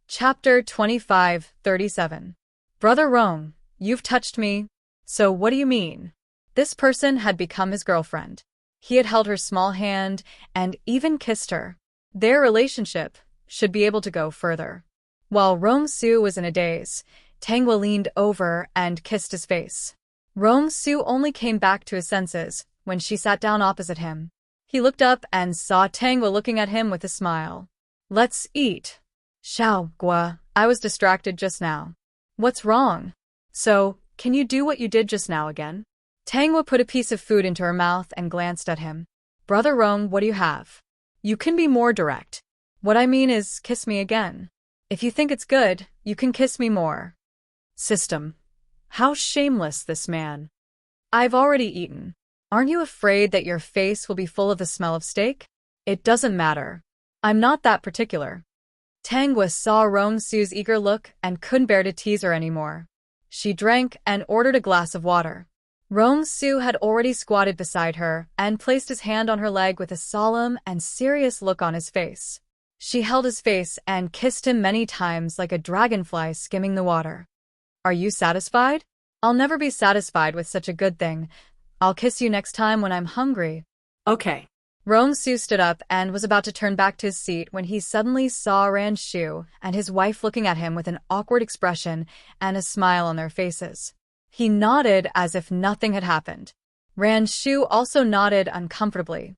Chapter 25:37. Brother Rong, you've touched me. So what do you mean? This person had become his girlfriend. He had held her small hand and even kissed her. Their relationship should be able to go further. While Rongsu was in a daze, Tanggua leaned over and kissed his face. Rongsu only came back to his senses when she sat down opposite him. He looked up and saw Tanggua looking at him with a smile. Let's eat. Xiaogua, I was distracted just now. What's wrong? So, can you do what you did just now again? Tanggua put a piece of food into her mouth and glanced at him. Brother Rong, what do you have? You can be more direct. What I mean is, kiss me again. If you think it's good, you can kiss me more. System. How shameless this man. I've already eaten. Aren't you afraid that your face will be full of the smell of steak? It doesn't matter. I'm not that particular. Tanggua saw Rongsu's eager look and couldn't bear to tease her anymore. She drank and ordered a glass of water. Rongsu had already squatted beside her and placed his hand on her leg with a solemn and serious look on his face. She held his face and kissed him many times like a dragonfly skimming the water. Are you satisfied? I'll never be satisfied with such a good thing. I'll kiss you next time when I'm hungry. Okay. Rongsu stood up and was about to turn back to his seat when he suddenly saw Ran Shu and his wife looking at him with an awkward expression and a smile on their faces. He nodded as if nothing had happened. Ran Shu also nodded uncomfortably.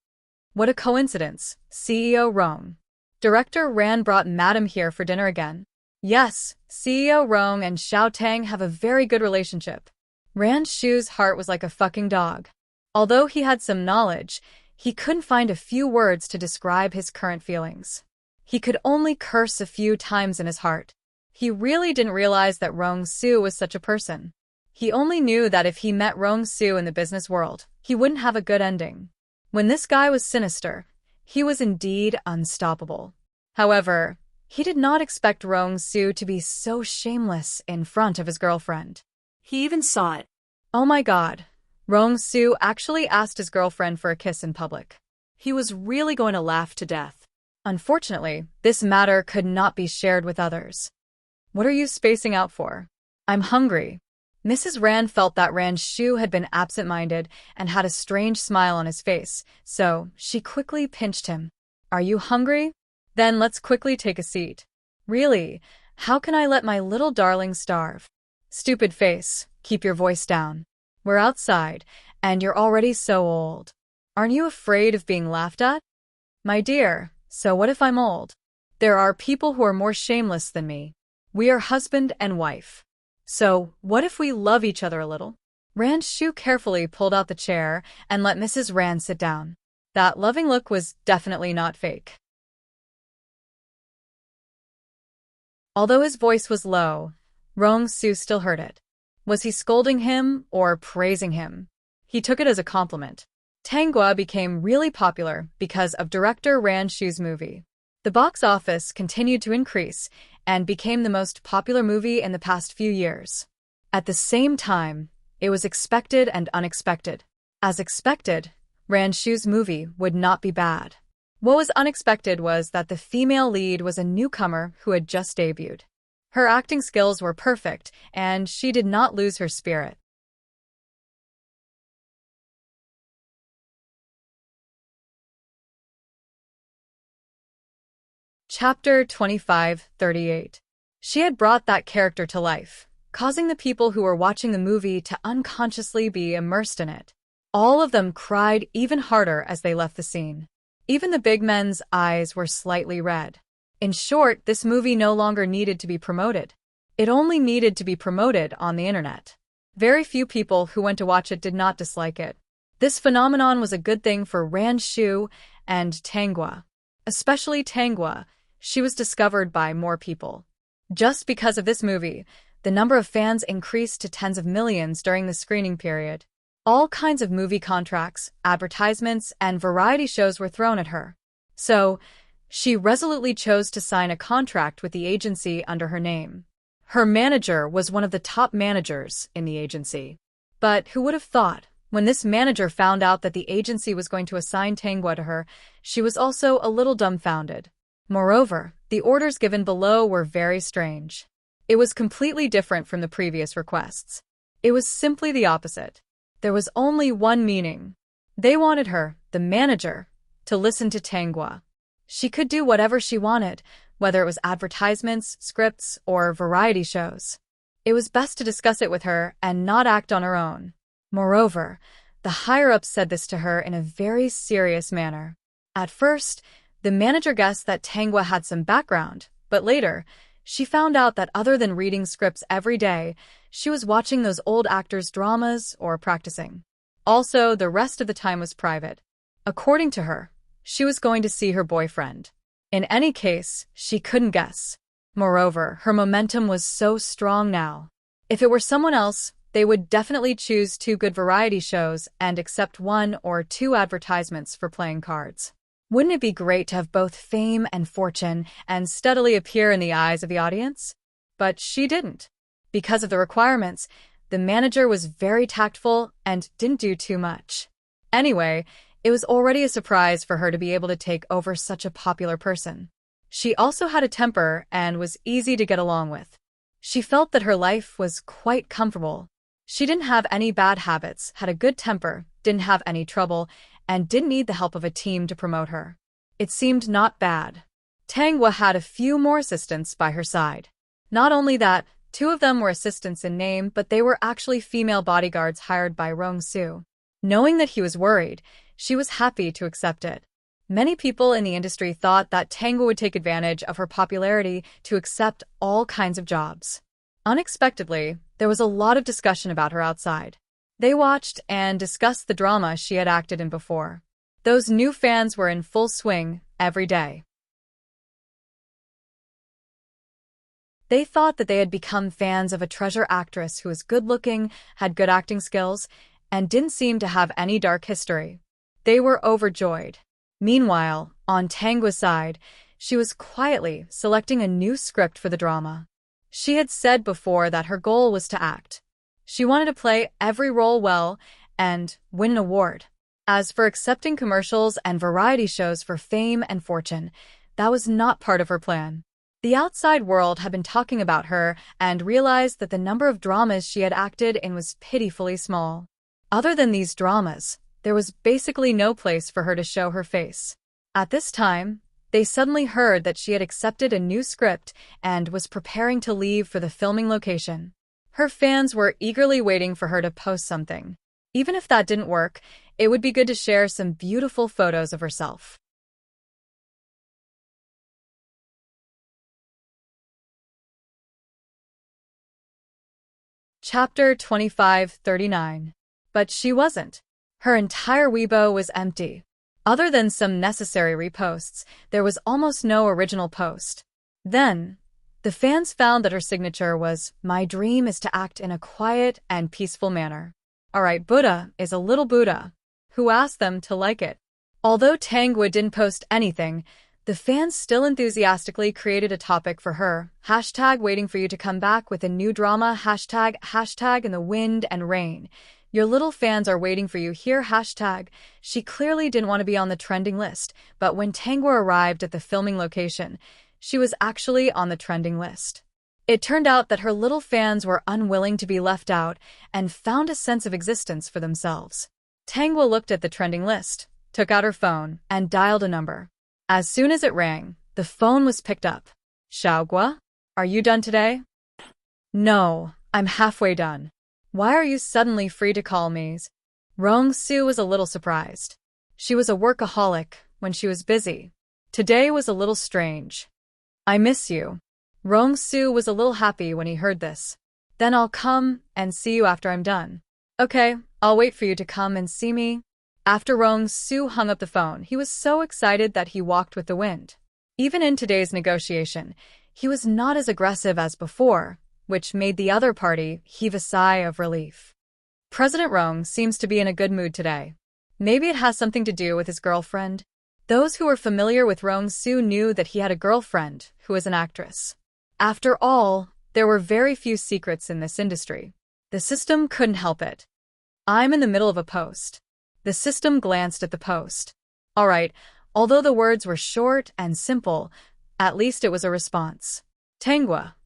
What a coincidence, CEO Rong. Director Ran brought Madam here for dinner again. Yes, CEO Rong and Xiao Tang have a very good relationship. Ran Shu's heart was like a fucking dog. Although he had some knowledge, he couldn't find a few words to describe his current feelings. He could only curse a few times in his heart. He really didn't realize that Rongsu was such a person. He only knew that if he met Rongsu in the business world, he wouldn't have a good ending. When this guy was sinister, he was indeed unstoppable. However, he did not expect Rongsu to be so shameless in front of his girlfriend. He even saw it. Oh my god. Rongsu actually asked his girlfriend for a kiss in public. He was really going to laugh to death. Unfortunately, this matter could not be shared with others. What are you spacing out for? I'm hungry. Mrs. Ran felt that Ran Shu had been absent-minded and had a strange smile on his face, so she quickly pinched him. Are you hungry? Then let's quickly take a seat. Really, how can I let my little darling starve? Stupid face, keep your voice down. We're outside, and you're already so old. Aren't you afraid of being laughed at? My dear, so what if I'm old? There are people who are more shameless than me. We are husband and wife. So, what if we love each other a little? Rand Shu carefully pulled out the chair and let Mrs. Rand sit down. That loving look was definitely not fake. Although his voice was low, Rong Su still heard it. Was he scolding him or praising him? He took it as a compliment. Tanghua became really popular because of director Rand Shu's movie. The box office continued to increase and became the most popular movie in the past few years. At the same time, it was expected and unexpected. As expected, Rand Shu's movie would not be bad. What was unexpected was that the female lead was a newcomer who had just debuted. Her acting skills were perfect, and she did not lose her spirit. Chapter 25:38. She had brought that character to life, causing the people who were watching the movie to unconsciously be immersed in it. All of them cried even harder as they left the scene. Even the big men's eyes were slightly red. In short, this movie no longer needed to be promoted. It only needed to be promoted on the internet. Very few people who went to watch it did not dislike it. This phenomenon was a good thing for Rand Shu and Tanghua. Especially Tanghua, she was discovered by more people. Just because of this movie, the number of fans increased to tens of millions during the screening period. All kinds of movie contracts, advertisements, and variety shows were thrown at her. So, she resolutely chose to sign a contract with the agency under her name. Her manager was one of the top managers in the agency. But who would have thought, when this manager found out that the agency was going to assign Tanghua to her, she was also a little dumbfounded. Moreover, the orders given below were very strange. It was completely different from the previous requests. It was simply the opposite. There was only one meaning. They wanted her, the manager, to listen to Tanghua. She could do whatever she wanted, whether it was advertisements, scripts, or variety shows. It was best to discuss it with her and not act on her own. Moreover, the higher-ups said this to her in a very serious manner. At first, the manager guessed that Tanghua had some background, but later, she found out that other than reading scripts every day, she was watching those old actors' dramas or practicing. Also, the rest of the time was private. According to her, she was going to see her boyfriend. In any case, she couldn't guess. Moreover, her momentum was so strong now. If it were someone else, they would definitely choose 2 good variety shows and accept 1 or 2 advertisements for playing cards. Wouldn't it be great to have both fame and fortune and steadily appear in the eyes of the audience? But she didn't. Because of the requirements, the manager was very tactful and didn't do too much. Anyway, it was already a surprise for her to be able to take over such a popular person. She also had a temper and was easy to get along with. She felt that her life was quite comfortable. She didn't have any bad habits, had a good temper, didn't have any trouble, and didn't need the help of a team to promote her. It seemed not bad. Tanghua had a few more assistants by her side. Not only that, 2 of them were assistants in name, but they were actually female bodyguards hired by Rong Su. Knowing that he was worried, she was happy to accept it. Many people in the industry thought that Tanghua would take advantage of her popularity to accept all kinds of jobs. Unexpectedly, there was a lot of discussion about her outside. They watched and discussed the drama she had acted in before. Those new fans were in full swing every day. They thought that they had become fans of a treasure actress who was good-looking, had good acting skills, and didn't seem to have any dark history. They were overjoyed. Meanwhile, on Tanghua's side, she was quietly selecting a new script for the drama. She had said before that her goal was to act. She wanted to play every role well and win an award. As for accepting commercials and variety shows for fame and fortune, that was not part of her plan. The outside world had been talking about her and realized that the number of dramas she had acted in was pitifully small. Other than these dramas, there was basically no place for her to show her face. At this time, they suddenly heard that she had accepted a new script and was preparing to leave for the filming location. Her fans were eagerly waiting for her to post something. Even if that didn't work, it would be good to share some beautiful photos of herself. Chapter 2539. But she wasn't. Her entire Weibo was empty. Other than some necessary reposts, there was almost no original post. Then, the fans found that her signature was, "My dream is to act in a quiet and peaceful manner." Alright, Buddha is a little Buddha. Who asked them to like it? Although Tangwa didn't post anything, the fans still enthusiastically created a topic for her. Hashtag waiting for you to come back with a new drama. Hashtag in the wind and rain. Your little fans are waiting for you here. Hashtag. She clearly didn't want to be on the trending list, but when Tangwa arrived at the filming location, she was actually on the trending list. It turned out that her little fans were unwilling to be left out and found a sense of existence for themselves. Tangwa looked at the trending list, took out her phone, and dialed a number. As soon as it rang, the phone was picked up. "Xiaogua, are you done today?" "No, I'm halfway done." "Why are you suddenly free to call me?" Rong Su was a little surprised. She was a workaholic when she was busy. Today was a little strange. "I miss you." Rong Su was a little happy when he heard this. "Then I'll come and see you after I'm done." "Okay, I'll wait for you to come and see me." After Rong Su hung up the phone, he was so excited that he walked with the wind. Even in today's negotiation, he was not as aggressive as before, which made the other party heave a sigh of relief. President Rong seems to be in a good mood today. Maybe it has something to do with his girlfriend. Those who were familiar with Rong Su knew that he had a girlfriend who was an actress. After all, there were very few secrets in this industry. The system couldn't help it. "I'm in the middle of a post." The system glanced at the post. Alright, although the words were short and simple, at least it was a response. "Tangwa,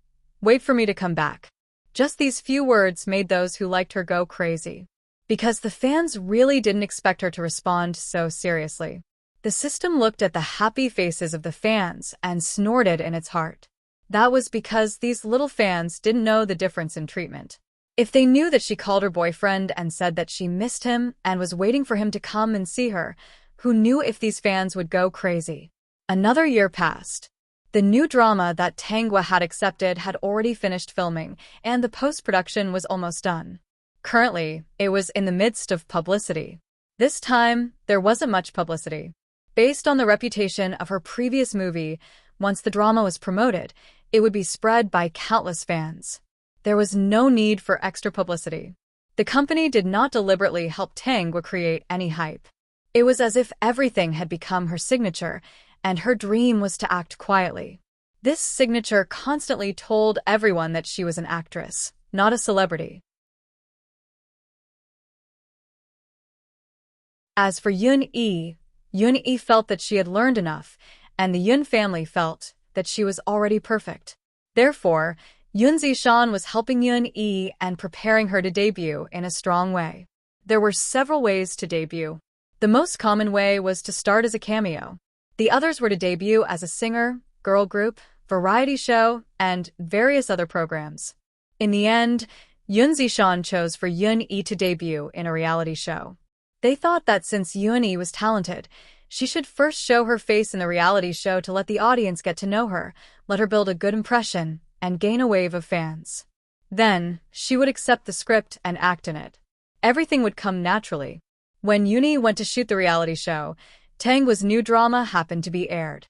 wait for me to come back." Just these few words made those who liked her go crazy. Because the fans really didn't expect her to respond so seriously. The system looked at the happy faces of the fans and snorted in its heart. That was because these little fans didn't know the difference in treatment. If they knew that she called her boyfriend and said that she missed him and was waiting for him to come and see her, who knew if these fans would go crazy? Another year passed. The new drama that Tangwa had accepted had already finished filming, and the post-production was almost done. Currently, it was in the midst of publicity. This time, there wasn't much publicity. Based on the reputation of her previous movie, once the drama was promoted, it would be spread by countless fans. There was no need for extra publicity. The company did not deliberately help Tangwa create any hype. It was as if everything had become her signature, and her dream was to act quietly. This signature constantly told everyone that she was an actress, not a celebrity. As for Yun-yi felt that she had learned enough, and the Yun family felt that she was already perfect. Therefore, Yun Zishan was helping Yun-yi and preparing her to debut in a strong way. There were several ways to debut. The most common way was to start as a cameo. The others were to debut as a singer, girl group, variety show, and various other programs. In the end, Yun Zishan chose for Yun-yi to debut in a reality show. They thought that since Yun-yi was talented, she should first show her face in the reality show to let the audience get to know her, let her build a good impression, and gain a wave of fans. Then, she would accept the script and act in it. Everything would come naturally. When Yuni went to shoot the reality show, Tangwa's new drama happened to be aired.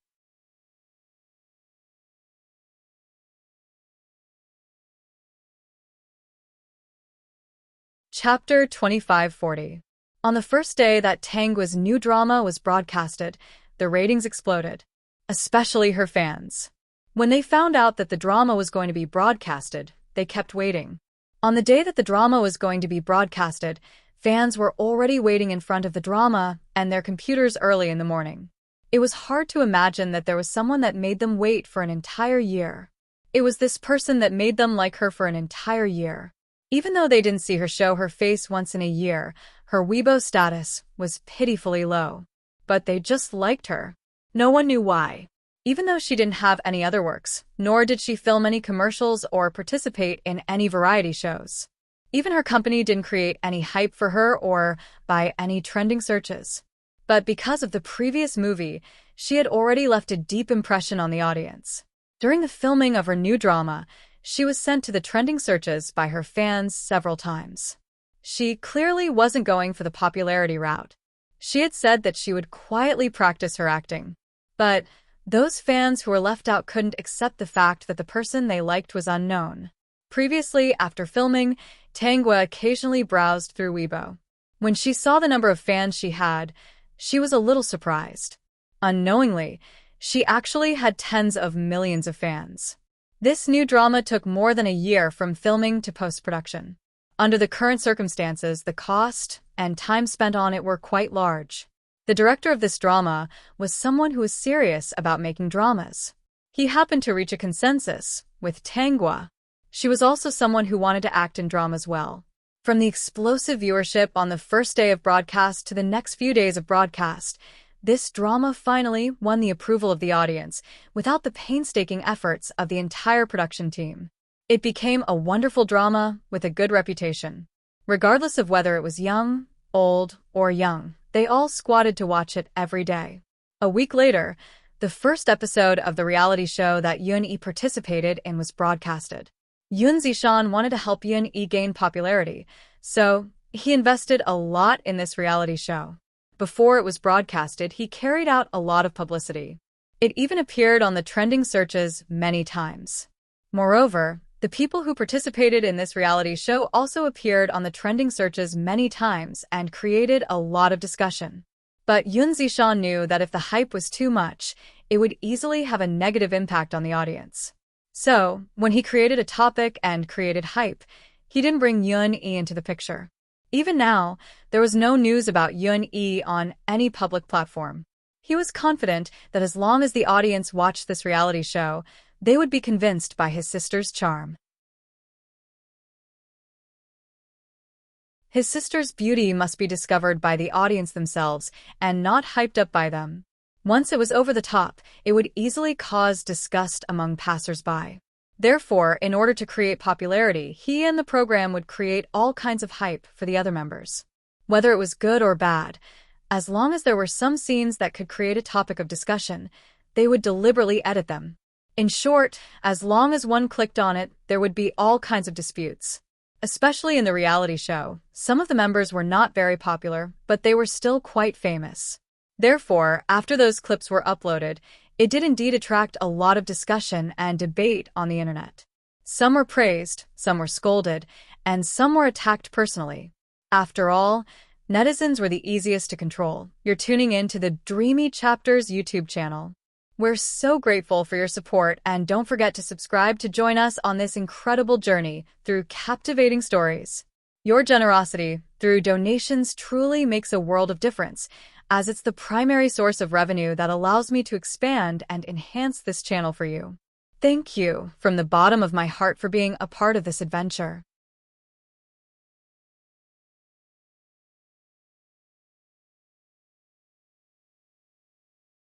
Chapter 2540. On the first day that Tangwa's new drama was broadcasted, the ratings exploded. Especially her fans. When they found out that the drama was going to be broadcasted, they kept waiting. On the day that the drama was going to be broadcasted, fans were already waiting in front of the drama and their computers early in the morning. It was hard to imagine that there was someone that made them wait for an entire year. It was this person that made them like her for an entire year. Even though they didn't see her show her face once in a year, her Weibo status was pitifully low. But they just liked her. No one knew why. Even though she didn't have any other works, nor did she film any commercials or participate in any variety shows. Even her company didn't create any hype for her or buy any trending searches. But because of the previous movie, she had already left a deep impression on the audience. During the filming of her new drama, she was sent to the trending searches by her fans several times. She clearly wasn't going for the popularity route. She had said that she would quietly practice her acting. But those fans who were left out couldn't accept the fact that the person they liked was unknown. Previously, after filming, Tangwa occasionally browsed through Weibo. When she saw the number of fans she had, she was a little surprised. Unknowingly, she actually had tens of millions of fans. This new drama took more than a year from filming to post-production. Under the current circumstances, the cost and time spent on it were quite large. The director of this drama was someone who was serious about making dramas. He happened to reach a consensus with Tangwa. She was also someone who wanted to act in dramas well. From the explosive viewership on the first day of broadcast to the next few days of broadcast, this drama finally won the approval of the audience without the painstaking efforts of the entire production team. It became a wonderful drama with a good reputation. Regardless of whether it was young, old, or young, they all squatted to watch it every day. A week later, the first episode of the reality show that Yoon-yi participated in was broadcasted. Yoon Zishan wanted to help Yoon-yi gain popularity, so he invested a lot in this reality show. Before it was broadcasted, he carried out a lot of publicity. It even appeared on the trending searches many times. Moreover, the people who participated in this reality show also appeared on the trending searches many times and created a lot of discussion. But Yoon Zishan knew that if the hype was too much, it would easily have a negative impact on the audience. So, when he created a topic and created hype, he didn't bring Yoon-yi into the picture. Even now, there was no news about Yoon-yi on any public platform. He was confident that as long as the audience watched this reality show, they would be convinced by his sister's charm. His sister's beauty must be discovered by the audience themselves and not hyped up by them. Once it was over the top, it would easily cause disgust among passers-by. Therefore, in order to create popularity, he and the program would create all kinds of hype for the other members. Whether it was good or bad, as long as there were some scenes that could create a topic of discussion, they would deliberately edit them. In short, as long as one clicked on it, there would be all kinds of disputes. Especially in the reality show, some of the members were not very popular, but they were still quite famous. Therefore, after those clips were uploaded, it did indeed attract a lot of discussion and debate on the internet. Some were praised, some were scolded, and some were attacked personally. After all, netizens were the easiest to control. You're tuning in to the Dreamy Chapters YouTube channel. We're so grateful for your support, and don't forget to subscribe to join us on this incredible journey through captivating stories. Your generosity through donations truly makes a world of difference, as it's the primary source of revenue that allows me to expand and enhance this channel for you. Thank you from the bottom of my heart for being a part of this adventure.